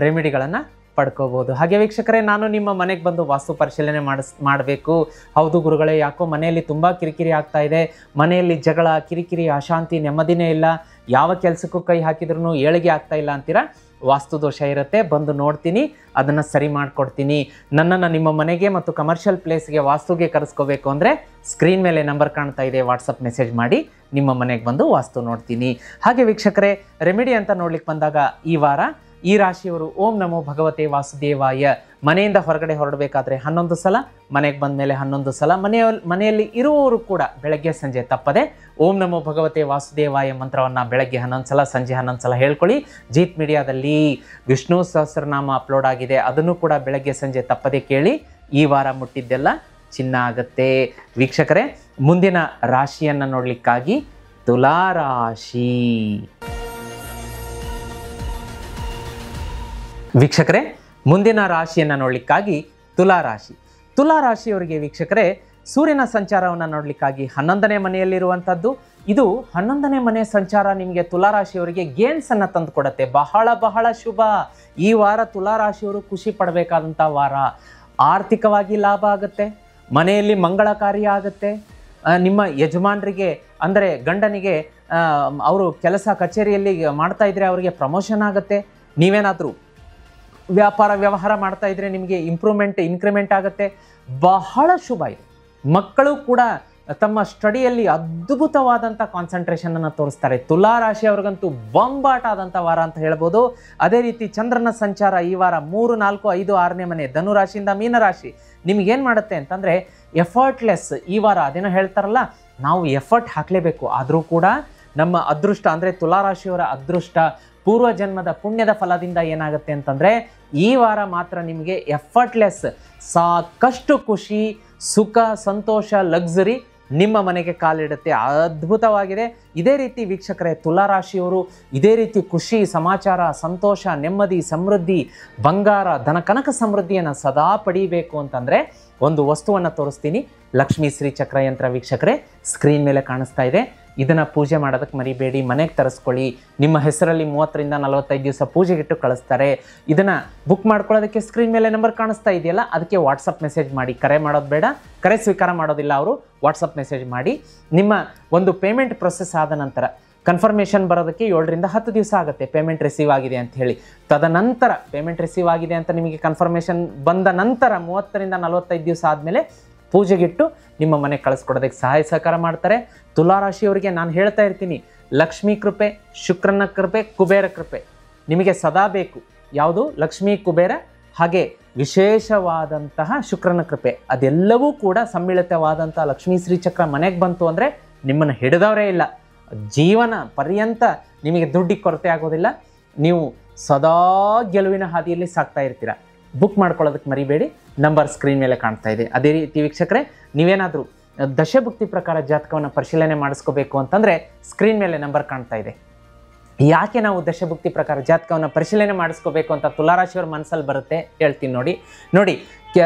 ರೆಮಿಡಿಗಳನ್ನು ಪಡ್ಕೋಬೋದು. ಹಾಗೆ ವೀಕ್ಷಕರೇ, ನಾನು ನಿಮ್ಮ ಮನೆಗೆ ಬಂದು ವಾಸ್ತು ಪರಿಶೀಲನೆ ಮಾಡಬೇಕು. ಹೌದು ಗುರುಗಳೇ, ಯಾಕೋ ಮನೆಯಲ್ಲಿ ತುಂಬ ಕಿರಿಕಿರಿ ಆಗ್ತಾ ಇದೆ, ಮನೆಯಲ್ಲಿ ಜಗಳ, ಕಿರಿಕಿರಿ, ಅಶಾಂತಿ, ನೆಮ್ಮದಿನೇ ಇಲ್ಲ, ಯಾವ ಕೆಲಸಕ್ಕೂ ಕೈ ಹಾಕಿದ್ರೂ ಏಳಿಗೆ ಆಗ್ತಾ ಇಲ್ಲ ಅಂತೀರಾ? ವಾಸ್ತು ದೋಷ ಇರುತ್ತೆ, ಬಂದು ನೋಡ್ತೀನಿ, ಅದನ್ನು ಸರಿ ಮಾಡಿಕೊಡ್ತೀನಿ. ನನ್ನನ್ನು ನಿಮ್ಮ ಮನೆಗೆ ಮತ್ತು ಕಮರ್ಷಿಯಲ್ ಪ್ಲೇಸ್ಗೆ ವಾಸ್ತುಗೆ ಕರೆಸ್ಕೋಬೇಕು ಅಂದರೆ ಸ್ಕ್ರೀನ್ ಮೇಲೆ ನಂಬರ್ ಕಾಣ್ತಾ ಇದೆ, ವಾಟ್ಸಪ್ ಮೆಸೇಜ್ ಮಾಡಿ ನಿಮ್ಮ ಮನೆಗೆ ಬಂದು ವಾಸ್ತು ನೋಡ್ತೀನಿ. ಹಾಗೆ ವೀಕ್ಷಕರೇ, ರೆಮಿಡಿ ಅಂತ ನೋಡ್ಲಿಕ್ಕೆ ಬಂದಾಗ ಈ ವಾರ ಈ ರಾಶಿಯವರು ಓಂ ನಮೋ ಭಗವತೆ ವಾಸುದೇವಾಯ ಮನೆಯಿಂದ ಹೊರಗಡೆ ಹೊರಡಬೇಕಾದ್ರೆ 11 ಸಲ, ಮನೆಗೆ ಬಂದ ಮೇಲೆ 11 ಸಲ, ಮನೆಯಲ್ಲಿ ಇರುವವರು ಕೂಡ ಬೆಳಗ್ಗೆ ಸಂಜೆ ತಪ್ಪದೆ ಓಂ ನಮೋ ಭಗವತೆ ವಾಸುದೇವಾಯ ಮಂತ್ರವನ್ನು ಬೆಳಗ್ಗೆ 11 ಸಲ, ಸಂಜೆ 11 ಸಲ ಹೇಳ್ಕೊಳ್ಳಿ. ಜೀತ್ ಮೀಡಿಯಾದಲ್ಲಿ ವಿಷ್ಣು ಸಹಸ್ರನಾಮ ಅಪ್ಲೋಡ್ ಆಗಿದೆ, ಅದನ್ನು ಕೂಡ ಬೆಳಗ್ಗೆ ಸಂಜೆ ತಪ್ಪದೆ ಕೇಳಿ. ಈ ವಾರ ಮುಟ್ಟಿದ್ದೆಲ್ಲ ಚಿನ್ನ ಆಗುತ್ತೆ ವೀಕ್ಷಕರೇ. ಮುಂದಿನ ರಾಶಿಯನ್ನು ನೋಡಲಿಕ್ಕಾಗಿ ತುಲಾ ರಾಶಿ ವೀಕ್ಷಕರೇ, ಮುಂದಿನ ರಾಶಿಯನ್ನು ನೋಡಲಿಕ್ಕಾಗಿ ತುಲಾ ರಾಶಿ. ತುಲಾ ರಾಶಿಯವರಿಗೆ ವೀಕ್ಷಕರೇ, ಸೂರ್ಯನ ಸಂಚಾರವನ್ನು ನೋಡಲಿಕ್ಕಾಗಿ 11ನೇ ಮನೆಯಲ್ಲಿರುವಂಥದ್ದು. ಇದು 11ನೇ ಮನೆ ಸಂಚಾರ ನಿಮಗೆ ತುಲಾರಾಶಿಯವರಿಗೆ ಗೇನ್ಸನ್ನು ತಂದು ಕೊಡುತ್ತೆ. ಬಹಳ ಬಹಳ ಶುಭ. ಈ ವಾರ ತುಲಾರಾಶಿಯವರು ಖುಷಿ ಪಡಬೇಕಾದಂಥ ವಾರ. ಆರ್ಥಿಕವಾಗಿ ಲಾಭ ಆಗುತ್ತೆ, ಮನೆಯಲ್ಲಿ ಮಂಗಳ ಕಾರ್ಯ ಆಗುತ್ತೆ, ನಿಮ್ಮ ಯಜಮಾನರಿಗೆ ಅಂದರೆ ಗಂಡನಿಗೆ ಅವರು ಕೆಲಸ ಕಚೇರಿಯಲ್ಲಿ ಮಾಡ್ತಾ ಇದ್ರೆ ಅವರಿಗೆ ಪ್ರಮೋಷನ್ ಆಗುತ್ತೆ. ನೀವೇನಾದರೂ ವ್ಯಾಪಾರ ವ್ಯವಹಾರ ಮಾಡ್ತಾ ಇದ್ರೆ ನಿಮಗೆ ಇನ್ಕ್ರಿಮೆಂಟ್ ಆಗುತ್ತೆ. ಬಹಳ ಶುಭ ಇದೆ. ಮಕ್ಕಳು ಕೂಡ ತಮ್ಮ ಸ್ಟಡಿಯಲ್ಲಿ ಅದ್ಭುತವಾದಂಥ ಕಾನ್ಸಂಟ್ರೇಷನನ್ನು ತೋರಿಸ್ತಾರೆ. ತುಲಾರಾಶಿಯವ್ರಿಗಂತೂ ಬೊಂಬಾಟ ಆದಂಥ ವಾರ ಅಂತ ಹೇಳ್ಬೋದು. ಅದೇ ರೀತಿ ಚಂದ್ರನ ಸಂಚಾರ ಈ ವಾರ 3, 4, 5, 6ನೇ ಮನೆ ಧನುರಾಶಿಯಿಂದ ಮೀನರಾಶಿ ನಿಮಗೇನು ಮಾಡುತ್ತೆ ಅಂತಂದರೆ ಎಫರ್ಟ್ಲೆಸ್ ಈ ವಾರ. ಅದೇನೋ ಹೇಳ್ತಾರಲ್ಲ, ನಾವು ಎಫರ್ಟ್ ಹಾಕಲೇಬೇಕು. ಆದರೂ ಕೂಡ ನಮ್ಮ ಅದೃಷ್ಟ ಅಂದರೆ ತುಲಾರಾಶಿಯವರ ಅದೃಷ್ಟ ಪೂರ್ವಜನ್ಮದ ಪುಣ್ಯದ ಫಲದಿಂದ ಏನಾಗುತ್ತೆ ಅಂತಂದರೆ ಈ ವಾರ ಮಾತ್ರ ನಿಮಗೆ ಎಫರ್ಟ್ಲೆಸ್ ಸಾಕಷ್ಟು ಖುಷಿ, ಸುಖ, ಸಂತೋಷ, ಲಕ್ಸುರಿ ನಿಮ್ಮ ಮನೆಗೆ ಕಾಲಿಡುತ್ತೆ. ಅದ್ಭುತವಾಗಿದೆ. ಇದೇ ರೀತಿ ವೀಕ್ಷಕರೇ, ತುಲಾರಾಶಿಯವರು ಇದೇ ರೀತಿ ಖುಷಿ, ಸಮಾಚಾರ, ಸಂತೋಷ, ನೆಮ್ಮದಿ, ಸಮೃದ್ಧಿ, ಬಂಗಾರ, ಧನಕನಕ ಸಮೃದ್ಧಿಯನ್ನು ಸದಾ ಪಡೀಬೇಕು ಅಂತಂದರೆ ಒಂದು ವಸ್ತುವನ್ನು ತೋರಿಸ್ತೀನಿ. ಲಕ್ಷ್ಮೀ ಶ್ರೀ ಚಕ್ರಯಂತ್ರ ವೀಕ್ಷಕರೇ ಸ್ಕ್ರೀನ್ ಮೇಲೆ ಕಾಣಿಸ್ತಾ ಇದೆ. ಇದನ್ನು ಪೂಜೆ ಮಾಡೋದಕ್ಕೆ ಮರಿಬೇಡಿ, ಮನೆಗೆ ತರಿಸ್ಕೊಳ್ಳಿ. ನಿಮ್ಮ ಹೆಸರಲ್ಲಿ 30ರಿಂದ 45 ದಿವಸ ಪೂಜೆಗಿಟ್ಟು ಕಳಿಸ್ತಾರೆ. ಇದನ್ನು ಬುಕ್ ಮಾಡ್ಕೊಳ್ಳೋದಕ್ಕೆ ಸ್ಕ್ರೀನ್ ಮೇಲೆ ನಂಬರ್ ಕಾಣಿಸ್ತಾ ಇದೆಯಲ್ಲ, ಅದಕ್ಕೆ ವಾಟ್ಸಪ್ ಮೆಸೇಜ್ ಮಾಡಿ. ಕರೆ ಮಾಡೋದು ಬೇಡ, ಕರೆ ಸ್ವೀಕಾರ ಮಾಡೋದಿಲ್ಲ ಅವರು. ವಾಟ್ಸಪ್ ಮೆಸೇಜ್ ಮಾಡಿ. ನಿಮ್ಮ ಒಂದು ಪೇಮೆಂಟ್ ಪ್ರೊಸೆಸ್ ಆದ ನಂತರ ಕನ್ಫರ್ಮೇಷನ್ ಬರೋದಕ್ಕೆ 7ರಿಂದ 10 ದಿವಸ ಆಗುತ್ತೆ ಪೇಮೆಂಟ್ ರಿಸೀವ್ ಆಗಿದೆ ಅಂತ ಹೇಳಿ. ತದನಂತರ ಪೇಮೆಂಟ್ ರಿಸೀವ್ ಆಗಿದೆ ಅಂತ ನಿಮಗೆ ಕನ್ಫರ್ಮೇಷನ್ ಬಂದ ನಂತರ 30ರಿಂದ 45 ದಿವಸ ಆದಮೇಲೆ ಪೂಜೆಗಿಟ್ಟು ನಿಮ್ಮ ಮನೆಗೆ ಕಳಿಸ್ಕೊಡೋದಕ್ಕೆ ಸಹಾಯ ಸಹಕಾರ ಮಾಡ್ತಾರೆ. ತುಲಾರಾಶಿಯವರಿಗೆ ನಾನು ಹೇಳ್ತಾ ಇರ್ತೀನಿ, ಲಕ್ಷ್ಮೀ ಕೃಪೆ, ಶುಕ್ರನ ಕೃಪೆ, ಕುಬೇರ ಕೃಪೆ ನಿಮಗೆ ಸದಾ ಬೇಕು. ಯಾವುದು? ಲಕ್ಷ್ಮೀ, ಕುಬೇರ, ಹಾಗೆ ವಿಶೇಷವಾದಂತಹ ಶುಕ್ರನ ಕೃಪೆ. ಅದೆಲ್ಲವೂ ಕೂಡ ಸಮ್ಮಿಳಿತವಾದಂಥ ಲಕ್ಷ್ಮೀ ಶ್ರೀಚಕ್ರ ಮನೆಗೆ ಬಂತು ಅಂದರೆ ನಿಮ್ಮನ್ನು ಹಿಡಿದವರೇ ಇಲ್ಲ. ಜೀವನ ಪರ್ಯಂತ ನಿಮಗೆ ದುಡ್ಡಿಗೆ ಕೊರತೆ ಆಗೋದಿಲ್ಲ. ನೀವು ಸದಾ ಗೆಲುವಿನ ಹಾದಿಯಲ್ಲಿ ಸಾಕ್ತಾ ಇರ್ತೀರ. ಬುಕ್ ಮಾಡ್ಕೊಳ್ಳೋದಕ್ಕೆ ಮರಿಬೇಡಿ. ನಂಬರ್ ಸ್ಕ್ರೀನ್ ಮೇಲೆ ಕಾಣ್ತಾ ಇದೆ. ಅದೇ ರೀತಿ ವೀಕ್ಷಕರೇ, ನೀವೇನಾದರೂ ದಶಭುಕ್ತಿ ಪ್ರಕಾರ ಜಾತಕವನ್ನು ಪರಿಶೀಲನೆ ಮಾಡಿಸ್ಕೋಬೇಕು ಅಂತಂದರೆ ಸ್ಕ್ರೀನ್ ಮೇಲೆ ನಂಬರ್ ಕಾಣ್ತಾ ಇದೆ. ಯಾಕೆ ನಾವು ದಶಭುಕ್ತಿ ಪ್ರಕಾರ ಜಾತಕವನ್ನು ಪರಿಶೀಲನೆ ಮಾಡಿಸ್ಕೋಬೇಕು ಅಂತ ತುಲಾರಾಶಿಯವರ ಮನಸ್ಸಲ್ಲಿ ಬರುತ್ತೆ ಹೇಳ್ತೀನಿ ನೋಡಿ.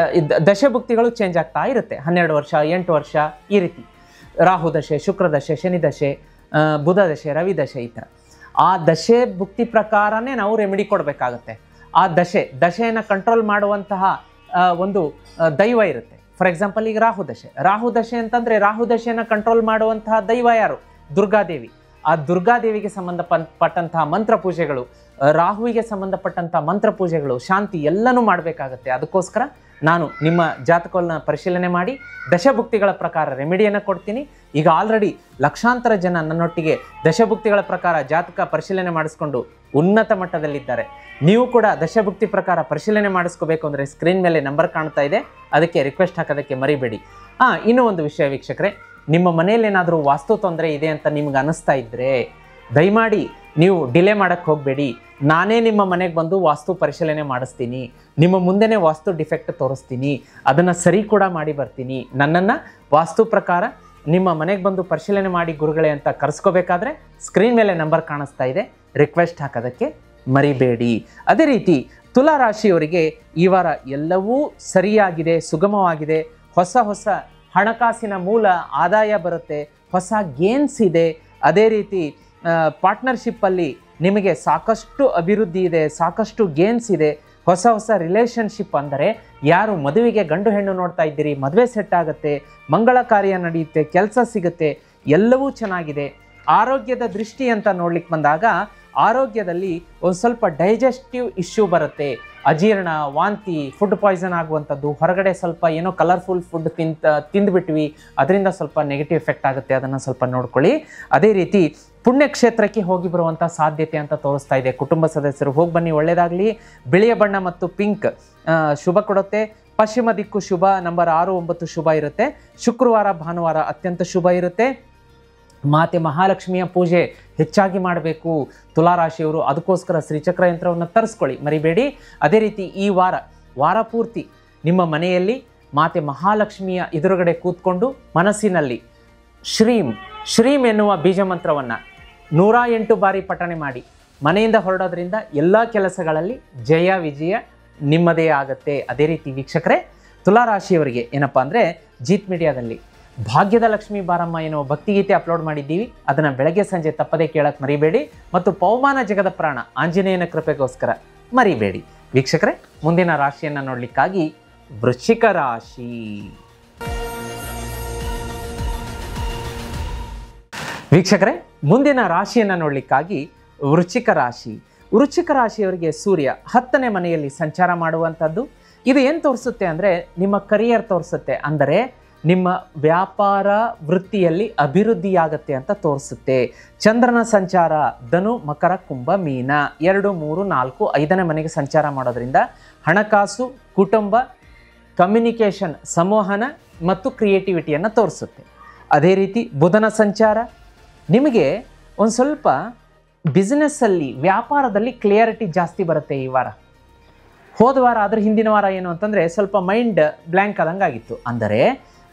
ದಶಭುಕ್ತಿಗಳು ಚೇಂಜ್ ಆಗ್ತಾ ಇರುತ್ತೆ. 12 ವರ್ಷ, 8 ವರ್ಷ ಈ ರೀತಿ. ರಾಹು ದಶೆ, ಶುಕ್ರ ದಶೆ, ಶನಿ ದಶೆ, ಬುಧ ದಶೆ, ರವಿ ದಶೆ, ಈ ಥರ. ಆ ದಶೆ ಭುಕ್ತಿ ಪ್ರಕಾರನೇ ನಾವು ರೆಮಿಡಿ ಕೊಡಬೇಕಾಗತ್ತೆ. ಆ ದಶೆಯನ್ನು ಕಂಟ್ರೋಲ್ ಮಾಡುವಂತಹ ಒಂದು ದೈವ ಇರುತ್ತೆ. ಫಾರ್ ಎಕ್ಸಾಂಪಲ್, ಈಗ ರಾಹು ದಶೆ ಅಂತಂದರೆ ರಾಹು ದಶೆಯನ್ನು ಕಂಟ್ರೋಲ್ ಮಾಡುವಂತಹ ದೈವ ಯಾರು? ದುರ್ಗಾದೇವಿ. ಆ ದುರ್ಗಾದೇವಿಗೆ ಸಂಬಂಧಪಟ್ಟಂತಹ ಮಂತ್ರ ಪೂಜೆಗಳು, ರಾಹುವಿಗೆ ಸಂಬಂಧಪಟ್ಟಂತಹ ಮಂತ್ರ ಪೂಜೆಗಳು, ಶಾಂತಿ ಎಲ್ಲನೂ ಮಾಡಬೇಕಾಗತ್ತೆ. ಅದಕ್ಕೋಸ್ಕರ ನಾನು ನಿಮ್ಮ ಜಾತಕವನ್ನು ಪರಿಶೀಲನೆ ಮಾಡಿ ದಶಭುಕ್ತಿಗಳ ಪ್ರಕಾರ ರೆಮಿಡಿಯನ್ನು ಕೊಡ್ತೀನಿ. ಈಗ ಆಲ್ರೆಡಿ ಲಕ್ಷಾಂತರ ಜನ ನನ್ನೊಟ್ಟಿಗೆ ದಶಭುಕ್ತಿಗಳ ಪ್ರಕಾರ ಜಾತಕ ಪರಿಶೀಲನೆ ಮಾಡಿಸ್ಕೊಂಡು ಉನ್ನತ ಮಟ್ಟದಲ್ಲಿದ್ದಾರೆ. ನೀವು ಕೂಡ ದಶಭುಕ್ತಿ ಪ್ರಕಾರ ಪರಿಶೀಲನೆ ಮಾಡಿಸ್ಕೋಬೇಕು ಅಂದರೆ ಸ್ಕ್ರೀನ್ ಮೇಲೆ ನಂಬರ್ ಕಾಣ್ತಾ ಇದೆ, ಅದಕ್ಕೆ ರಿಕ್ವೆಸ್ಟ್ ಹಾಕೋದಕ್ಕೆ ಮರಿಬೇಡಿ. ಇನ್ನೂ ಒಂದು ವಿಷಯ ವೀಕ್ಷಕರೇ, ನಿಮ್ಮ ಮನೆಯಲ್ಲಿ ಏನಾದರೂ ವಾಸ್ತು ತೊಂದರೆ ಇದೆ ಅಂತ ನಿಮ್ಗೆ ಅನ್ನಿಸ್ತಾ ಇದ್ದರೆ ದಯಮಾಡಿ ನೀವು ಡಿಲೇ ಮಾಡೋಕ್ಕೆ ಹೋಗಬೇಡಿ. ನಾನೇ ನಿಮ್ಮ ಮನೆಗೆ ಬಂದು ವಾಸ್ತು ಪರಿಶೀಲನೆ ಮಾಡಿಸ್ತೀನಿ. ನಿಮ್ಮ ಮುಂದೆನೇ ವಾಸ್ತು ಡಿಫೆಕ್ಟ್ ತೋರಿಸ್ತೀನಿ, ಅದನ್ನು ಸರಿ ಕೂಡ ಮಾಡಿ ಬರ್ತೀನಿ. ನನ್ನನ್ನು ವಾಸ್ತು ಪ್ರಕಾರ ನಿಮ್ಮ ಮನೆಗೆ ಬಂದು ಪರಿಶೀಲನೆ ಮಾಡಿ ಗುರುಗಳೇ ಅಂತ ಕರೆಸ್ಕೋಬೇಕಾದ್ರೆ ಸ್ಕ್ರೀನ್ ಮೇಲೆ ನಂಬರ್ ಕಾಣಿಸ್ತಾ ಇದೆ, ರಿಕ್ವೆಸ್ಟ್ ಹಾಕೋದಕ್ಕೆ ಮರಿಬೇಡಿ. ಅದೇ ರೀತಿ ತುಲಾರಾಶಿಯವರಿಗೆ ಈ ವಾರ ಎಲ್ಲವೂ ಸರಿಯಾಗಿದೆ, ಸುಗಮವಾಗಿದೆ. ಹೊಸ ಹಣಕಾಸಿನ ಮೂಲ ಆದಾಯ ಬರುತ್ತೆ, ಹೊಸ ಗೇನ್ಸ್ ಇದೆ. ಅದೇ ರೀತಿ ಪಾರ್ಟ್ನರ್ಶಿಪ್ಪಲ್ಲಿ ನಿಮಗೆ ಸಾಕಷ್ಟು ಅಭಿವೃದ್ಧಿ ಇದೆ, ಸಾಕಷ್ಟು ಗೇನ್ಸ್ ಇದೆ. ಹೊಸ ರಿಲೇಷನ್ಶಿಪ್ ಅಂದರೆ ಯಾರು ಮದುವೆಗೆ ಗಂಡು ಹೆಣ್ಣು ನೋಡ್ತಾ ಇದ್ದೀರಿ, ಮದುವೆ ಸೆಟ್ ಆಗುತ್ತೆ, ಮಂಗಳ ಕಾರ್ಯ ನಡೆಯುತ್ತೆ, ಕೆಲಸ ಸಿಗುತ್ತೆ, ಎಲ್ಲವೂ ಚೆನ್ನಾಗಿದೆ. ಆರೋಗ್ಯದ ದೃಷ್ಟಿ ಅಂತ ನೋಡ್ಲಿಕ್ಕೆ ಬಂದಾಗ ಆರೋಗ್ಯದಲ್ಲಿ ಒಂದು ಸ್ವಲ್ಪ ಡೈಜೆಸ್ಟಿವ್ ಇಶ್ಯೂ ಬರುತ್ತೆ. ಅಜೀರ್ಣ, ವಾಂತಿ, ಫುಡ್ ಪಾಯ್ಸನ್ ಆಗುವಂಥದ್ದು, ಹೊರಗಡೆ ಸ್ವಲ್ಪ ಏನೋ ಕಲರ್ಫುಲ್ ಫುಡ್ ತಿಂದುಬಿಟ್ವಿ, ಅದರಿಂದ ಸ್ವಲ್ಪ ನೆಗೆಟಿವ್ ಎಫೆಕ್ಟ್ ಆಗುತ್ತೆ, ಅದನ್ನು ಸ್ವಲ್ಪ ನೋಡ್ಕೊಳ್ಳಿ. ಅದೇ ರೀತಿ ಪುಣ್ಯಕ್ಷೇತ್ರಕ್ಕೆ ಹೋಗಿ ಬರುವಂಥ ಸಾಧ್ಯತೆ ಅಂತ ತೋರಿಸ್ತಾ ಇದೆ. ಕುಟುಂಬ ಸದಸ್ಯರು ಹೋಗಿ ಬನ್ನಿ, ಒಳ್ಳೆಯದಾಗಲಿ. ಬಿಳಿಯ ಬಣ್ಣ ಮತ್ತು ಪಿಂಕ್ ಶುಭ ಕೊಡುತ್ತೆ. ಪಶ್ಚಿಮ ದಿಕ್ಕು ಶುಭ. ನಂಬರ್ 6, 9 ಶುಭ ಇರುತ್ತೆ. ಶುಕ್ರವಾರ, ಭಾನುವಾರ ಅತ್ಯಂತ ಶುಭ ಇರುತ್ತೆ. ಮಾತೆ ಮಹಾಲಕ್ಷ್ಮಿಯ ಪೂಜೆ ಹೆಚ್ಚಾಗಿ ಮಾಡಬೇಕು ತುಲಾರಾಶಿಯವರು. ಅದಕ್ಕೋಸ್ಕರ ಶ್ರೀಚಕ್ರ ಯಂತ್ರವನ್ನು ತರಿಸ್ಕೊಳ್ಳಿ, ಮರಿಬೇಡಿ. ಅದೇ ರೀತಿ ಈ ವಾರ ಪೂರ್ತಿ ನಿಮ್ಮ ಮನೆಯಲ್ಲಿ ಮಾತೆ ಮಹಾಲಕ್ಷ್ಮಿಯ ಎದುರುಗಡೆ ಕೂತ್ಕೊಂಡು ಮನಸ್ಸಿನಲ್ಲಿ ಶ್ರೀಂ ಎನ್ನುವ ಬೀಜ ಮಂತ್ರವನ್ನು 108 ಬಾರಿ ಪಠಣೆ ಮಾಡಿ ಮನೆಯಿಂದ ಹೊರಡೋದ್ರಿಂದ ಎಲ್ಲ ಕೆಲಸಗಳಲ್ಲಿ ಜಯ ವಿಜಯ ನಿಮ್ಮದೇ ಆಗುತ್ತೆ. ಅದೇ ರೀತಿ ವೀಕ್ಷಕರೇ, ತುಲಾರಾಶಿಯವರಿಗೆ ಏನಪ್ಪ ಅಂದರೆ ಜೀತ್ ಮೀಡಿಯಾದಲ್ಲಿ ಭಾಗ್ಯದ ಲಕ್ಷ್ಮೀ ಬಾರಮ್ಮ ಎನ್ನುವ ಭಕ್ತಿಗೀತೆ ಅಪ್ಲೋಡ್ ಮಾಡಿದ್ದೀವಿ. ಅದನ್ನು ಬೆಳಗ್ಗೆ ಸಂಜೆ ತಪ್ಪದೇ ಕೇಳಕ್ಕೆ ಮರಿಬೇಡಿ. ಮತ್ತು ಪವಮಾನ ಜಗದ ಪ್ರಾಣ ಆಂಜನೇಯನ ಕೃಪೆಗೋಸ್ಕರ ಮರಿಬೇಡಿ. ವೀಕ್ಷಕರೇ, ಮುಂದಿನ ರಾಶಿಯನ್ನು ನೋಡಲಿಕ್ಕಾಗಿ ವೃಶ್ಚಿಕ ರಾಶಿ. ವೀಕ್ಷಕರೇ, ಮುಂದಿನ ರಾಶಿಯನ್ನು ನೋಡಲಿಕ್ಕಾಗಿ ವೃಶ್ಚಿಕ ರಾಶಿ. ವೃಶ್ಚಿಕ ರಾಶಿಯವರಿಗೆ ಸೂರ್ಯ 10ನೇ ಮನೆಯಲ್ಲಿ ಸಂಚಾರ ಮಾಡುವಂಥದ್ದು. ಇದು ಏನು ತೋರಿಸುತ್ತೆ ಅಂದರೆ ನಿಮ್ಮ ಕರಿಯರ್ ತೋರಿಸುತ್ತೆ, ಅಂದರೆ ನಿಮ್ಮ ವ್ಯಾಪಾರ ವೃತ್ತಿಯಲ್ಲಿ ಅಭಿವೃದ್ಧಿಯಾಗತ್ತೆ ಅಂತ ತೋರಿಸುತ್ತೆ. ಚಂದ್ರನ ಸಂಚಾರ ಧನು, ಮಕರ, ಕುಂಭ, ಮೀನ 2, 3, 4, 5ನೇ ಮನೆಗೆ ಸಂಚಾರ ಮಾಡೋದ್ರಿಂದ ಹಣಕಾಸು, ಕುಟುಂಬ, ಕಮ್ಯುನಿಕೇಷನ್, ಸಂವಹನ ಮತ್ತು ಕ್ರಿಯೇಟಿವಿಟಿಯನ್ನು ತೋರಿಸುತ್ತೆ. ಅದೇ ರೀತಿ ಬುಧನ ಸಂಚಾರ ನಿಮಗೆ ಒಂದು ಸ್ವಲ್ಪ ಬಿಸ್ನೆಸ್ಸಲ್ಲಿ, ವ್ಯಾಪಾರದಲ್ಲಿ ಕ್ಲಿಯರಿಟಿ ಜಾಸ್ತಿ ಬರುತ್ತೆ ಈ ವಾರ. ಹೋದ ವಾರ ಅದ್ರ ಹಿಂದಿನ ವಾರ ಏನು ಅಂತಂದರೆ ಸ್ವಲ್ಪ ಮೈಂಡ್ ಬ್ಲ್ಯಾಂಕ್ ಆದಂಗೆ ಆಗಿತ್ತು. ಅಂದರೆ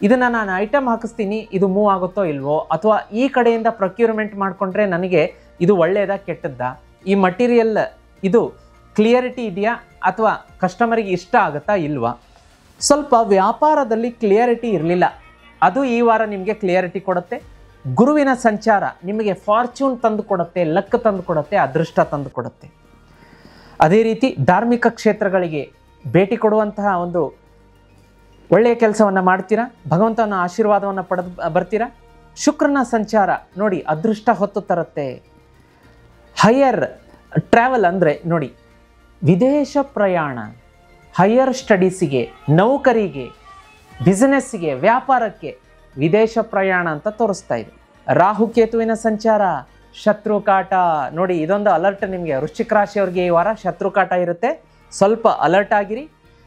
ಇದನ್ನು ನಾನು ಐಟಮ್ ಹಾಕಿಸ್ತೀನಿ, ಇದು ಮೂವ್ ಆಗುತ್ತೋ ಇಲ್ವೋ, ಅಥವಾ ಈ ಕಡೆಯಿಂದ ಪ್ರೊಕ್ಯೂರ್ಮೆಂಟ್ ಮಾಡಿಕೊಂಡ್ರೆ ನನಗೆ ಇದು ಒಳ್ಳೆಯದಾ ಕೆಟ್ಟದ್ದಾ, ಈ ಮಟೀರಿಯಲ್ ಇದು ಕ್ಲಿಯರಿಟಿ ಇದೆಯಾ ಅಥವಾ ಕಸ್ಟಮರಿಗೆ ಇಷ್ಟ ಆಗುತ್ತಾ ಇಲ್ವಾ, ಸ್ವಲ್ಪ ವ್ಯಾಪಾರದಲ್ಲಿ ಕ್ಲಿಯರಿಟಿ ಇರಲಿಲ್ಲ. ಅದು ಈ ವಾರ ನಿಮಗೆ ಕ್ಲಿಯರಿಟಿ ಕೊಡುತ್ತೆ. ಗುರುವಿನ ಸಂಚಾರ ನಿಮಗೆ ಫಾರ್ಚೂನ್ ತಂದು ಕೊಡುತ್ತೆ, ಲಕ್ ತಂದು ಕೊಡುತ್ತೆ, ಅದೃಷ್ಟ ತಂದು ಕೊಡುತ್ತೆ. ಅದೇ ರೀತಿ ಧಾರ್ಮಿಕ ಕ್ಷೇತ್ರಗಳಿಗೆ ಭೇಟಿ ಕೊಡುವಂತಹ ಒಂದು ಒಳ್ಳೆಯ ಕೆಲಸವನ್ನು ಮಾಡ್ತೀರಾ, ಭಗವಂತನ ಆಶೀರ್ವಾದವನ್ನು ಪಡೆದು ಬರ್ತೀರಾ. ಶುಕ್ರನ ಸಂಚಾರ ನೋಡಿ ಅದೃಷ್ಟ ಹೊತ್ತು ತರುತ್ತೆ. ಹೈಯರ್ ಟ್ರಾವೆಲ್ ಅಂದರೆ ನೋಡಿ ವಿದೇಶ ಪ್ರಯಾಣ, ಹೈಯರ್ ಸ್ಟಡೀಸಿಗೆ, ನೌಕರಿಗೆ, ಬಿಸ್ನೆಸ್ಸಿಗೆ, ವ್ಯಾಪಾರಕ್ಕೆ ವಿದೇಶ ಪ್ರಯಾಣ ಅಂತ ತೋರಿಸ್ತಾ ಇದೆ. ರಾಹುಕೇತುವಿನ ಸಂಚಾರ ಶತ್ರುಕಾಟ ನೋಡಿ, ಇದೊಂದು ಅಲರ್ಟ್ ನಿಮಗೆ. ವೃಶ್ಚಿಕ ರಾಶಿಯವರಿಗೆ ಈ ವಾರ ಶತ್ರುಕಾಟ ಇರುತ್ತೆ, ಸ್ವಲ್ಪ ಅಲರ್ಟ್ ಆಗಿರಿ.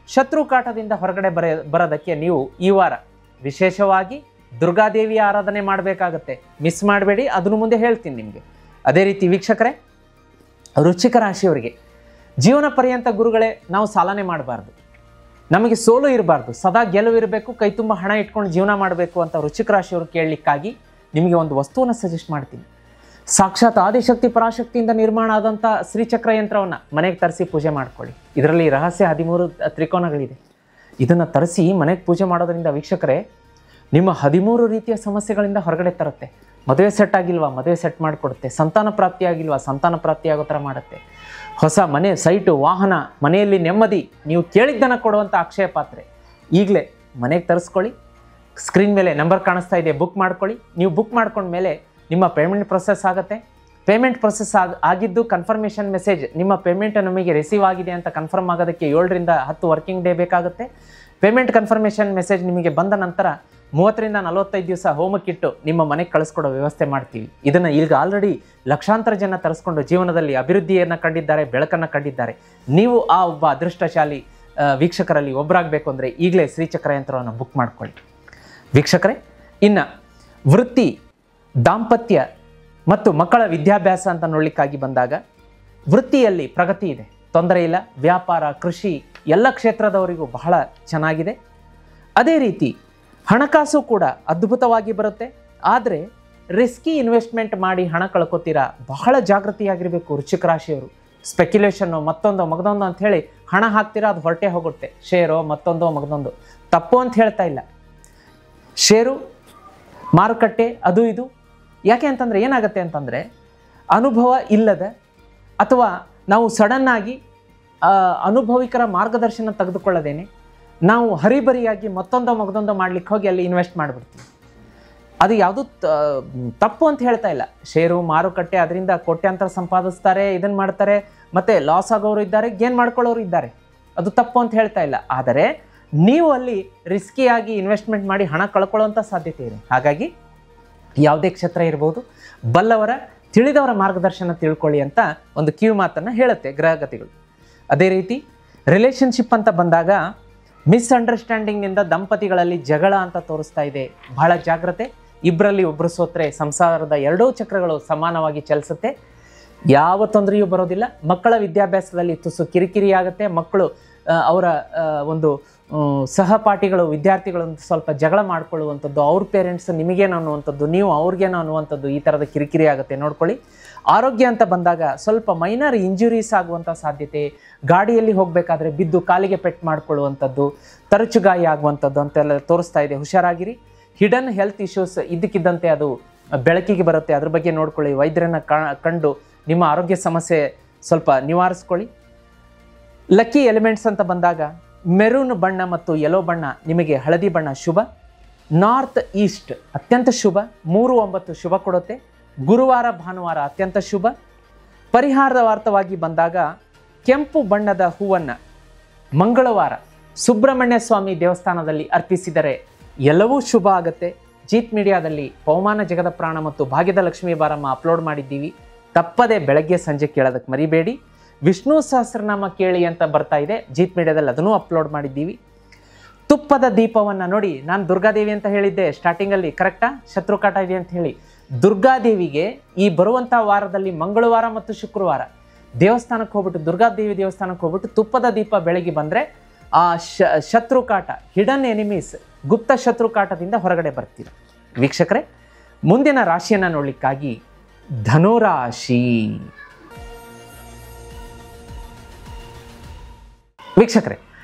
ಶತ್ರುಕಾಟದಿಂದ ಹೊರಗಡೆ ಬರೋದಕ್ಕೆ ನೀವು ಈ ವಾರ ವಿಶೇಷವಾಗಿ ದುರ್ಗಾದೇವಿಯ ಆರಾಧನೆ ಮಾಡಬೇಕಾಗತ್ತೆ, ಮಿಸ್ ಮಾಡಬೇಡಿ, ಅದನ್ನು ಮುಂದೆ ಹೇಳ್ತೀನಿ ನಿಮಗೆ. ಅದೇ ರೀತಿ ವೀಕ್ಷಕರೇ, ವೃಶ್ಚಿಕ ರಾಶಿಯವರಿಗೆ ಜೀವನ ಪರ್ಯಂತ ಗುರುಗಳೇ ನಾವು ಸಾಲನೆ ಮಾಡಬಾರ್ದು, ನಮಗೆ ಸೋಲು ಇರಬಾರ್ದು, ಸದಾ ಗೆಲುವು ಇರಬೇಕು, ಕೈ ತುಂಬ ಹಣ ಇಟ್ಕೊಂಡು ಜೀವನ ಮಾಡಬೇಕು ಅಂತ ವೃಶ್ಚಿಕ ರಾಶಿಯವರು ಕೇಳಲಿಕ್ಕಾಗಿ ನಿಮಗೆ ಒಂದು ವಸ್ತುವನ್ನು ಸಜೆಸ್ಟ್ ಮಾಡ್ತೀನಿ. ಸಾಕ್ಷಾತ್ ಆದಿಶಕ್ತಿ ಪರಾಶಕ್ತಿಯಿಂದ ನಿರ್ಮಾಣ ಆದಂಥ ಶ್ರೀಚಕ್ರ ಯಂತ್ರವನ್ನು ಮನೆಗೆ ತರಿಸಿ ಪೂಜೆ ಮಾಡ್ಕೊಳ್ಳಿ. ಇದರಲ್ಲಿ ರಹಸ್ಯ 13 ತ್ರಿಕೋನಗಳಿದೆ. ಇದನ್ನು ತರಿಸಿ ಮನೆಗೆ ಪೂಜೆ ಮಾಡೋದ್ರಿಂದ ವೀಕ್ಷಕರೇ ನಿಮ್ಮ 13 ರೀತಿಯ ಸಮಸ್ಯೆಗಳಿಂದ ಹೊರಗಡೆ ತರುತ್ತೆ. ಮದುವೆ ಸೆಟ್ ಆಗಿಲ್ವಾ, ಮದುವೆ ಸೆಟ್ ಮಾಡಿಕೊಡುತ್ತೆ. ಸಂತಾನ ಪ್ರಾಪ್ತಿ ಆಗಿಲ್ವಾ, ಸಂತಾನ ಪ್ರಾಪ್ತಿ ಆಗೋ ಥರ ಮಾಡುತ್ತೆ. ಹೊಸ ಮನೆ, ಸೈಟು, ವಾಹನ, ಮನೆಯಲ್ಲಿ ನೆಮ್ಮದಿ, ನೀವು ಕೇಳಿದ್ದನ್ನು ಕೊಡುವಂಥ ಅಕ್ಷಯ ಪಾತ್ರೆ ಈಗಲೇ ಮನೆಗೆ ತರಿಸ್ಕೊಳ್ಳಿ. ಸ್ಕ್ರೀನ್ ಮೇಲೆ ನಂಬರ್ ಕಾಣಿಸ್ತಾ ಇದೆ, ಬುಕ್ ಮಾಡ್ಕೊಳ್ಳಿ. ನೀವು ಬುಕ್ ಮಾಡ್ಕೊಂಡ್ಮೇಲೆ ನಿಮ್ಮ ಪೇಮೆಂಟ್ ಪ್ರೊಸೆಸ್ ಆಗುತ್ತೆ. ಪೇಮೆಂಟ್ ಪ್ರೊಸೆಸ್ ಆಗಿದ್ದು ಕನ್ಫರ್ಮೇಷನ್ ಮೆಸೇಜ್, ನಿಮ್ಮ ಪೇಮೆಂಟ್ ನಮಗೆ ರಿಸೀವ್ ಆಗಿದೆ ಅಂತ ಕನ್ಫರ್ಮ್ ಆಗೋದಕ್ಕೆ 7 ರಿಂದ 10 ವರ್ಕಿಂಗ್ ಡೇ ಬೇಕಾಗುತ್ತೆ. ಪೇಮೆಂಟ್ ಕನ್ಫರ್ಮೇಷನ್ ಮೆಸೇಜ್ ನಿಮಗೆ ಬಂದ ನಂತರ 30 ರಿಂದ 45 ದಿವಸ ಹೋಮಕ್ಕಿಟ್ಟು ನಿಮ್ಮ ಮನೆಗೆ ಕಳಿಸ್ಕೊಡೋ ವ್ಯವಸ್ಥೆ ಮಾಡ್ತೀವಿ. ಇದನ್ನು ಈಗ ಆಲ್ರೆಡಿ ಲಕ್ಷಾಂತರ ಜನ ತರಿಸ್ಕೊಂಡು ಜೀವನದಲ್ಲಿ ಅಭಿವೃದ್ಧಿಯನ್ನು ಕಂಡಿದ್ದಾರೆ, ಬೆಳಕನ್ನು ಕಂಡಿದ್ದಾರೆ. ನೀವು ಆ ಒಬ್ಬ ಅದೃಷ್ಟಶಾಲಿ ವೀಕ್ಷಕರಲ್ಲಿ ಒಬ್ಬರಾಗಬೇಕು ಅಂದರೆ ಈಗಲೇ ಶ್ರೀಚಕ್ರ ಯಂತ್ರವನ್ನು ಬುಕ್ ಮಾಡ್ಕೊಳ್ಳಿ. ವೀಕ್ಷಕರೇ, ಇನ್ನು ವೃತ್ತಿ, ದಾಂಪತ್ಯ ಮತ್ತು ಮಕ್ಕಳ ವಿದ್ಯಾಭ್ಯಾಸ ಅಂತ ನೋಡಲಿಕ್ಕಾಗಿ ಬಂದಾಗ ವೃತ್ತಿಯಲ್ಲಿ ಪ್ರಗತಿ ಇದೆ, ತೊಂದರೆ ಇಲ್ಲ. ವ್ಯಾಪಾರ, ಕೃಷಿ ಎಲ್ಲ ಕ್ಷೇತ್ರದವರಿಗೂ ಬಹಳ ಚೆನ್ನಾಗಿದೆ. ಅದೇ ರೀತಿ ಹಣಕಾಸು ಕೂಡ ಅದ್ಭುತವಾಗಿ ಬರುತ್ತೆ. ಆದರೆ ರಿಸ್ಕಿ ಇನ್ವೆಸ್ಟ್ಮೆಂಟ್ ಮಾಡಿ ಹಣ ಕಳ್ಕೊತೀರಾ, ಬಹಳ ಜಾಗೃತಿಯಾಗಿರಬೇಕು ವೃಶ್ಚಿಕ ರಾಶಿಯವರು. ಸ್ಪೆಕ್ಯುಲೇಷನ್ನು, ಮತ್ತೊಂದು ಮಗದೊಂದು ಅಂಥೇಳಿ ಹಣ ಹಾಕ್ತೀರಾ, ಅದು ಹೊರಟೆ ಹೋಗುತ್ತೆ. ಶೇರೋ, ಮತ್ತೊಂದು ಮಗದೊಂದು, ತಪ್ಪು ಅಂತ ಹೇಳ್ತಾ ಇಲ್ಲ. ಶೇರು ಮಾರುಕಟ್ಟೆ ಅದು ಇದು ಯಾಕೆ ಅಂತಂದರೆ ಏನಾಗುತ್ತೆ ಅಂತಂದರೆ ಅನುಭವ ಇಲ್ಲದ ಅಥವಾ ನಾವು ಸಡನ್ನಾಗಿ ಅನುಭವಿಕರ ಮಾರ್ಗದರ್ಶನ ತೆಗೆದುಕೊಳ್ಳದೇನೆ ನಾವು ಹರಿಬರಿಯಾಗಿ ಮತ್ತೊಂದು ಮಗದೊಂದು ಮಾಡ್ಲಿಕ್ಕೆ ಹೋಗಿ ಅಲ್ಲಿ ಇನ್ವೆಸ್ಟ್ ಮಾಡಿಬಿಡ್ತೀವಿ. ಅದು ಯಾವುದೂ ತಪ್ಪು ಅಂತ ಹೇಳ್ತಾ ಇಲ್ಲ. ಷೇರು ಮಾರುಕಟ್ಟೆ ಅದರಿಂದ ಕೋಟ್ಯಾಂತರ ಸಂಪಾದಿಸ್ತಾರೆ, ಇದನ್ನು ಮಾಡ್ತಾರೆ, ಮತ್ತು ಲಾಸ್ ಆಗೋರು ಇದ್ದಾರೆ, ಗೇನ್ ಮಾಡ್ಕೊಳ್ಳೋರು ಇದ್ದಾರೆ. ಅದು ತಪ್ಪು ಅಂತ ಹೇಳ್ತಾ ಇಲ್ಲ. ಆದರೆ ನೀವು ಅಲ್ಲಿ ರಿಸ್ಕಿಯಾಗಿ ಇನ್ವೆಸ್ಟ್ಮೆಂಟ್ ಮಾಡಿ ಹಣ ಕಳ್ಕೊಳ್ಳೋಂಥ ಸಾಧ್ಯತೆ ಇದೆ. ಹಾಗಾಗಿ ಯಾವುದೇ ಕ್ಷೇತ್ರ ಇರ್ಬೋದು, ಬಲ್ಲವರ ತಿಳಿದವರ ಮಾರ್ಗದರ್ಶನ ತಿಳ್ಕೊಳ್ಳಿ ಅಂತ ಒಂದು ಕಿವಿ ಮಾತನ್ನು ಹೇಳುತ್ತೆ ಗ್ರಹಗತಿಗಳು. ಅದೇ ರೀತಿ ರಿಲೇಷನ್ಶಿಪ್ ಅಂತ ಬಂದಾಗ ಮಿಸ್ಅಂಡರ್ಸ್ಟ್ಯಾಂಡಿಂಗ್ನಿಂದ ದಂಪತಿಗಳಲ್ಲಿ ಜಗಳ ಅಂತ ತೋರಿಸ್ತಾ ಇದೆ. ಬಹಳ ಜಾಗ್ರತೆ. ಇಬ್ಬರಲ್ಲಿ ಒಬ್ಬರು ಸೋತ್ರೆ ಸಂಸಾರದ ಎರಡೂ ಚಕ್ರಗಳು ಸಮಾನವಾಗಿ ಚಲಿಸುತ್ತೆ, ಯಾವ ತೊಂದರೆಯೂ ಬರೋದಿಲ್ಲ. ಮಕ್ಕಳ ವಿದ್ಯಾಭ್ಯಾಸದಲ್ಲಿ ತುಸು ಕಿರಿಕಿರಿ ಆಗುತ್ತೆ. ಮಕ್ಕಳು ಅವರ ಒಂದು ಸಹಪಾಠಿಗಳು ವಿದ್ಯಾರ್ಥಿಗಳು ಸ್ವಲ್ಪ ಜಗಳ ಮಾಡ್ಕೊಳ್ಳುವಂಥದ್ದು, ಅವ್ರ ಪೇರೆಂಟ್ಸ್ ನಿಮಗೇನು ಅನ್ನುವಂಥದ್ದು, ನೀವು ಅವ್ರಿಗೇನು ಅನ್ನುವಂಥದ್ದು, ಈ ಥರದ ಕಿರಿಕಿರಿ ಆಗುತ್ತೆ ನೋಡ್ಕೊಳ್ಳಿ. ಆರೋಗ್ಯ ಅಂತ ಬಂದಾಗ ಸ್ವಲ್ಪ ಮೈನರ್ ಇಂಜುರೀಸ್ ಆಗುವಂಥ ಸಾಧ್ಯತೆ, ಗಾಡಿಯಲ್ಲಿ ಹೋಗಬೇಕಾದ್ರೆ ಬಿದ್ದು ಕಾಲಿಗೆ ಪೆಟ್ಟು ಮಾಡ್ಕೊಳ್ಳುವಂಥದ್ದು, ತರಚುಗಾಯಿ ಆಗುವಂಥದ್ದು ಅಂತೆಲ್ಲ ತೋರಿಸ್ತಾ ಇದೆ. ಹುಷಾರಾಗಿರಿ. ಹಿಡನ್ ಹೆಲ್ತ್ ಇಶ್ಯೂಸ್ ಇದ್ದಕ್ಕಿದ್ದಂತೆ ಅದು ಬೆಳಕಿಗೆ ಬರುತ್ತೆ, ಅದ್ರ ಬಗ್ಗೆ ನೋಡ್ಕೊಳ್ಳಿ. ವೈದ್ಯರನ್ನು ಕಂಡು ನಿಮ್ಮ ಆರೋಗ್ಯ ಸಮಸ್ಯೆ ಸ್ವಲ್ಪ ನಿವಾರಿಸ್ಕೊಳ್ಳಿ. ಲಕ್ಕಿ ಎಲಿಮೆಂಟ್ಸ್ ಅಂತ ಬಂದಾಗ ಮೆರೂನ್ ಬಣ್ಣ ಮತ್ತು ಯೆಲ್ಲೋ ಬಣ್ಣ, ನಿಮಗೆ ಹಳದಿ ಬಣ್ಣ ಶುಭ. ನಾರ್ತ್ ಈಸ್ಟ್ ಅತ್ಯಂತ ಶುಭ, 3-9 ಶುಭ ಕೊಡುತ್ತೆ. ಗುರುವಾರ ಭಾನುವಾರ ಅತ್ಯಂತ ಶುಭ. ಪರಿಹಾರಾರ್ಥವಾಗಿ ಬಂದಾಗ ಕೆಂಪು ಬಣ್ಣದ ಹೂವನ್ನು ಮಂಗಳವಾರ ಸುಬ್ರಹ್ಮಣ್ಯ ಸ್ವಾಮಿ ದೇವಸ್ಥಾನದಲ್ಲಿ ಅರ್ಪಿಸಿದರೆ ಎಲ್ಲವೂ ಶುಭ ಆಗುತ್ತೆ. ಜೀತ್ ಮೀಡಿಯಾದಲ್ಲಿ ಪವಮಾನ ಜಗದ ಪ್ರಾಣ ಮತ್ತು ಭಾಗ್ಯದ ಲಕ್ಷ್ಮೀ ಬಾರಮ್ಮ ಅಪ್ಲೋಡ್ ಮಾಡಿದ್ದೀವಿ, ತಪ್ಪದೆ ಬೆಳಗ್ಗೆ ಸಂಜೆ ಕೇಳೋದಕ್ಕೆ ಮರಿಬೇಡಿ. ವಿಷ್ಣು ಸಹಸ್ರನಾಮ ಕೇಳಿ ಅಂತ ಬರ್ತಾ ಇದೆ ಜೀತ್ ಮೀಡಿಯಾದಲ್ಲಿ, ಅದನ್ನು ಅಪ್ಲೋಡ್ ಮಾಡಿದ್ದೀವಿ. ತುಪ್ಪದ ದೀಪವನ್ನು ನೋಡಿ, ನಾನು ದುರ್ಗಾದೇವಿ ಅಂತ ಹೇಳಿದ್ದೆ ಸ್ಟಾರ್ಟಿಂಗಲ್ಲಿ, ಕರೆಕ್ಟಾ? ಶತ್ರುಕಾಟ ಇದೆ ಅಂತ ಹೇಳಿ. ದುರ್ಗಾದೇವಿಗೆ ಈ ಬರುವಂಥ ವಾರದಲ್ಲಿ ಮಂಗಳವಾರ ಮತ್ತು ಶುಕ್ರವಾರ ದೇವಸ್ಥಾನಕ್ಕೆ ಹೋಗ್ಬಿಟ್ಟು, ದುರ್ಗಾದೇವಿ ದೇವಸ್ಥಾನಕ್ಕೆ ಹೋಗ್ಬಿಟ್ಟು ತುಪ್ಪದ ದೀಪ ಬೆಳಗ್ಗೆ ಬಂದರೆ ಆ ಶತ್ರುಕಾಟ, ಹಿಡನ್ ಎನಿಮೀಸ್, ಗುಪ್ತ ಶತ್ರುಕಾಟದಿಂದ ಹೊರಗಡೆ ಬರ್ತೀರ. ವೀಕ್ಷಕರೇ, ಮುಂದಿನ ರಾಶಿಯನ್ನು ನೋಡಲಿಕ್ಕಾಗಿ ಧನುರಾಶಿ. ವೀಕ್ಷಕರೇ,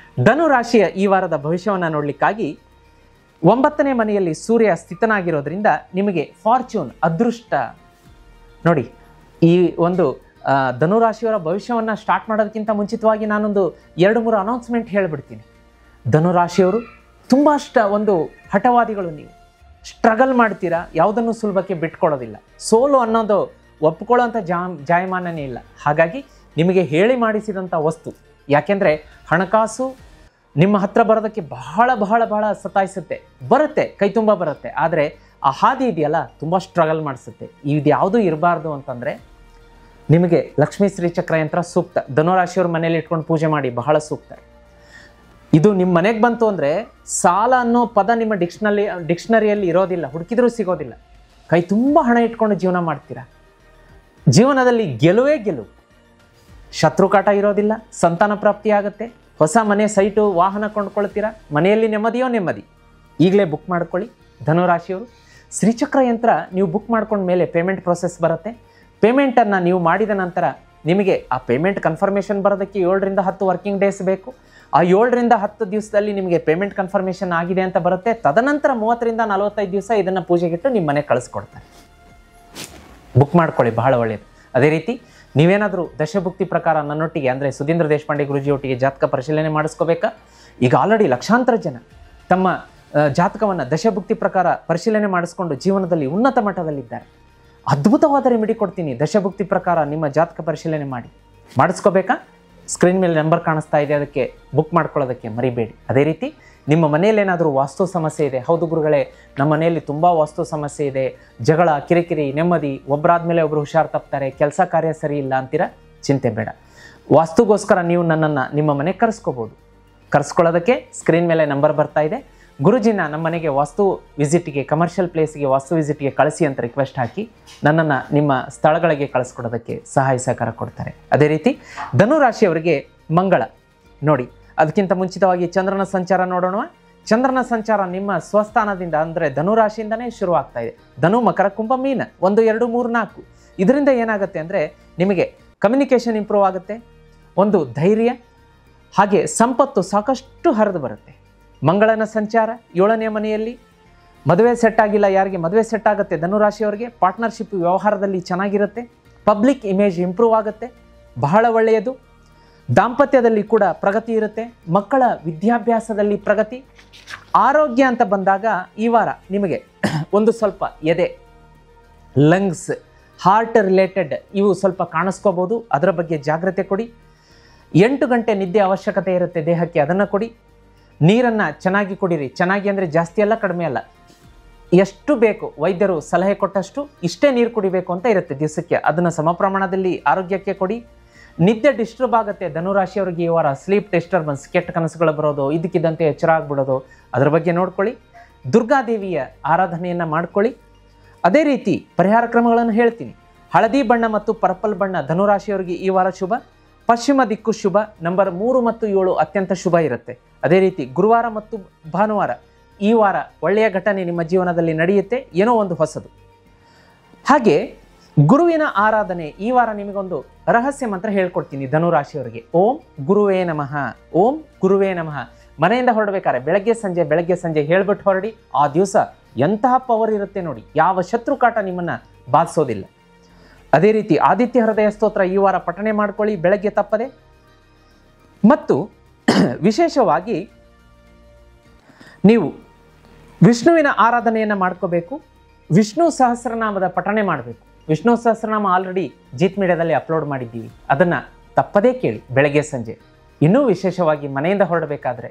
ಧನುರಾಶಿಯ ಈ ವಾರದ ಭವಿಷ್ಯವನ್ನು ನೋಡಲಿಕ್ಕಾಗಿ 9ನೇ ಮನೆಯಲ್ಲಿ ಸೂರ್ಯ ಸ್ಥಿತನಾಗಿರೋದ್ರಿಂದ ನಿಮಗೆ ಫಾರ್ಚೂನ್, ಅದೃಷ್ಟ ನೋಡಿ. ಈ ಒಂದು ಧನುರಾಶಿಯವರ ಭವಿಷ್ಯವನ್ನು ಸ್ಟಾರ್ಟ್ ಮಾಡೋದಕ್ಕಿಂತ ಮುಂಚಿತವಾಗಿ ನಾನೊಂದು 2-3 ಅನೌನ್ಸ್ಮೆಂಟ್ ಹೇಳಿಬಿಡ್ತೀನಿ. ಧನುರಾಶಿಯವರು ತುಂಬ ಒಂದು ಹಠವಾದಿಗಳು, ನೀವು ಸ್ಟ್ರಗಲ್ ಮಾಡ್ತೀರಾ, ಯಾವುದನ್ನು ಸುಲಭಕ್ಕೆ ಬಿಟ್ಕೊಡೋದಿಲ್ಲ. ಸೋಲು ಅನ್ನೋದು ಒಪ್ಕೊಳ್ಳೋಂಥ ಜಾಯಮಾನನೇ ಇಲ್ಲ. ಹಾಗಾಗಿ ನಿಮಗೆ ಹೇಳಿ ಮಾಡಿಸಿದಂಥ ವಸ್ತು, ಯಾಕೆಂದರೆ ಹಣಕಾಸು ನಿಮ್ಮ ಹತ್ರ ಬರೋದಕ್ಕೆ ಬಹಳ ಬಹಳ ಬಹಳ ಸತಾಯಿಸುತ್ತೆ. ಬರುತ್ತೆ, ಕೈ ತುಂಬ ಬರುತ್ತೆ, ಆದರೆ ಆ ಹಾದಿ ಇದೆಯಲ್ಲ ತುಂಬ ಸ್ಟ್ರಗಲ್ ಮಾಡಿಸುತ್ತೆ. ಇದು ಯಾವುದೂ ಇರಬಾರ್ದು ಅಂತಂದರೆ ನಿಮಗೆ ಲಕ್ಷ್ಮೀ ಶ್ರೀಚಕ್ರ ಯಂತ್ರ ಸೂಕ್ತ. ಧನುರಾಶಿಯವ್ರ ಮನೇಲಿ ಇಟ್ಕೊಂಡು ಪೂಜೆ ಮಾಡಿ, ಬಹಳ ಸೂಕ್ತ. ಇದು ನಿಮ್ಮ ಮನೆಗೆ ಬಂತು ಅಂದರೆ ಸಾಲ ಅನ್ನೋ ಪದ ನಿಮ್ಮ ಡಿಕ್ಷನರಿಯಲ್ಲಿ ಇರೋದಿಲ್ಲ, ಹುಡುಕಿದ್ರೂ ಸಿಗೋದಿಲ್ಲ. ಕೈ ತುಂಬ ಹಣ ಇಟ್ಕೊಂಡು ಜೀವನ ಮಾಡ್ತೀರಾ. ಜೀವನದಲ್ಲಿ ಗೆಲುವೇ ಗೆಲುವು. ಶತ್ರುಕಾಟ ಇರೋದಿಲ್ಲ, ಸಂತಾನ ಪ್ರಾಪ್ತಿ ಆಗುತ್ತೆ, ಹೊಸ ಮನೆ, ಸೈಟು, ವಾಹನ ಕೊಂಡ್ಕೊಳ್ತೀರಾ, ಮನೆಯಲ್ಲಿ ನೆಮ್ಮದಿಯೋ ನೆಮ್ಮದಿ. ಈಗಲೇ ಬುಕ್ ಮಾಡ್ಕೊಳ್ಳಿ ಧನುರಾಶಿಯವರು. ಶ್ರೀಚಕ್ರ ಯಂತ್ರ ನೀವು ಬುಕ್ ಮಾಡ್ಕೊಂಡ ಮೇಲೆ ಪೇಮೆಂಟ್ ಪ್ರೊಸೆಸ್ ಬರುತ್ತೆ. ಪೇಮೆಂಟನ್ನು ನೀವು ಮಾಡಿದ ನಂತರ ನಿಮಗೆ ಆ ಪೇಮೆಂಟ್ ಕನ್ಫರ್ಮೇಷನ್ ಬರೋದಕ್ಕೆ 7-10 ವರ್ಕಿಂಗ್ ಡೇಸ್ ಬೇಕು. ಆ 7-10 ದಿವಸದಲ್ಲಿ ನಿಮಗೆ ಪೇಮೆಂಟ್ ಕನ್ಫರ್ಮೇಷನ್ ಆಗಿದೆ ಅಂತ ಬರುತ್ತೆ. ತದನಂತರ 30-45 ದಿವಸ ಇದನ್ನು ಪೂಜೆಗಿಟ್ಟು ನಿಮ್ಮ ಮನೆ ಕಳಿಸ್ಕೊಡ್ತಾರೆ. ಬುಕ್ ಮಾಡ್ಕೊಳ್ಳಿ, ಬಹಳ ಒಳ್ಳೆಯದು. ಅದೇ ರೀತಿ ನೀವೇನಾದರೂ ದಶಭುಕ್ತಿ ಪ್ರಕಾರ ನನ್ನೊಟ್ಟಿಗೆ, ಅಂದರೆ ಸುಧೀಂದ್ರ ದೇಶಪಾಂಡೆ ಗುರುಜಿಯೊಟ್ಟಿಗೆ ಜಾತಕ ಪರಿಶೀಲನೆ ಮಾಡಿಸ್ಕೋಬೇಕಾ? ಈಗ ಆಲ್ರೆಡಿ ಲಕ್ಷಾಂತರ ಜನ ತಮ್ಮ ಜಾತಕವನ್ನು ದಶಭುಕ್ತಿ ಪ್ರಕಾರ ಪರಿಶೀಲನೆ ಮಾಡಿಸ್ಕೊಂಡು ಜೀವನದಲ್ಲಿ ಉನ್ನತ ಮಟ್ಟದಲ್ಲಿದ್ದಾರೆ. ಅದ್ಭುತವಾದ ರೆಮಿಡಿ ಕೊಡ್ತೀನಿ. ದಶಭುಕ್ತಿ ಪ್ರಕಾರ ನಿಮ್ಮ ಜಾತಕ ಪರಿಶೀಲನೆ ಮಾಡಿಸ್ಕೋಬೇಕಾ? ಸ್ಕ್ರೀನ್ ಮೇಲೆ ನಂಬರ್ ಕಾಣಿಸ್ತಾ ಇದೆ, ಅದಕ್ಕೆ ಬುಕ್ ಮಾಡ್ಕೊಳ್ಳೋದಕ್ಕೆ ಮರಿಬೇಡಿ. ಅದೇ ರೀತಿ ನಿಮ್ಮ ಮನೆಯಲ್ಲಿ ಏನಾದರೂ ವಾಸ್ತು ಸಮಸ್ಯೆ ಇದೆ, ಹೌದು ಗುರುಗಳೇ ನಮ್ಮ ಮನೆಯಲ್ಲಿ ತುಂಬ ವಾಸ್ತು ಸಮಸ್ಯೆ ಇದೆ, ಜಗಳ, ಕಿರಿಕಿರಿ, ನೆಮ್ಮದಿ, ಒಬ್ಬರಾದ್ಮೇಲೆ ಒಬ್ಬರು ಹುಷಾರು ತಪ್ತಾರೆ, ಕೆಲಸ ಕಾರ್ಯ ಸರಿ ಇಲ್ಲ ಅಂತೀರಾ? ಚಿಂತೆ ಬೇಡ. ವಾಸ್ತುಗೋಸ್ಕರ ನೀವು ನನ್ನನ್ನು ನಿಮ್ಮ ಮನೆಗೆ ಕರೆಸ್ಕೋಬೋದು. ಕರೆಸ್ಕೊಳ್ಳೋದಕ್ಕೆ ಸ್ಕ್ರೀನ್ ಮೇಲೆ ನಂಬರ್ ಬರ್ತಾ ಇದೆ. ಗುರುಜಿನ ನಮ್ಮ ಮನೆಗೆ ವಾಸ್ತು ವಿಸಿಟ್ಗೆ, ಕಮರ್ಷಿಯಲ್ ಪ್ಲೇಸ್ಗೆ ವಾಸ್ತು ವಿಸಿಟ್ಗೆ ಕಳಿಸಿ ಅಂತ ರಿಕ್ವೆಸ್ಟ್ ಹಾಕಿ ನನ್ನನ್ನು ನಿಮ್ಮ ಸ್ಥಳಗಳಿಗೆ ಕಳಿಸ್ಕೊಡೋದಕ್ಕೆ ಸಹಾಯ ಸಹಕಾರ ಕೊಡ್ತಾರೆ. ಅದೇ ರೀತಿ ಧನುರಾಶಿಯವರಿಗೆ ಮಂಗಳ ನೋಡಿ. ಅದಕ್ಕಿಂತ ಮುಂಚಿತವಾಗಿ ಚಂದ್ರನ ಸಂಚಾರ ನೋಡೋಣ. ಚಂದ್ರನ ಸಂಚಾರ ನಿಮ್ಮ ಸ್ವಸ್ಥಾನದಿಂದ, ಅಂದರೆ ಧನುರಾಶಿಯಿಂದನೇ ಶುರುವಾಗ್ತಾ ಇದೆ. ಧನು, ಮಕರ, ಕುಂಭ, ಮೀನ 1, 2, 3, 4. ಇದರಿಂದ ಏನಾಗುತ್ತೆ ಅಂದರೆ ನಿಮಗೆ ಕಮ್ಯುನಿಕೇಷನ್ ಇಂಪ್ರೂವ್ ಆಗುತ್ತೆ, ಒಂದು ಧೈರ್ಯ, ಹಾಗೆ ಸಂಪತ್ತು ಸಾಕಷ್ಟು ಹರಿದು ಬರುತ್ತೆ. ಮಂಗಳನ ಸಂಚಾರ 7ನೇ ಮನೆಯಲ್ಲಿ. ಮದುವೆ ಸೆಟ್ ಆಗಿಲ್ಲ ಯಾರಿಗೆ ಮದುವೆ ಸೆಟ್ ಆಗುತ್ತೆ ಧನುರಾಶಿಯವರಿಗೆ. ಪಾರ್ಟ್ನರ್ಶಿಪ್ ವ್ಯವಹಾರದಲ್ಲಿ ಚೆನ್ನಾಗಿರುತ್ತೆ. ಪಬ್ಲಿಕ್ ಇಮೇಜ್ ಇಂಪ್ರೂವ್ ಆಗುತ್ತೆ, ಬಹಳ ಒಳ್ಳೆಯದು. ದಾಂಪತ್ಯದಲ್ಲಿ ಕೂಡ ಪ್ರಗತಿ ಇರುತ್ತೆ. ಮಕ್ಕಳ ವಿದ್ಯಾಭ್ಯಾಸದಲ್ಲಿ ಪ್ರಗತಿ. ಆರೋಗ್ಯ ಅಂತ ಬಂದಾಗ ಈ ವಾರ ನಿಮಗೆ ಒಂದು ಸ್ವಲ್ಪ ಎದೆ, ಲಂಗ್ಸ್, ಹಾರ್ಟ್ ರಿಲೇಟೆಡ್ ಇವು ಸ್ವಲ್ಪ ಕಾಣಿಸ್ಕೋಬೋದು. ಅದರ ಬಗ್ಗೆ ಜಾಗ್ರತೆ ಕೊಡಿ. 8 ಗಂಟೆ ನಿದ್ದೆ ಅವಶ್ಯಕತೆ ಇರುತ್ತೆ ದೇಹಕ್ಕೆ, ಅದನ್ನು ಕೊಡಿ. ನೀರನ್ನು ಚೆನ್ನಾಗಿ ಕುಡಿರಿ. ಚೆನ್ನಾಗಿ ಅಂದರೆ ಜಾಸ್ತಿ ಅಲ್ಲ, ಕಡಿಮೆ ಅಲ್ಲ, ಎಷ್ಟು ಬೇಕು ವೈದ್ಯರು ಸಲಹೆ ಕೊಟ್ಟಷ್ಟು ಇಷ್ಟೇ ನೀರು ಕುಡಿಬೇಕು ಅಂತ ಇರುತ್ತೆ ದಿವಸಕ್ಕೆ. ಅದನ್ನು ಸಮ ಪ್ರಮಾಣದಲ್ಲಿ ಆರೋಗ್ಯಕ್ಕೆ ಕೊಡಿ. ನಿದ್ದೆ ಡಿಸ್ಟರ್ಬ್ ಆಗುತ್ತೆ ಧನುರಾಶಿಯವರಿಗೆ ಈ ವಾರ. ಸ್ಲೀಪ್ ಡಿಸ್ಟರ್ಬೆನ್ಸ್, ಕೆಟ್ಟ ಕನಸುಗಳು ಬರೋದು, ಇದಕ್ಕಿದ್ದಂತೆ ಎಚ್ಚರ ಆಗ್ಬಿಡೋದು, ಅದರ ಬಗ್ಗೆ ನೋಡ್ಕೊಳ್ಳಿ. ದುರ್ಗಾದೇವಿಯ ಆರಾಧನೆಯನ್ನು ಮಾಡ್ಕೊಳ್ಳಿ. ಅದೇ ರೀತಿ ಪರಿಹಾರ ಕ್ರಮಗಳನ್ನು ಹೇಳ್ತೀನಿ. ಹಳದಿ ಬಣ್ಣ ಮತ್ತು ಪರ್ಪಲ್ ಬಣ್ಣ ಧನುರಾಶಿಯವರಿಗೆ ಈ ವಾರ ಶುಭ. ಪಶ್ಚಿಮ ದಿಕ್ಕು ಶುಭ. ನಂಬರ್ 3 ಮತ್ತು 7 ಅತ್ಯಂತ ಶುಭ ಇರುತ್ತೆ. ಅದೇ ರೀತಿ ಗುರುವಾರ ಮತ್ತು ಭಾನುವಾರ ಈ ವಾರ ಒಳ್ಳೆಯ ಘಟನೆ ನಿಮ್ಮ ಜೀವನದಲ್ಲಿ ನಡೆಯುತ್ತೆ, ಏನೋ ಒಂದು ಹೊಸದು. ಹಾಗೆ ಗುರುವಿನ ಆರಾಧನೆ ಈ ವಾರ ನಿಮಗೊಂದು ರಹಸ್ಯ ಮಂತ್ರ ಹೇಳ್ಕೊಡ್ತೀನಿ ಧನುರಾಶಿಯವರಿಗೆ. ಓಂ ಗುರುವೇ ನಮಃ, ಓಂ ಗುರುವೇ ನಮಃ. ಮನೆಯಿಂದ ಹೊರಡಬೇಕಾದ್ರೆ ಬೆಳಗ್ಗೆ ಸಂಜೆ ಹೇಳ್ಬಿಟ್ಟು ಹೊರಡಿ. ಆ ದಿವಸ ಎಂತಹ ಪವರ್ ಇರುತ್ತೆ ನೋಡಿ, ಯಾವ ಶತ್ರು ಕಾಟ ನಿಮ್ಮನ್ನ ಬಾಧಿಸೋದಿಲ್ಲ. ಅದೇ ರೀತಿ ಆದಿತ್ಯ ಹೃದಯ ಸ್ತೋತ್ರ ಈ ವಾರ ಪಠಣೆ ಮಾಡ್ಕೊಳ್ಳಿ ಬೆಳಗ್ಗೆ ತಪ್ಪದೆ. ಮತ್ತು ವಿಶೇಷವಾಗಿ ನೀವು ವಿಷ್ಣುವಿನ ಆರಾಧನೆಯನ್ನು ಮಾಡ್ಕೋಬೇಕು. ವಿಷ್ಣು ಸಹಸ್ರನಾಮದ ಪಠಣೆ ಮಾಡಬೇಕು. ವಿಷ್ಣು ಸಹಸ್ರನಾಮ ಆಲ್ರೆಡಿ ಜೀತ್ ಮೀಡಿಯಾದಲ್ಲಿ ಅಪ್ಲೋಡ್ ಮಾಡಿದ್ದೀವಿ, ಅದನ್ನು ತಪ್ಪದೇ ಕೇಳಿ ಬೆಳಗ್ಗೆ ಸಂಜೆ. ಇನ್ನೂ ವಿಶೇಷವಾಗಿ ಮನೆಯಿಂದ ಹೊರಡಬೇಕಾದ್ರೆ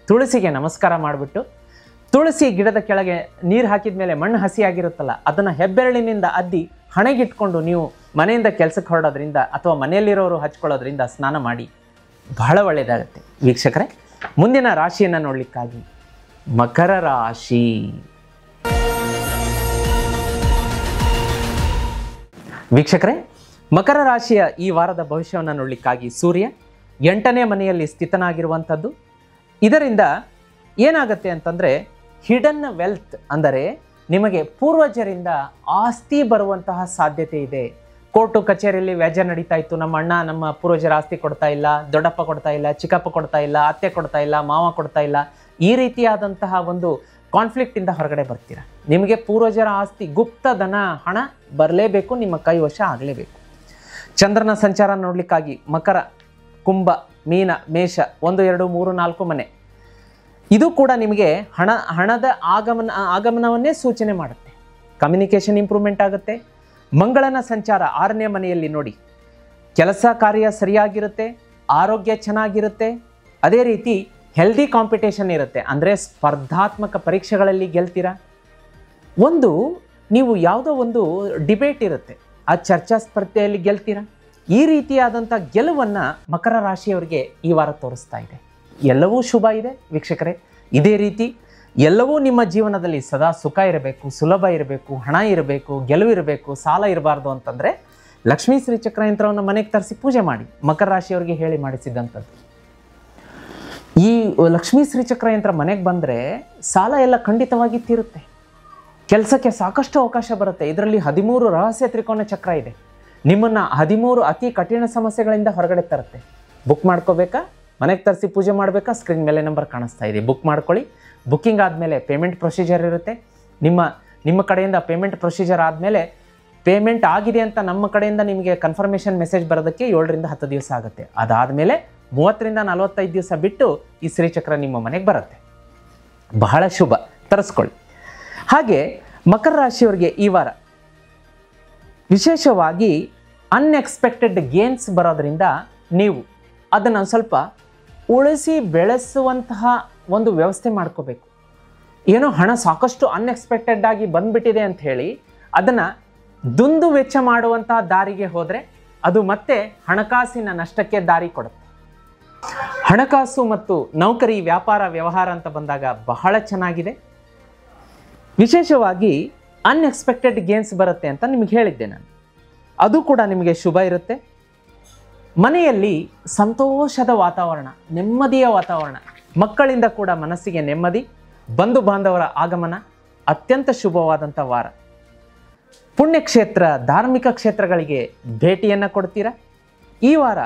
ತುಳಸಿಗೆ ನಮಸ್ಕಾರ ಮಾಡಿಬಿಟ್ಟು, ತುಳಸಿ ಗಿಡದ ಕೆಳಗೆ ನೀರು ಹಾಕಿದ ಮೇಲೆ ಮಣ್ಣು ಹಸಿಯಾಗಿರುತ್ತಲ್ಲ, ಅದನ್ನು ಹೆಬ್ಬೆರಳಿನಿಂದ ಅದ್ದಿ ಹಣೆಗಿಟ್ಕೊಂಡು ನೀವು ಮನೆಯಿಂದ ಕೆಲಸಕ್ಕೆ ಹೊರಡೋದ್ರಿಂದ ಅಥವಾ ಮನೆಯಲ್ಲಿರೋರು ಹಚ್ಕೊಳ್ಳೋದ್ರಿಂದ ಸ್ನಾನ ಮಾಡಿ, ಬಹಳ ಒಳ್ಳೆಯದಾಗುತ್ತೆ. ವೀಕ್ಷಕರೇ, ಮುಂದಿನ ರಾಶಿಯನ್ನು ನೋಡಲಿಕ್ಕಾಗಿ ಮಕರ ರಾಶಿ. ವೀಕ್ಷಕರೇ, ಮಕರ ರಾಶಿಯ ಈ ವಾರದ ಭವಿಷ್ಯವನ್ನು ನೋಡಲಿಕ್ಕಾಗಿ ಸೂರ್ಯ 8ನೇ ಮನೆಯಲ್ಲಿ ಸ್ಥಿತನಾಗಿರುವಂಥದ್ದು. ಇದರಿಂದ ಏನಾಗುತ್ತೆ ಅಂತಂದರೆ ಹಿಡನ್ ವೆಲ್ತ್, ಅಂದರೆ ನಿಮಗೆ ಪೂರ್ವಜರಿಂದ ಆಸ್ತಿ ಬರುವಂತಹ ಸಾಧ್ಯತೆ ಇದೆ. ಕೋರ್ಟು ಕಚೇರಿಯಲ್ಲಿ ವ್ಯಾಜ್ಯ ನಡೀತಾ ಇತ್ತು, ನಮ್ಮ ಅಣ್ಣ ನಮ್ಮ ಪೂರ್ವಜರ ಆಸ್ತಿ ಕೊಡ್ತಾ ಇಲ್ಲ, ದೊಡ್ಡಪ್ಪ ಕೊಡ್ತಾ ಇಲ್ಲ, ಚಿಕ್ಕಪ್ಪ ಕೊಡ್ತಾ ಇಲ್ಲ, ಅತ್ತೆ ಕೊಡ್ತಾ ಇಲ್ಲ, ಮಾವ ಕೊಡ್ತಾ ಇಲ್ಲ, ಈ ರೀತಿಯಾದಂತಹ ಒಂದು ಕಾನ್ಫ್ಲಿಕ್ಟಿಂದ ಹೊರಗಡೆ ಬರ್ತೀರಾ. ನಿಮಗೆ ಪೂರ್ವಜರ ಆಸ್ತಿ, ಗುಪ್ತ ಧನ, ಹಣ ಬರಲೇಬೇಕು, ನಿಮ್ಮ ಕೈವಶ ಆಗಲೇಬೇಕು. ಚಂದ್ರನ ಸಂಚಾರ ನೋಡಲಿಕ್ಕಾಗಿ ಮಕರ, ಕುಂಭ, ಮೀನ, ಮೇಷ 1, 2, 3, 4 ಮನೆ, ಇದು ಕೂಡ ನಿಮಗೆ ಹಣದ ಆಗಮನವನ್ನೇ ಸೂಚನೆ ಮಾಡುತ್ತೆ. ಕಮ್ಯುನಿಕೇಷನ್ ಇಂಪ್ರೂವ್ಮೆಂಟ್ ಆಗುತ್ತೆ. ಮಂಗಳನ ಸಂಚಾರ 6ನೇ ಮನೆಯಲ್ಲಿ ನೋಡಿ, ಕೆಲಸ ಕಾರ್ಯ ಸರಿಯಾಗಿರುತ್ತೆ, ಆರೋಗ್ಯ ಚೆನ್ನಾಗಿರುತ್ತೆ. ಅದೇ ರೀತಿ ಹೆಲ್ದಿ ಕಾಂಪಿಟೇಷನ್ ಇರುತ್ತೆ, ಅಂದರೆ ಸ್ಪರ್ಧಾತ್ಮಕ ಪರೀಕ್ಷೆಗಳಲ್ಲಿ ಗೆಲ್ತೀರಾ. ನೀವು ಯಾವುದೋ ಒಂದು ಡಿಬೇಟ್ ಇರುತ್ತೆ, ಆ ಚರ್ಚಾ ಸ್ಪರ್ಧೆಯಲ್ಲಿ ಗೆಲ್ತೀರಾ. ಈ ರೀತಿಯಾದಂಥ ಗೆಲುವನ್ನು ಮಕರ ರಾಶಿಯವರಿಗೆ ಈ ವಾರ ತೋರಿಸ್ತಾ ಇದೆ. ಎಲ್ಲವೂ ಶುಭ ಇದೆ ವೀಕ್ಷಕರೇ. ಇದೇ ರೀತಿ ಎಲ್ಲವೂ ನಿಮ್ಮ ಜೀವನದಲ್ಲಿ ಸದಾ ಸುಖ ಇರಬೇಕು, ಸುಲಭ ಇರಬೇಕು, ಹಣ ಇರಬೇಕು, ಗೆಲುವು ಇರಬೇಕು, ಸಾಲ ಇರಬಾರ್ದು ಅಂತಂದರೆ ಲಕ್ಷ್ಮೀ ಶ್ರೀ ಚಕ್ರ ಯಂತ್ರವನ್ನು ಮನೆಗೆ ತರಿಸಿ ಪೂಜೆ ಮಾಡಿ. ಮಕರ ರಾಶಿಯವರಿಗೆ ಹೇಳಿ ಮಾಡಿಸಿದಂಥದ್ದು. ಈ ಲಕ್ಷ್ಮೀ ಶ್ರೀ ಚಕ್ರ ಯಂತ್ರ ಮನೆಗೆ ಬಂದರೆ ಸಾಲ ಎಲ್ಲ ಖಂಡಿತವಾಗಿ ತೀರುತ್ತೆ, ಕೆಲಸಕ್ಕೆ ಸಾಕಷ್ಟು ಅವಕಾಶ ಬರುತ್ತೆ. ಇದರಲ್ಲಿ 13 ರಹಸ್ಯ ತ್ರಿಕೋನ ಚಕ್ರ ಇದೆ, ನಿಮ್ಮನ್ನು 13 ಅತಿ ಕಠಿಣ ಸಮಸ್ಯೆಗಳಿಂದ ಹೊರಗಡೆ ತರುತ್ತೆ. ಬುಕ್ ಮಾಡ್ಕೋಬೇಕಾ, ಮನೆಗೆ ತರಿಸಿ ಪೂಜೆ ಮಾಡಬೇಕಾ, ಸ್ಕ್ರೀನ್ ಮೇಲೆ ನಂಬರ್ ಕಾಣಿಸ್ತಾ ಇದೆ, ಬುಕ್ ಮಾಡ್ಕೊಳ್ಳಿ. ಬುಕ್ಕಿಂಗ್ ಆದಮೇಲೆ ಪೇಮೆಂಟ್ ಪ್ರೊಸೀಜರ್ ಇರುತ್ತೆ. ನಿಮ್ಮ ಕಡೆಯಿಂದ ಪೇಮೆಂಟ್ ಪ್ರೊಸೀಜರ್ ಆದಮೇಲೆ ಪೇಮೆಂಟ್ ಆಗಿದೆ ಅಂತ ನಮ್ಮ ಕಡೆಯಿಂದ ನಿಮಗೆ ಕನ್ಫರ್ಮೇಷನ್ ಮೆಸೇಜ್ ಬರೋದಕ್ಕೆ 7 ರಿಂದ 10 ದಿವಸ ಆಗುತ್ತೆ. ಅದಾದಮೇಲೆ 30 ರಿಂದ 45 ದಿವಸ ಬಿಟ್ಟು ಈ ಶ್ರೀಚಕ್ರ ನಿಮ್ಮ ಮನೆಗೆ ಬರುತ್ತೆ. ಬಹಳ ಶುಭ, ತರಿಸ್ಕೊಳ್ಳಿ. ಹಾಗೆ ಮಕರ ರಾಶಿಯವರಿಗೆ ಈ ವಾರ ವಿಶೇಷವಾಗಿ ಅನ್ಎಕ್ಸ್ಪೆಕ್ಟೆಡ್ ಗೇನ್ಸ್ ಬರೋದ್ರಿಂದ ನೀವು ಅದನ್ನು ಸ್ವಲ್ಪ ಉಳಿಸಿ ಬೆಳೆಸುವಂತಹ ಒಂದು ವ್ಯವಸ್ಥೆ ಮಾಡ್ಕೋಬೇಕು. ಏನೋ ಹಣ ಸಾಕಷ್ಟು ಅನ್ಎಕ್ಸ್ಪೆಕ್ಟೆಡ್ ಆಗಿ ಬಂದ್ಬಿಟ್ಟಿದೆ ಅಂತ ಹೇಳಿ ಅದನ್ನು ದುಂದು ವೆಚ್ಚ ಮಾಡುವಂತಹ ದಾರಿಗೆ ಹೋದರೆ ಅದು ಮತ್ತೆ ಹಣಕಾಸಿನ ನಷ್ಟಕ್ಕೆ ದಾರಿ ಕೊಡುತ್ತೆ. ಹಣಕಾಸು ಮತ್ತು ನೌಕರಿ, ವ್ಯಾಪಾರ, ವ್ಯವಹಾರ ಅಂತ ಬಂದಾಗ ಬಹಳ ಚೆನ್ನಾಗಿದೆ. ವಿಶೇಷವಾಗಿ ಅನ್ಎಕ್ಸ್ಪೆಕ್ಟೆಡ್ ಗೇನ್ಸ್ ಬರುತ್ತೆ ಅಂತ ನಿಮಗೆ ಹೇಳಿದ್ದೆ ನಾನು, ಅದು ಕೂಡ ನಿಮಗೆ ಶುಭ ಇರುತ್ತೆ. ಮನೆಯಲ್ಲಿ ಸಂತೋಷದ ವಾತಾವರಣ, ನೆಮ್ಮದಿಯ ವಾತಾವರಣ, ಮಕ್ಕಳಿಂದ ಕೂಡ ಮನಸ್ಸಿಗೆ ನೆಮ್ಮದಿ, ಬಂಧು ಬಾಂಧವರ ಆಗಮನ, ಅತ್ಯಂತ ಶುಭವಾದಂಥ ವಾರ. ಪುಣ್ಯಕ್ಷೇತ್ರ, ಧಾರ್ಮಿಕ ಕ್ಷೇತ್ರಗಳಿಗೆ ಭೇಟಿಯನ್ನು ಕೊಡ್ತೀರಾ. ಈ ವಾರ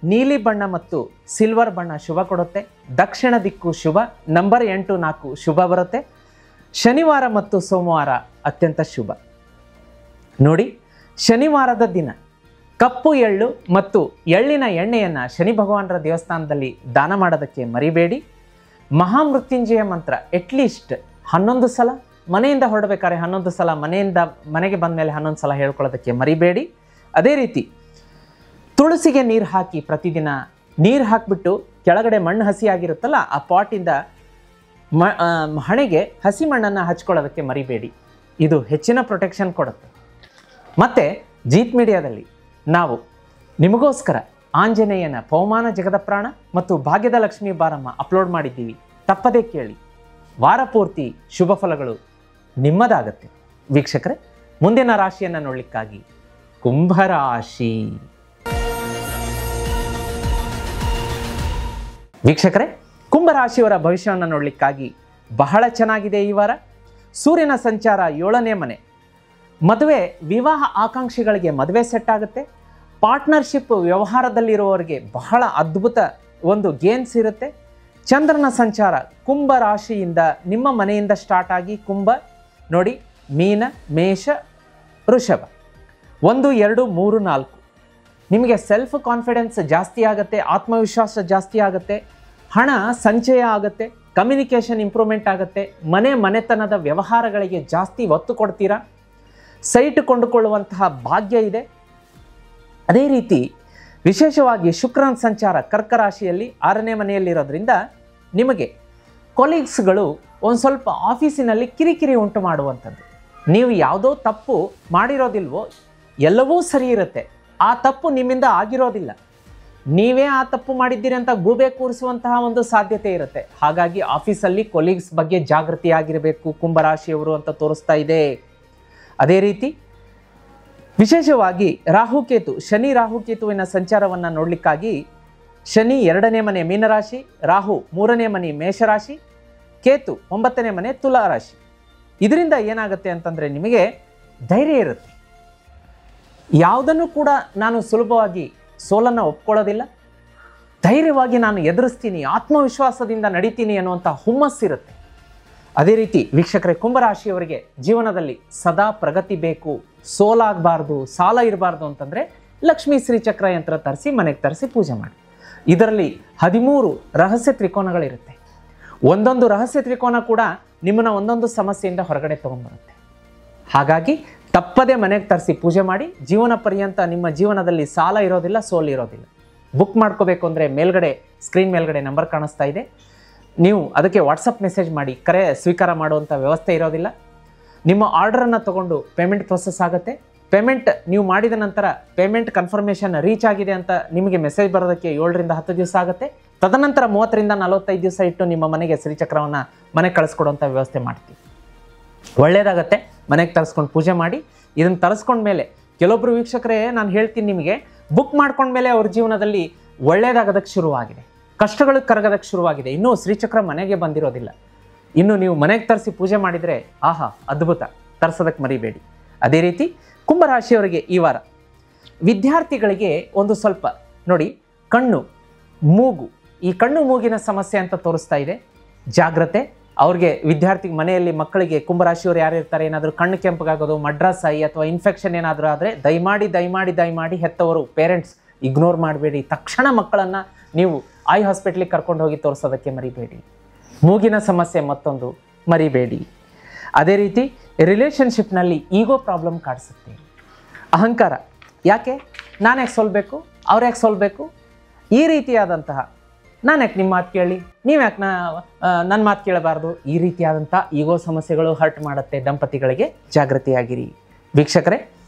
ನೀಲಿ ಬಣ್ಣ ಮತ್ತು ಸಿಲ್ವರ್ ಬಣ್ಣ ಶುಭ ಕೊಡುತ್ತೆ. ದಕ್ಷಿಣ ದಿಕ್ಕು ಶುಭ, ನಂಬರ್ 8, 4 ಶುಭ ಬರುತ್ತೆ. ಶನಿವಾರ ಮತ್ತು ಸೋಮವಾರ ಅತ್ಯಂತ ಶುಭ. ನೋಡಿ, ಶನಿವಾರದ ದಿನ ಕಪ್ಪು ಎಳ್ಳು ಮತ್ತು ಎಳ್ಳಿನ ಎಣ್ಣೆಯನ್ನು ಶನಿ ಭಗವಾನರ ದೇವಸ್ಥಾನದಲ್ಲಿ ದಾನ ಮಾಡೋದಕ್ಕೆ ಮರಿಬೇಡಿ. ಮಹಾಮೃತ್ಯುಂಜಯ ಮಂತ್ರ ಅಟ್ಲೀಸ್ಟ್ 11 ಸಲ, ಮನೆಯಿಂದ ಹೊರಡಬೇಕಾದ್ರೆ 11 ಸಲ, ಮನೆಗೆ ಬಂದ ಮೇಲೆ 11 ಸಲ ಹೇಳ್ಕೊಳ್ಳೋದಕ್ಕೆ ಮರಿಬೇಡಿ. ಅದೇ ರೀತಿ ತುಳಸಿಗೆ ನೀರು ಹಾಕಿ, ಪ್ರತಿದಿನ ನೀರು ಹಾಕಿಬಿಟ್ಟು ಕೆಳಗಡೆ ಮಣ್ಣು ಹಸಿಯಾಗಿರುತ್ತಲ್ಲ, ಆ ಪಾಟಿಂದ ಹಣೆಗೆ ಹಸಿ ಮಣ್ಣನ್ನು ಹಚ್ಕೊಳ್ಳೋದಕ್ಕೆ ಮರಿಬೇಡಿ. ಇದು ಹೆಚ್ಚಿನ ಪ್ರೊಟೆಕ್ಷನ್ ಕೊಡುತ್ತೆ. ಮತ್ತು ಜೀತ್ ಮೀಡಿಯಾದಲ್ಲಿ ನಾವು ನಿಮಗೋಸ್ಕರ ಆಂಜನೇಯನ ಪವಮಾನ ಜಗದ ಪ್ರಾಣ ಮತ್ತು ಭಾಗ್ಯದ ಲಕ್ಷ್ಮೀ ಬಾರಮ್ಮ ಅಪ್ಲೋಡ್ ಮಾಡಿದ್ದೀವಿ, ತಪ್ಪದೇ ಕೇಳಿ. ವಾರ ಪೂರ್ತಿ ಶುಭ ಫಲಗಳು ನಿಮ್ಮದಾಗತ್ತೆ. ವೀಕ್ಷಕರೇ, ಮುಂದಿನ ರಾಶಿಯನ್ನು ನೋಡಲಿಕ್ಕಾಗಿ ಕುಂಭರಾಶಿ. ವೀಕ್ಷಕರೇ, ಕುಂಭರಾಶಿಯವರ ಭವಿಷ್ಯವನ್ನು ನೋಡಲಿಕ್ಕಾಗಿ ಬಹಳ ಚೆನ್ನಾಗಿದೆ ಈ ವಾರ. ಸೂರ್ಯನ ಸಂಚಾರ 7ನೇ ಮನೆ. ಮದುವೆ ವಿವಾಹ ಆಕಾಂಕ್ಷಿಗಳಿಗೆ ಮದುವೆ ಸೆಟ್ ಆಗುತ್ತೆ. ಪಾರ್ಟ್ನರ್ಶಿಪ್ ವ್ಯವಹಾರದಲ್ಲಿರುವವರಿಗೆ ಬಹಳ ಅದ್ಭುತ ಒಂದು ಗೇನ್ಸ್ ಇರುತ್ತೆ. ಚಂದ್ರನ ಸಂಚಾರ ಕುಂಭ ರಾಶಿಯಿಂದ ನಿಮ್ಮ ಮನೆಯಿಂದ ಸ್ಟಾರ್ಟ್ ಆಗಿ ಕುಂಭ ನೋಡಿ, ಮೀನ, ಮೇಷ, ವೃಷಭ 1, 2, 3, 4 ನಿಮಗೆ ಸೆಲ್ಫ್ ಕಾನ್ಫಿಡೆನ್ಸ್ ಜಾಸ್ತಿ ಆಗುತ್ತೆ, ಆತ್ಮವಿಶ್ವಾಸ ಜಾಸ್ತಿ ಆಗುತ್ತೆ, ಹಣ ಸಂಚಯ ಆಗುತ್ತೆ, ಕಮ್ಯುನಿಕೇಷನ್ ಇಂಪ್ರೂವ್ಮೆಂಟ್ ಆಗುತ್ತೆ, ಮನೆತನದ ವ್ಯವಹಾರಗಳಿಗೆ ಜಾಸ್ತಿ ಒತ್ತು ಕೊಡ್ತೀರಾ, ಸೈಟ್ ಕೊಂಡುಕೊಳ್ಳುವಂತಹ ಭಾಗ್ಯ ಇದೆ. ಅದೇ ರೀತಿ ವಿಶೇಷವಾಗಿ ಶುಕ್ರನ ಸಂಚಾರ ಕರ್ಕ ರಾಶಿಯಲ್ಲಿ 6ನೇ ಮನೆಯಲ್ಲಿರೋದ್ರಿಂದ ನಿಮಗೆ ಕೊಲೀಗ್ಸ್ಗಳು ಒಂದು ಸ್ವಲ್ಪ ಆಫೀಸಿನಲ್ಲಿ ಕಿರಿಕಿರಿ ಉಂಟು ಮಾಡುವಂಥದ್ದು. ನೀವು ಯಾವುದೋ ತಪ್ಪು ಮಾಡಿರೋದಿಲ್ವೋ, ಎಲ್ಲವೂ ಸರಿ ಇರುತ್ತೆ, ಆ ತಪ್ಪು ನಿಮ್ಮಿಂದ ಆಗಿರೋದಿಲ್ಲ, ನೀವೇ ಆ ತಪ್ಪು ಮಾಡಿದ್ದೀರಿ ಅಂತ ಗೂಬೆ ಕೂರಿಸುವಂತಹ ಒಂದು ಸಾಧ್ಯತೆ ಇರುತ್ತೆ. ಹಾಗಾಗಿ ಆಫೀಸಲ್ಲಿ ಕೊಲೀಗ್ಸ್ ಬಗ್ಗೆ ಜಾಗೃತಿಯಾಗಿರಬೇಕು ಕುಂಭರಾಶಿಯವರು ಅಂತ ತೋರಿಸ್ತಾ ಇದೆ. ಅದೇ ರೀತಿ ವಿಶೇಷವಾಗಿ ರಾಹುಕೇತು, ಶನಿ ರಾಹುಕೇತುವಿನ ಸಂಚಾರವನ್ನು ನೋಡಲಿಕ್ಕಾಗಿ ಶನಿ 2ನೇ ಮನೆ ಮೀನರಾಶಿ, ರಾಹು 3ನೇ ಮನೆ ಮೇಷರಾಶಿ, ಕೇತು 9ನೇ ಮನೆ ತುಲಾ ರಾಶಿ. ಇದರಿಂದ ಏನಾಗುತ್ತೆ ಅಂತಂದರೆ ನಿಮಗೆ ಧೈರ್ಯ ಇರುತ್ತೆ. ಯಾವುದನ್ನು ಕೂಡ ನಾನು ಸುಲಭವಾಗಿ ಸೋಲನ್ನು ಒಪ್ಕೊಳ್ಳೋದಿಲ್ಲ, ಧೈರ್ಯವಾಗಿ ನಾನು ಎದುರಿಸ್ತೀನಿ, ಆತ್ಮವಿಶ್ವಾಸದಿಂದ ನಡೀತೀನಿ ಅನ್ನುವಂಥ ಹುಮ್ಮಸ್ಸಿರುತ್ತೆ. ಅದೇ ರೀತಿ ವೀಕ್ಷಕರೇ, ಕುಂಭರಾಶಿಯವರಿಗೆ ಜೀವನದಲ್ಲಿ ಸದಾ ಪ್ರಗತಿ ಬೇಕು, ಸೋಲಾಗಬಾರ್ದು, ಸಾಲ ಇರಬಾರ್ದು ಅಂತಂದರೆ ಲಕ್ಷ್ಮೀ ಶ್ರೀಚಕ್ರ ಯಂತ್ರ ತರಿಸಿ ಮನೆಗೆ ತರಿಸಿ ಪೂಜೆ ಮಾಡಿ. ಇದರಲ್ಲಿ 13 ರಹಸ್ಯ ತ್ರಿಕೋನಗಳಿರುತ್ತೆ. ಒಂದೊಂದು ರಹಸ್ಯ ತ್ರಿಕೋನ ಕೂಡ ನಿಮ್ಮನ್ನು ಒಂದೊಂದು ಸಮಸ್ಯೆಯಿಂದ ಹೊರಗಡೆ ತೊಗೊಂಡ್ಬರುತ್ತೆ. ಹಾಗಾಗಿ ತಪ್ಪದೇ ಮನೆಗೆ ತರಿಸಿ ಪೂಜೆ ಮಾಡಿ. ಜೀವನ ಪರ್ಯಂತ ನಿಮ್ಮ ಜೀವನದಲ್ಲಿ ಸಾಲ ಇರೋದಿಲ್ಲ, ಸೋಲು ಇರೋದಿಲ್ಲ. ಬುಕ್ ಮಾಡ್ಕೋಬೇಕು ಅಂದರೆ ಮೇಲ್ಗಡೆ ಸ್ಕ್ರೀನ್ ಮೇಲ್ಗಡೆ ನಂಬರ್ ಕಾಣಿಸ್ತಾ ಇದೆ, ನೀವು ಅದಕ್ಕೆ ವಾಟ್ಸಪ್ ಮೆಸೇಜ್ ಮಾಡಿ, ಕರೆ ಸ್ವೀಕಾರ ಮಾಡುವಂಥ ವ್ಯವಸ್ಥೆ ಇರೋದಿಲ್ಲ. ನಿಮ್ಮ ಆರ್ಡ್ರನ್ನು ತೊಗೊಂಡು ಪೇಮೆಂಟ್ ಪ್ರೊಸೆಸ್ ಆಗುತ್ತೆ. ಪೇಮೆಂಟ್ ನೀವು ಮಾಡಿದ ನಂತರ ಪೇಮೆಂಟ್ ಕನ್ಫರ್ಮೇಷನ್ ರೀಚ್ ಆಗಿದೆ ಅಂತ ನಿಮಗೆ ಮೆಸೇಜ್ ಬರೋದಕ್ಕೆ 7 ರಿಂದ 10 ದಿವಸ ಆಗುತ್ತೆ. ತದನಂತರ 30 ರಿಂದ 45 ದಿವಸ ಇಟ್ಟು ನಿಮ್ಮ ಮನೆಗೆ ಶ್ರೀಚಕ್ರವನ್ನು ಮನೆಗೆ ಕಳಿಸ್ಕೊಡುವಂಥ ವ್ಯವಸ್ಥೆ ಮಾಡ್ತೀವಿ. ಒಳ್ಳೆಯದಾಗತ್ತೆ. ಮನೆಗೆ ತರಿಸ್ಕೊಂಡು ಪೂಜೆ ಮಾಡಿ. ಇದನ್ನು ತರಿಸ್ಕೊಂಡ್ಮೇಲೆ ಕೆಲವೊಬ್ಬರು ವೀಕ್ಷಕರೇ, ನಾನು ಹೇಳ್ತೀನಿ ನಿಮಗೆ, ಬುಕ್ ಮಾಡ್ಕೊಂಡ್ಮೇಲೆ ಅವ್ರ ಜೀವನದಲ್ಲಿ ಒಳ್ಳೆಯದಾಗೋದಕ್ಕೆ ಶುರುವಾಗಿದೆ, ಕಷ್ಟಗಳು ಕರಗೋದಕ್ಕೆ ಶುರುವಾಗಿದೆ. ಇನ್ನೂ ಶ್ರೀಚಕ್ರ ಮನೆಗೆ ಬಂದಿರೋದಿಲ್ಲ. ಇನ್ನು ನೀವು ಮನೆಗೆ ತರಿಸಿ ಪೂಜೆ ಮಾಡಿದರೆ ಆಹಾ ಅದ್ಭುತ, ತರಿಸೋದಕ್ಕೆ ಮರಿಬೇಡಿ. ಅದೇ ರೀತಿ ಕುಂಭರಾಶಿಯವರಿಗೆ ಈ ವಾರ ವಿದ್ಯಾರ್ಥಿಗಳಿಗೆ ಒಂದು ಸ್ವಲ್ಪ ನೋಡಿ, ಕಣ್ಣು ಮೂಗು, ಈ ಕಣ್ಣು ಮೂಗಿನ ಸಮಸ್ಯೆ ಅಂತ ತೋರಿಸ್ತಾ ಇದೆ. ಜಾಗ್ರತೆ. ಅವ್ರಿಗೆ ವಿದ್ಯಾರ್ಥಿ ಮನೆಯಲ್ಲಿ ಮಕ್ಕಳಿಗೆ ಕುಂಭರಾಶಿಯವರು ಯಾರು ಇರ್ತಾರೆ, ಏನಾದರೂ ಕಣ್ಣು ಕೆಂಪಗಾಗೋದು, ಮಡ್ರಾಸಾಯಿ ಅಥವಾ ಇನ್ಫೆಕ್ಷನ್ ಏನಾದರೂ ಆದರೆ ದಯಮಾಡಿ ಹೆತ್ತವರು ಪೇರೆಂಟ್ಸ್ ಇಗ್ನೋರ್ ಮಾಡಬೇಡಿ. ತಕ್ಷಣ ಮಕ್ಕಳನ್ನು ನೀವು ಐ ಹಾಸ್ಪಿಟ್ಲಿಗೆ ಕರ್ಕೊಂಡು ಹೋಗಿ ತೋರಿಸೋದಕ್ಕೆ ಮರಿಬೇಡಿ. ಮೂಗಿನ ಸಮಸ್ಯೆ ಮತ್ತೊಂದು ಮರಿಬೇಡಿ. ಅದೇ ರೀತಿ ರಿಲೇಷನ್ಶಿಪ್ನಲ್ಲಿ ಈಗೋ ಪ್ರಾಬ್ಲಮ್ ಕಾಡಿಸುತ್ತೆ. ಅಹಂಕಾರ, ಯಾಕೆ ನಾನು ಯಾಕೆ ಸೋಲ್ಬೇಕು, ಅವ್ರು ಯಾಕೆ ಸೋಲ್ಬೇಕು, ಈ ರೀತಿಯಾದಂತಹ ನಾನು ಯಾಕೆ ನಿಮ್ಮ ಮಾತು ಕೇಳಿ, ನೀವು ಯಾಕೆ ನನ್ನ ಮಾತು ಕೇಳಬಾರ್ದು, ಈ ರೀತಿಯಾದಂಥ ಈಗೋ ಸಮಸ್ಯೆಗಳು ಹರ್ಟ್ ಮಾಡುತ್ತೆ ದಂಪತಿಗಳಿಗೆ. ಜಾಗೃತಿಯಾಗಿರಿ. ವೀಕ್ಷಕರೇ,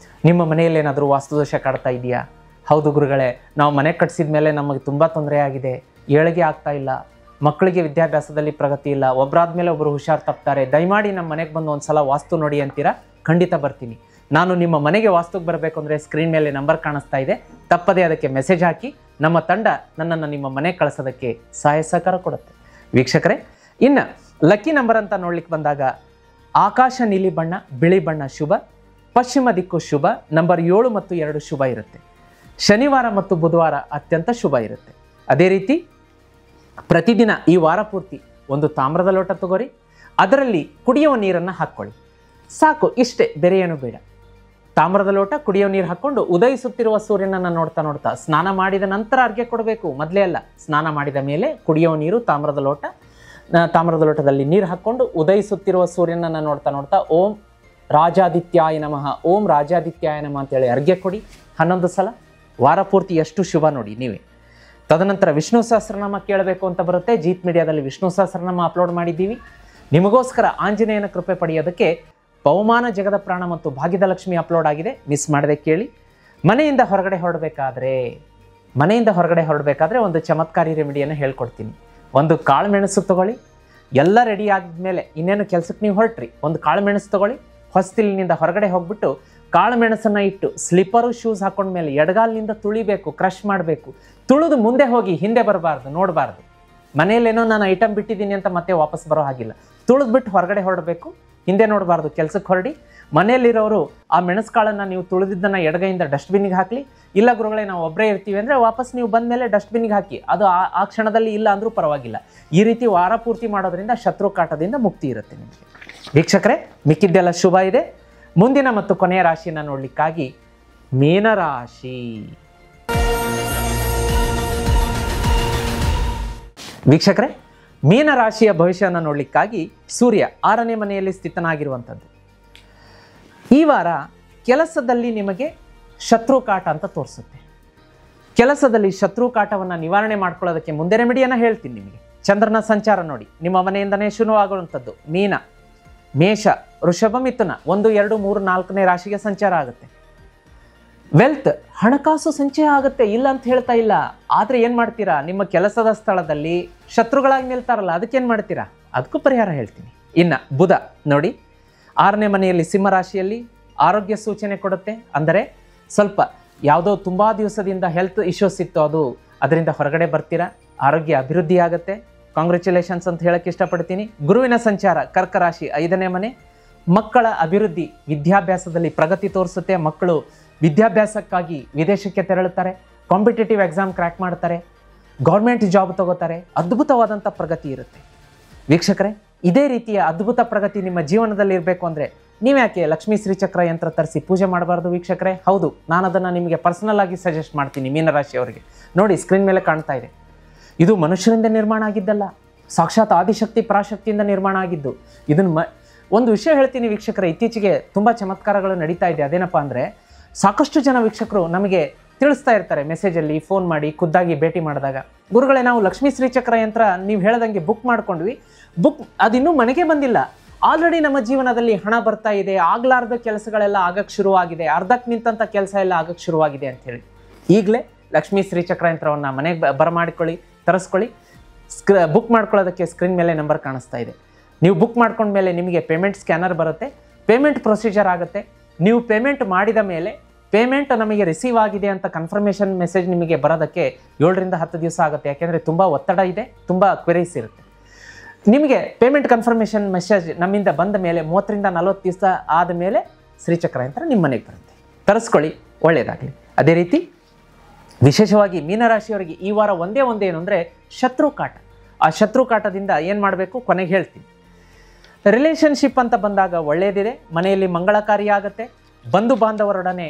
ನಿಮ್ಮ ಮನೆಯಲ್ಲಿ ಏನಾದರೂ ವಾಸ್ತುದೋಷ ಕಾಡ್ತಾ ಇದೆಯಾ? ಹೌದು ಗುರುಗಳೇ, ನಾವು ಮನೆ ಕಟ್ಟಿಸಿದ ಮೇಲೆ ನಮಗೆ ತುಂಬ ತೊಂದರೆ ಆಗಿದೆ, ಏಳಿಗೆ ಆಗ್ತಾ ಇಲ್ಲ, ಮಕ್ಕಳಿಗೆ ವಿದ್ಯಾಭ್ಯಾಸದಲ್ಲಿ ಪ್ರಗತಿ ಇಲ್ಲ, ಒಬ್ಬರಾದ ಮೇಲೆ ಒಬ್ಬರು ಹುಷಾರು ತಪ್ತಾರೆ, ದಯಮಾಡಿ ನಮ್ಮ ಮನೆಗೆ ಬಂದು ಒಂದು ಸಲ ವಾಸ್ತು ನೋಡಿ ಅಂತೀರಾ? ಖಂಡಿತ ಬರ್ತೀನಿ. ನಾನು ನಿಮ್ಮ ಮನೆಗೆ ವಾಸ್ತುಗೆ ಬರಬೇಕು ಅಂದರೆ ಸ್ಕ್ರೀನ್ ಮೇಲೆ ನಂಬರ್ ಕಾಣಿಸ್ತಾ ಇದೆ, ತಪ್ಪದೇ ಅದಕ್ಕೆ ಮೆಸೇಜ್ ಹಾಕಿ. ನಮ್ಮ ತಂಡ ನನ್ನನ್ನು ನಿಮ್ಮ ಮನೆಗೆ ಕಳಿಸೋದಕ್ಕೆ ಸಹಾಯ ಸಹಕಾರ ಕೊಡುತ್ತೆ. ವೀಕ್ಷಕರೇ, ಇನ್ನು ಲಕ್ಕಿ ನಂಬರ್ ಅಂತ ನೋಡ್ಲಿಕ್ಕೆ ಬಂದಾಗ ಆಕಾಶ ನೀಲಿ ಬಣ್ಣ, ಬಿಳಿ ಬಣ್ಣ ಶುಭ, ಪಶ್ಚಿಮ ದಿಕ್ಕು ಶುಭ, ನಂಬರ್ 7 ಮತ್ತು 2 ಶುಭ ಇರುತ್ತೆ. ಶನಿವಾರ ಮತ್ತು ಬುಧವಾರ ಅತ್ಯಂತ ಶುಭ ಇರುತ್ತೆ. ಅದೇ ರೀತಿ ಪ್ರತಿದಿನ ಈ ವಾರ ಪೂರ್ತಿ ಒಂದು ತಾಮ್ರದ ಲೋಟ ತಗೋರಿ, ಅದರಲ್ಲಿ ಕುಡಿಯುವ ನೀರನ್ನು ಹಾಕ್ಕೊಳ್ಳಿ, ಸಾಕು, ಇಷ್ಟೇ, ಬೇರೆ ಏನು ಬೇಡ. ತಾಮ್ರದ ಲೋಟ, ಕುಡಿಯೋ ನೀರು ಹಾಕ್ಕೊಂಡು ಉದಯಿಸುತ್ತಿರುವ ಸೂರ್ಯನನ್ನು ನೋಡ್ತಾ ಸ್ನಾನ ಮಾಡಿದ ನಂತರ ಅರ್ಘ್ಯ ಕೊಡಬೇಕು, ಮೊದಲೇ ಅಲ್ಲ. ಸ್ನಾನ ಮಾಡಿದ ಮೇಲೆ ಕುಡಿಯೋ ನೀರು, ತಾಮ್ರದ ಲೋಟದಲ್ಲಿ ನೀರು ಹಾಕ್ಕೊಂಡು ಉದಯಿಸುತ್ತಿರುವ ಸೂರ್ಯನನ್ನು ನೋಡ್ತಾ ಓಂ ರಾಜಾದಿತ್ಯಾಯ ನಮಃ, ಓಂ ರಾಜಾದಿತ್ಯಾಯ ನಮಃ ಅಂತೇಳಿ ಅರ್ಘ್ಯ ಕೊಡಿ 11 ಸಲ. ವಾರ ಪೂರ್ತಿ ಎಷ್ಟು ಶುಭ ನೋಡಿ ನೀವೇ. ತದನಂತರ ವಿಷ್ಣು ಸಹಸ್ರನಾಮ ಕೇಳಬೇಕು ಅಂತ ಬರುತ್ತೆ. ಜೀತ್ ಮೀಡಿಯಾದಲ್ಲಿ ವಿಷ್ಣು ಸಹಸ್ರನಾಮ ಅಪ್ಲೋಡ್ ಮಾಡಿದ್ದೀವಿ. ನಿಮಗೋಸ್ಕರ ಆಂಜನೇಯನ ಕೃಪೆ ಪಡೆಯೋದಕ್ಕೆ ಪವಮಾನ ಜಗದ ಪ್ರಾಣ ಮತ್ತು ಭಾಗ್ಯದ ಲಕ್ಷ್ಮಿ ಅಪ್ಲೋಡ್ ಆಗಿದೆ, ಮಿಸ್ ಮಾಡದೆ ಕೇಳಿ. ಮನೆಯಿಂದ ಹೊರಗಡೆ ಹೊರಡಬೇಕಾದ್ರೆ ಒಂದು ಚಮತ್ಕಾರಿ ರೆಮಿಡಿಯನ್ನು ಹೇಳ್ಕೊಡ್ತೀನಿ. ಒಂದು ಕಾಳು ಮೆಣಸು ತಗೊಳ್ಳಿ. ಎಲ್ಲ ರೆಡಿ ಆದಮೇಲೆ ಇನ್ನೇನು ಕೆಲಸಕ್ಕೆ ನೀವು ಹೊರಟ್ರಿ, ಒಂದು ಕಾಳು ಮೆಣಸು ತಗೊಳ್ಳಿ. ಹೊಸ್ತಿಲಿನಿಂದ ಹೊರಗಡೆ ಹೋಗ್ಬಿಟ್ಟು ಕಾಳು ಮೆಣಸನ್ನು ಇಟ್ಟು ಸ್ಲಿಪ್ಪರು ಶೂಸ್ ಹಾಕೊಂಡ್ಮೇಲೆ ಎಡಗಾಲಿನಿಂದ ತುಳಿಬೇಕು, ಕ್ರಷ್ ಮಾಡಬೇಕು. ತುಳಿದು ಮುಂದೆ ಹೋಗಿ ಹಿಂದೆ ಬರಬಾರ್ದು, ನೋಡಬಾರ್ದು. ಮನೆಯಲ್ಲೇನೋ ನಾನು ಐಟಮ್ ಬಿಟ್ಟಿದ್ದೀನಿ ಅಂತ ಮತ್ತೆ ವಾಪಸ್ ಬರೋ ಹಾಗಿಲ್ಲ. ತುಳಿದ್ಬಿಟ್ಟು ಹೊರಗಡೆ ಹೊರಡಬೇಕು, ಹಿಂದೆ ನೋಡಬಾರ್ದು, ಕೆಲಸಕ್ಕೆ ಹೊರಡಿ. ಮನೆಯಲ್ಲಿರೋರು ಆ ಮೆಣಸುಕಾಳನ್ನು ನೀವು ತುಳಿದಿದ್ದನ್ನು ಎಡಗೈಯಿಂದ ಡಸ್ಟ್ಬಿನ್ನಿಗೆ ಹಾಕಲಿ. ಇಲ್ಲ ಗುರುಗಳೇ ನಾವು ಒಬ್ಬರೇ ಇರ್ತೀವಿ ಅಂದರೆ ವಾಪಸ್ ನೀವು ಬಂದ ಮೇಲೆ ಡಸ್ಟ್ಬಿನ್ನಿಗೆ ಹಾಕಿ, ಅದು ಆ ಕ್ಷಣದಲ್ಲಿ ಇಲ್ಲ ಅಂದರೂ ಪರವಾಗಿಲ್ಲ. ಈ ರೀತಿ ವಾರ ಪೂರ್ತಿ ಮಾಡೋದ್ರಿಂದ ಶತ್ರು ಕಾಟದಿಂದ ಮುಕ್ತಿ ಇರುತ್ತೆ ನಿಮಗೆ. ವೀಕ್ಷಕರೇ, ಮಿಕ್ಕಿದ್ದೆಲ್ಲ ಶುಭ ಇದೆ. ಮುಂದಿನ ಮತ್ತು ಕೊನೆಯ ರಾಶಿಯನ್ನು ನೋಡಲಿಕ್ಕಾಗಿ ಮೀನರಾಶಿ. ವೀಕ್ಷಕರೇ, ಮೀನರಾಶಿಯ ಭವಿಷ್ಯವನ್ನು ನೋಡಲಿಕ್ಕಾಗಿ ಸೂರ್ಯ 6ನೇ ಮನೆಯಲ್ಲಿ ಸ್ಥಿತನಾಗಿರುವಂಥದ್ದು. ಈ ವಾರ ಕೆಲಸದಲ್ಲಿ ನಿಮಗೆ ಶತ್ರು ಕಾಟ ಅಂತ ತೋರಿಸುತ್ತೆ. ಕೆಲಸದಲ್ಲಿ ಶತ್ರು ಕಾಟವನ್ನು ನಿವಾರಣೆ ಮಾಡ್ಕೊಳ್ಳೋದಕ್ಕೆ ಮುಂದೆ ರೆಮಿಡಿಯನ್ನು ಹೇಳ್ತೀನಿ ನಿಮಗೆ. ಚಂದ್ರನ ಸಂಚಾರ ನೋಡಿ, ನಿಮ್ಮ ಮನೆಯಿಂದನೇ ಶುರುವಾಗುವಂಥದ್ದು. ಮೀನ, ಮೇಷ, ವೃಷಭ, ಮಿಥುನ 1, 2, 3, 4ನೇ ರಾಶಿಗೆ ಸಂಚಾರ ಆಗುತ್ತೆ. ವೆಲ್ತ್, ಹಣಕಾಸು ಸಂಚಯ ಆಗುತ್ತೆ, ಇಲ್ಲ ಅಂತ ಹೇಳ್ತಾ ಇಲ್ಲ. ಆದರೆ ಏನು ಮಾಡ್ತೀರಾ, ನಿಮ್ಮ ಕೆಲಸದ ಸ್ಥಳದಲ್ಲಿ ಶತ್ರುಗಳಾಗಿ ನಿಲ್ತಾರಲ್ಲ, ಅದಕ್ಕೇನು ಮಾಡ್ತೀರಾ, ಅದಕ್ಕೂ ಪರಿಹಾರ ಹೇಳ್ತೀನಿ. ಇನ್ನು ಬುಧ ನೋಡಿ, 6ನೇ ಮನೆಯಲ್ಲಿ ಸಿಂಹರಾಶಿಯಲ್ಲಿ ಆರೋಗ್ಯ ಸೂಚನೆ ಕೊಡುತ್ತೆ. ಅಂದರೆ ಸ್ವಲ್ಪ ಯಾವುದೋ ತುಂಬ ದಿವಸದಿಂದ ಹೆಲ್ತ್ ಇಶ್ಯೂಸ್ ಇತ್ತು, ಅದರಿಂದ ಹೊರಗಡೆ ಬರ್ತೀರಾ, ಆರೋಗ್ಯ ಅಭಿವೃದ್ಧಿ ಆಗುತ್ತೆ. ಕಾಂಗ್ರ್ಯಾಚುಲೇಷನ್ಸ್ ಅಂತ ಹೇಳಕ್ಕೆ ಇಷ್ಟಪಡ್ತೀನಿ. ಗುರುವಿನ ಸಂಚಾರ ಕರ್ಕ ರಾಶಿ 5ನೇ ಮನೆ, ಮಕ್ಕಳ ಅಭಿವೃದ್ಧಿ, ವಿದ್ಯಾಭ್ಯಾಸದಲ್ಲಿ ಪ್ರಗತಿ ತೋರಿಸುತ್ತೆ. ಮಕ್ಕಳು ವಿದ್ಯಾಭ್ಯಾಸಕ್ಕಾಗಿ ವಿದೇಶಕ್ಕೆ ತೆರಳುತ್ತಾರೆ, ಕಾಂಪಿಟೇಟಿವ್ ಎಕ್ಸಾಮ್ ಕ್ರ್ಯಾಕ್ ಮಾಡ್ತಾರೆ, ಗೌರ್ಮೆಂಟ್ ಜಾಬ್ ತಗೋತಾರೆ, ಅದ್ಭುತವಾದಂಥ ಪ್ರಗತಿ ಇರುತ್ತೆ. ವೀಕ್ಷಕರೇ, ಇದೇ ರೀತಿಯ ಅದ್ಭುತ ಪ್ರಗತಿ ನಿಮ್ಮ ಜೀವನದಲ್ಲಿ ಇರಬೇಕು ಅಂದರೆ ನೀವ್ಯಾಕೆ ಲಕ್ಷ್ಮೀ ಶ್ರೀಚಕ್ರ ಯಂತ್ರ ತರಿಸಿ ಪೂಜೆ ಮಾಡಬಾರ್ದು ವೀಕ್ಷಕರೇ? ಹೌದು, ನಾನು ಅದನ್ನು ನಿಮಗೆ ಪರ್ಸನಲ್ ಆಗಿ ಸಜೆಸ್ಟ್ ಮಾಡ್ತೀನಿ. ಮೀನರಾಶಿಯವರಿಗೆ ನೋಡಿ, ಸ್ಕ್ರೀನ್ ಮೇಲೆ ಕಾಣ್ತಾ ಇದೆ. ಇದು ಮನುಷ್ಯರಿಂದ ನಿರ್ಮಾಣ ಆಗಿದ್ದಲ್ಲ, ಸಾಕ್ಷಾತ್ ಆದಿಶಕ್ತಿ ಪರಾಶಕ್ತಿಯಿಂದ ನಿರ್ಮಾಣ ಆಗಿದ್ದು. ಇದನ್ನು ಒಂದು ವಿಷಯ ಹೇಳ್ತೀನಿ ವೀಕ್ಷಕರೇ, ಇತ್ತೀಚೆಗೆ ತುಂಬ ಚಮತ್ಕಾರಗಳು ನಡೀತಾ ಇದೆ. ಅದೇನಪ್ಪ ಅಂದರೆ, ಸಾಕಷ್ಟು ಜನ ವೀಕ್ಷಕರು ನಮಗೆ ತಿಳಿಸ್ತಾ ಇರ್ತಾರೆ ಮೆಸೇಜಲ್ಲಿ, ಫೋನ್ ಮಾಡಿ, ಖುದ್ದಾಗಿ ಭೇಟಿ ಮಾಡಿದಾಗ, ಗುರುಗಳೇ ನಾವು ಲಕ್ಷ್ಮೀ ಶ್ರೀಚಕ್ರ ಯಂತ್ರ ನೀವು ಹೇಳ್ದಂಗೆ ಬುಕ್ ಮಾಡ್ಕೊಂಡ್ವಿ, ಅದಿನ್ನೂ ಮನೆಗೆ ಬಂದಿಲ್ಲ, ಆಲ್ರೆಡಿ ನಮ್ಮ ಜೀವನದಲ್ಲಿ ಹಣ ಬರ್ತಾ ಇದೆ, ಆಗಲಾರ್ದ ಕೆಲಸಗಳೆಲ್ಲ ಆಗಕ್ಕೆ ಶುರುವಾಗಿದೆ, ಅರ್ಧಕ್ಕೆ ನಿಂತಂಥ ಕೆಲಸ ಎಲ್ಲ ಆಗಕ್ಕೆ ಶುರುವಾಗಿದೆ ಅಂಥೇಳಿ ಈಗಲೇ ಲಕ್ಷ್ಮೀ ಶ್ರೀಚಕ್ರ ಯಂತ್ರವನ್ನು ಮನೆಗೆ ಬರಮಾಡಿಕೊಳ್ಳಿ, ತರಿಸ್ಕೊಳ್ಳಿ. ಬುಕ್ ಮಾಡ್ಕೊಳ್ಳೋದಕ್ಕೆ ಸ್ಕ್ರೀನ್ ಮೇಲೆ ನಂಬರ್ ಕಾಣಿಸ್ತಾ ಇದೆ. ನೀವು ಬುಕ್ ಮಾಡ್ಕೊಂಡ್ಮೇಲೆ ನಿಮಗೆ ಪೇಮೆಂಟ್ ಸ್ಕ್ಯಾನರ್ ಬರುತ್ತೆ, ಪೇಮೆಂಟ್ ಪ್ರೊಸೀಜರ್ ಆಗುತ್ತೆ. ನೀವು ಪೇಮೆಂಟ್ ಮಾಡಿದ ಮೇಲೆ ಪೇಮೆಂಟ್ ನಮಗೆ ರಿಸೀವ್ ಆಗಿದೆ ಅಂತ ಕನ್ಫರ್ಮೇಷನ್ ಮೆಸೇಜ್ ನಿಮಗೆ ಬರೋದಕ್ಕೆ 7 ರಿಂದ 10 ದಿವಸ ಆಗುತ್ತೆ. ಯಾಕೆಂದರೆ ತುಂಬ ಒತ್ತಡ ಇದೆ, ತುಂಬ ಕ್ವೆರೀಸ್ ಇರುತ್ತೆ. ನಿಮಗೆ ಪೇಮೆಂಟ್ ಕನ್ಫರ್ಮೇಷನ್ ಮೆಸೇಜ್ ನಮ್ಮಿಂದ ಬಂದ ಮೇಲೆ 30 ರಿಂದ 40 ದಿವಸ ಆದ ಮೇಲೆ ಶ್ರೀಚಕ್ರ ಯಂತ್ರ ನಿಮ್ಮ ಮನೆಗೆ ಬರುತ್ತೆ. ತರಿಸ್ಕೊಳ್ಳಿ, ಒಳ್ಳೆಯದಾಗಲಿ. ಅದೇ ರೀತಿ ವಿಶೇಷವಾಗಿ ಮೀನರಾಶಿಯವರಿಗೆ ಈ ವಾರ ಒಂದೇ ಏನು ಅಂದರೆ ಶತ್ರು ಕಾಟ. ಆ ಶತ್ರು ಕಾಟದಿಂದ ಏನು ಮಾಡಬೇಕು ಕೊನೆಗೆ ಹೇಳ್ತೀನಿ. ರಿಲೇಷನ್ಶಿಪ್ ಅಂತ ಬಂದಾಗ ಒಳ್ಳೆಯದಿದೆ, ಮನೆಯಲ್ಲಿ ಮಂಗಳಕಾರಿ ಆಗುತ್ತೆ, ಬಂಧು ಬಾಂಧವರೊಡನೆ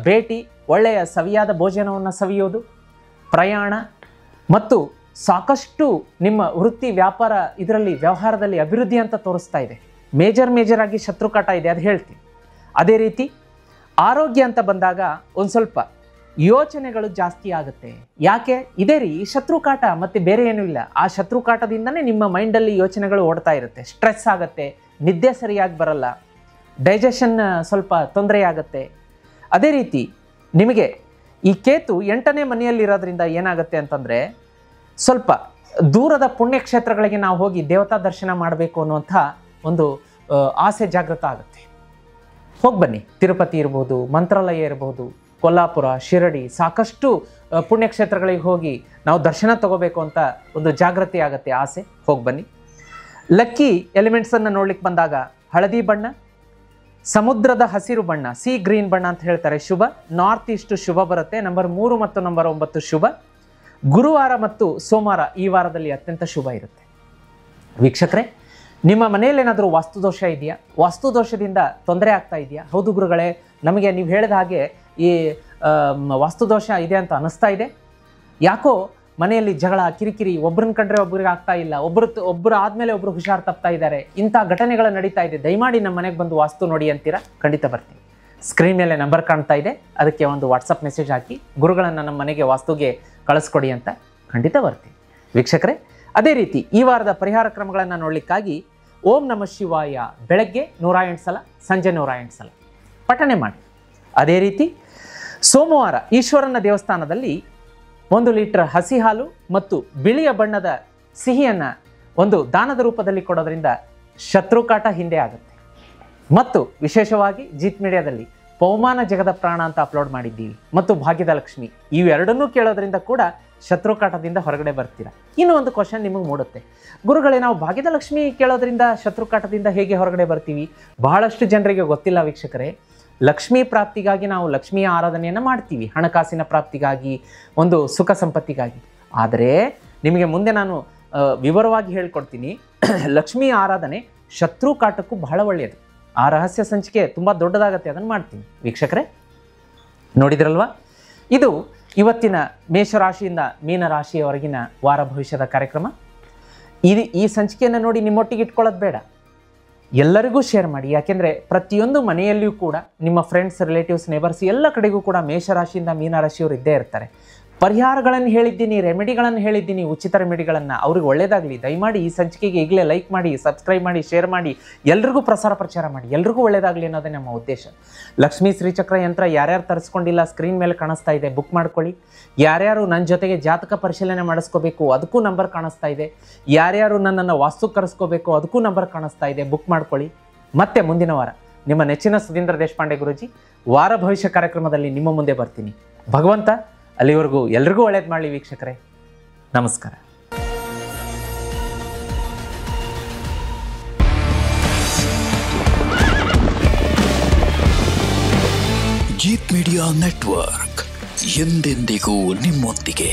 ಭೇಟಿ, ಒಳ್ಳೆಯ ಸವಿಯಾದ ಭೋಜನವನ್ನು ಸವಿಯೋದು, ಪ್ರಯಾಣ ಮತ್ತು ಸಾಕಷ್ಟು ನಿಮ್ಮ ವೃತ್ತಿ ವ್ಯಾಪಾರ ಇದರಲ್ಲಿ ವ್ಯವಹಾರದಲ್ಲಿ ಅಭಿವೃದ್ಧಿ ಅಂತ ತೋರಿಸ್ತಾ ಇದೆ. ಮೇಜರ್ ಆಗಿ ಶತ್ರುಕಾಟ ಇದೆ, ಅದು ಹೇಳ್ತೀನಿ. ಅದೇ ರೀತಿ ಆರೋಗ್ಯ ಅಂತ ಬಂದಾಗ ಒಂದು ಸ್ವಲ್ಪ ಯೋಚನೆಗಳು ಜಾಸ್ತಿ ಆಗುತ್ತೆ. ಯಾಕೆ ಇದೆ ರೀ ಈ ಶತ್ರುಕಾಟ, ಮತ್ತು ಬೇರೆ ಏನೂ ಇಲ್ಲ. ಆ ಶತ್ರುಕಾಟದಿಂದನೇ ನಿಮ್ಮ ಮೈಂಡಲ್ಲಿ ಯೋಚನೆಗಳು ಓಡ್ತಾ ಇರುತ್ತೆ, ಸ್ಟ್ರೆಸ್ ಆಗುತ್ತೆ, ನಿದ್ದೆ ಸರಿಯಾಗಿ ಬರಲ್ಲ, ಡೈಜೆಷನ್ ಸ್ವಲ್ಪ ತೊಂದರೆ ಆಗುತ್ತೆ. ಅದೇ ರೀತಿ ನಿಮಗೆ ಈ ಕೇತು 8ನೇ ಮನೆಯಲ್ಲಿರೋದ್ರಿಂದ ಏನಾಗುತ್ತೆ ಅಂತಂದರೆ, ಸ್ವಲ್ಪ ದೂರದ ಪುಣ್ಯಕ್ಷೇತ್ರಗಳಿಗೆ ನಾವು ಹೋಗಿ ದೇವತಾ ದರ್ಶನ ಮಾಡಬೇಕು ಅನ್ನುವಂಥ ಒಂದು ಆಸೆ ಜಾಗೃತ ಆಗುತ್ತೆ. ಹೋಗಿ ಬನ್ನಿ, ತಿರುಪತಿ ಇರ್ಬೋದು, ಮಂತ್ರಾಲಯ ಇರ್ಬೋದು, ಕೊಲ್ಲಾಪುರ, ಶಿರಡಿ, ಸಾಕಷ್ಟು ಪುಣ್ಯಕ್ಷೇತ್ರಗಳಿಗೆ ಹೋಗಿ ನಾವು ದರ್ಶನ ತಗೋಬೇಕು ಅಂತ ಒಂದು ಜಾಗೃತಿ ಆಗುತ್ತೆ, ಆಸೆ. ಹೋಗಿ ಬನ್ನಿ. ಲಕ್ಕಿ ಎಲಿಮೆಂಟ್ಸನ್ನು ನೋಡ್ಲಿಕ್ಕೆ ಬಂದಾಗ ಹಳದಿ ಬಣ್ಣ, ಸಮುದ್ರದ ಹಸಿರು ಬಣ್ಣ, ಸಿ ಗ್ರೀನ್ ಬಣ್ಣ ಅಂತ ಹೇಳ್ತಾರೆ, ಶುಭ. ನಾರ್ತ್ ಈಸ್ಟ್ ಶುಭ ಬರುತ್ತೆ. ನಂಬರ್ 3 ಮತ್ತು ನಂಬರ್ 9 ಶುಭ. ಗುರುವಾರ ಮತ್ತು ಸೋಮವಾರ ಈ ವಾರದಲ್ಲಿ ಅತ್ಯಂತ ಶುಭ ಇರುತ್ತೆ. ವೀಕ್ಷಕರೇ, ನಿಮ್ಮ ಮನೆಯಲ್ಲಿ ಏನಾದರೂ ವಾಸ್ತುದೋಷ ಇದೆಯಾ? ವಾಸ್ತುದೋಷದಿಂದ ತೊಂದರೆ ಆಗ್ತಾ ಇದೆಯಾ? ಹೌದು ಗುರುಗಳೇ, ನಮಗೆ ನೀವು ಹೇಳಿದ ಹಾಗೆ ಈ ವಾಸ್ತುದೋಷ ಇದೆ ಅಂತ ಅನ್ನಿಸ್ತಾ ಇದೆ. ಯಾಕೋ ಮನೆಯಲ್ಲಿ ಜಗಳ, ಕಿರಿಕಿರಿ, ಒಬ್ಬರನ್ನ ಕಂಡ್ರೆ ಒಬ್ಬರಿಗೆ ಆಗ್ತಾ ಇಲ್ಲ, ಒಬ್ಬರು ಆದಮೇಲೆ ಒಬ್ಬರು ಹುಷಾರು ತಪ್ತಾ ಇದ್ದಾರೆ, ಇಂಥ ಘಟನೆಗಳು ನಡೀತಾ ಇದೆ, ದಯಮಾಡಿ ನಮ್ಮ ಮನೆಗೆ ಬಂದು ವಾಸ್ತು ನೋಡಿ ಅಂತೀರಾ? ಖಂಡಿತ ಬರ್ತೀವಿ. ಸ್ಕ್ರೀನ್ ಮೇಲೆ ನಂಬರ್ ಕಾಣ್ತಾ ಇದೆ, ಅದಕ್ಕೆ ಒಂದು ವಾಟ್ಸಪ್ ಮೆಸೇಜ್ ಹಾಕಿ ಗುರುಗಳನ್ನು ನಮ್ಮ ಮನೆಗೆ ವಾಸ್ತುಗೆ ಕಳಿಸ್ಕೊಡಿ ಅಂತ ಖಂಡಿತ ಬರ್ತೀವಿ. ವೀಕ್ಷಕರೇ, ಅದೇ ರೀತಿ ಈ ವಾರದ ಪರಿಹಾರ ಕ್ರಮಗಳನ್ನು ನೋಡಲಿಕ್ಕಾಗಿ ಓಂ ನಮಃ ಶಿವಾಯ ಬೆಳಗ್ಗೆ 108 ಸಲ, ಸಂಜೆ 108 ಸಲ ಪಠನೆ ಮಾಡಿ. ಅದೇ ರೀತಿ ಸೋಮವಾರ ಈಶ್ವರನ ದೇವಸ್ಥಾನದಲ್ಲಿ 1 ಲೀಟರ್ ಹಸಿ ಹಾಲು ಮತ್ತು ಬಿಳಿಯ ಬಣ್ಣದ ಸಿಹಿಯನ್ನು ಒಂದು ದಾನದ ರೂಪದಲ್ಲಿ ಕೊಡೋದ್ರಿಂದ ಶತ್ರುಕಾಟ ಹಿಂದೆ ಆಗುತ್ತೆ. ಮತ್ತು ವಿಶೇಷವಾಗಿ ಜಿತ್ ಮೀಡಿಯಾದಲ್ಲಿ ಪವಮಾನ ಜಗದ ಪ್ರಾಣ ಅಂತ ಅಪ್ಲೋಡ್ ಮಾಡಿದ್ದೀವಿ, ಮತ್ತು ಭಾಗ್ಯದ ಲಕ್ಷ್ಮಿ, ಇವೆರಡನ್ನೂ ಕೇಳೋದ್ರಿಂದ ಕೂಡ ಶತ್ರುಕಾಟದಿಂದ ಹೊರಗಡೆ ಬರ್ತೀರಾ. ಇನ್ನೂ ಒಂದು ಕ್ವಶನ್ ನಿಮಗೆ ಮೂಡುತ್ತೆ, ಗುರುಗಳೇ ನಾವು ಭಾಗ್ಯದ ಲಕ್ಷ್ಮಿ ಕೇಳೋದ್ರಿಂದ ಶತ್ರುಕಾಟದಿಂದ ಹೇಗೆ ಹೊರಗಡೆ ಬರ್ತೀವಿ? ಬಹಳಷ್ಟು ಜನರಿಗೆ ಗೊತ್ತಿಲ್ಲ ವೀಕ್ಷಕರೇ. ಲಕ್ಷ್ಮೀ ಪ್ರಾಪ್ತಿಗಾಗಿ ನಾವು ಲಕ್ಷ್ಮಿಯ ಆರಾಧನೆಯನ್ನು ಮಾಡ್ತೀವಿ, ಹಣಕಾಸಿನ ಪ್ರಾಪ್ತಿಗಾಗಿ, ಒಂದು ಸುಖ ಸಂಪತ್ತಿಗಾಗಿ. ಆದರೆ ನಿಮಗೆ ಮುಂದೆ ನಾನು ವಿವರವಾಗಿ ಹೇಳ್ಕೊಡ್ತೀನಿ. ಲಕ್ಷ್ಮೀ ಆರಾಧನೆ ಶತ್ರುಕಾಟಕ್ಕೂ ಬಹಳ ಒಳ್ಳೆಯದು. ಆ ರಹಸ್ಯ ಸಂಚಿಕೆ ತುಂಬ ದೊಡ್ಡದಾಗತ್ತೆ, ಅದನ್ನು ಮಾಡ್ತೀನಿ ವೀಕ್ಷಕರೇ. ನೋಡಿದ್ರಲ್ವಾ? ಇದು ಇವತ್ತಿನ ಮೇಷರಾಶಿಯಿಂದ ಮೀನರಾಶಿಯವರೆಗಿನ ವಾರ ಭವಿಷ್ಯದ ಕಾರ್ಯಕ್ರಮ. ಈ ಸಂಚಿಕೆಯನ್ನು ನೋಡಿ ನಿಮ್ಮೊಟ್ಟಿಗೆ ಇಟ್ಕೊಳ್ಳೋದು ಬೇಡ, ಎಲ್ಲರಿಗೂ ಶೇರ್ ಮಾಡಿ. ಯಾಕೆಂದರೆ ಪ್ರತಿಯೊಂದು ಮನೆಯಲ್ಲಿಯೂ ಕೂಡ ನಿಮ್ಮ ಫ್ರೆಂಡ್ಸ್, ರಿಲೇಟಿವ್ಸ್, ನೇಬರ್ಸ್ ಎಲ್ಲ ಕಡೆಗೂ ಕೂಡ ಮೇಷರಾಶಿಯಿಂದ ಮೀನರಾಶಿಯವರು ಇದ್ದೇ ಇರ್ತಾರೆ. ಪರಿಹಾರಗಳನ್ನು ಹೇಳಿದ್ದೀನಿ, ರೆಮಿಡಿಗಳನ್ನು ಹೇಳಿದ್ದೀನಿ, ಉಚಿತ ರೆಮಿಡಿಗಳನ್ನು. ಅವ್ರಿಗೆ ಒಳ್ಳೆಯದಾಗಲಿ. ದಯಮಾಡಿ ಈ ಸಂಚಿಕೆಗೆ ಈಗಲೇ ಲೈಕ್ ಮಾಡಿ, ಸಬ್ಸ್ಕ್ರೈಬ್ ಮಾಡಿ, ಶೇರ್ ಮಾಡಿ, ಎಲ್ರಿಗೂ ಪ್ರಚಾರ ಮಾಡಿ, ಎಲ್ರಿಗೂ ಒಳ್ಳೆಯದಾಗಲಿ ಅನ್ನೋದೇ ನಮ್ಮ ಉದ್ದೇಶ. ಲಕ್ಷ್ಮೀ ಶ್ರೀಚಕ್ರ ಯಂತ್ರ ಯಾರ್ಯಾರು ತರಿಸ್ಕೊಂಡಿಲ್ಲ, ಸ್ಕ್ರೀನ್ ಮೇಲೆ ಕಾಣಿಸ್ತಾ ಇದೆ, ಬುಕ್ ಮಾಡ್ಕೊಳ್ಳಿ. ಯಾರ್ಯಾರು ನನ್ನ ಜೊತೆಗೆ ಜಾತಕ ಪರಿಶೀಲನೆ ಮಾಡಿಸ್ಕೋಬೇಕು, ಅದಕ್ಕೂ ನಂಬರ್ ಕಾಣಿಸ್ತಾ ಇದೆ. ಯಾರ್ಯಾರು ನನ್ನನ್ನು ವಾಸ್ತು ಕರೆಸ್ಕೋಬೇಕು, ಅದಕ್ಕೂ ನಂಬರ್ ಕಾಣಿಸ್ತಾ ಇದೆ, ಬುಕ್ ಮಾಡ್ಕೊಳ್ಳಿ. ಮತ್ತೆ ಮುಂದಿನ ವಾರ ನಿಮ್ಮ ನೆಚ್ಚಿನ ಸುಧೀಂದ್ರ ದೇಶಪಾಂಡೆ ಗುರೂಜಿ ವಾರ ಭವಿಷ್ಯ ಕಾರ್ಯಕ್ರಮದಲ್ಲಿ ನಿಮ್ಮ ಮುಂದೆ ಬರ್ತೀನಿ. ಭಗವಂತ ಅಲ್ಲಿವರೆಗೂ ಎಲ್ರಿಗೂ ಒಳ್ಳೇದು ಮಾಡಲಿ ವೀಕ್ಷಕರೇ. ನಮಸ್ಕಾರ. ಜೀತ್ ಮೀಡಿಯಾ ನೆಟ್ವರ್ಕ್ ಎಂದೆಂದಿಗೂ ನಿಮ್ಮೊಂದಿಗೆ.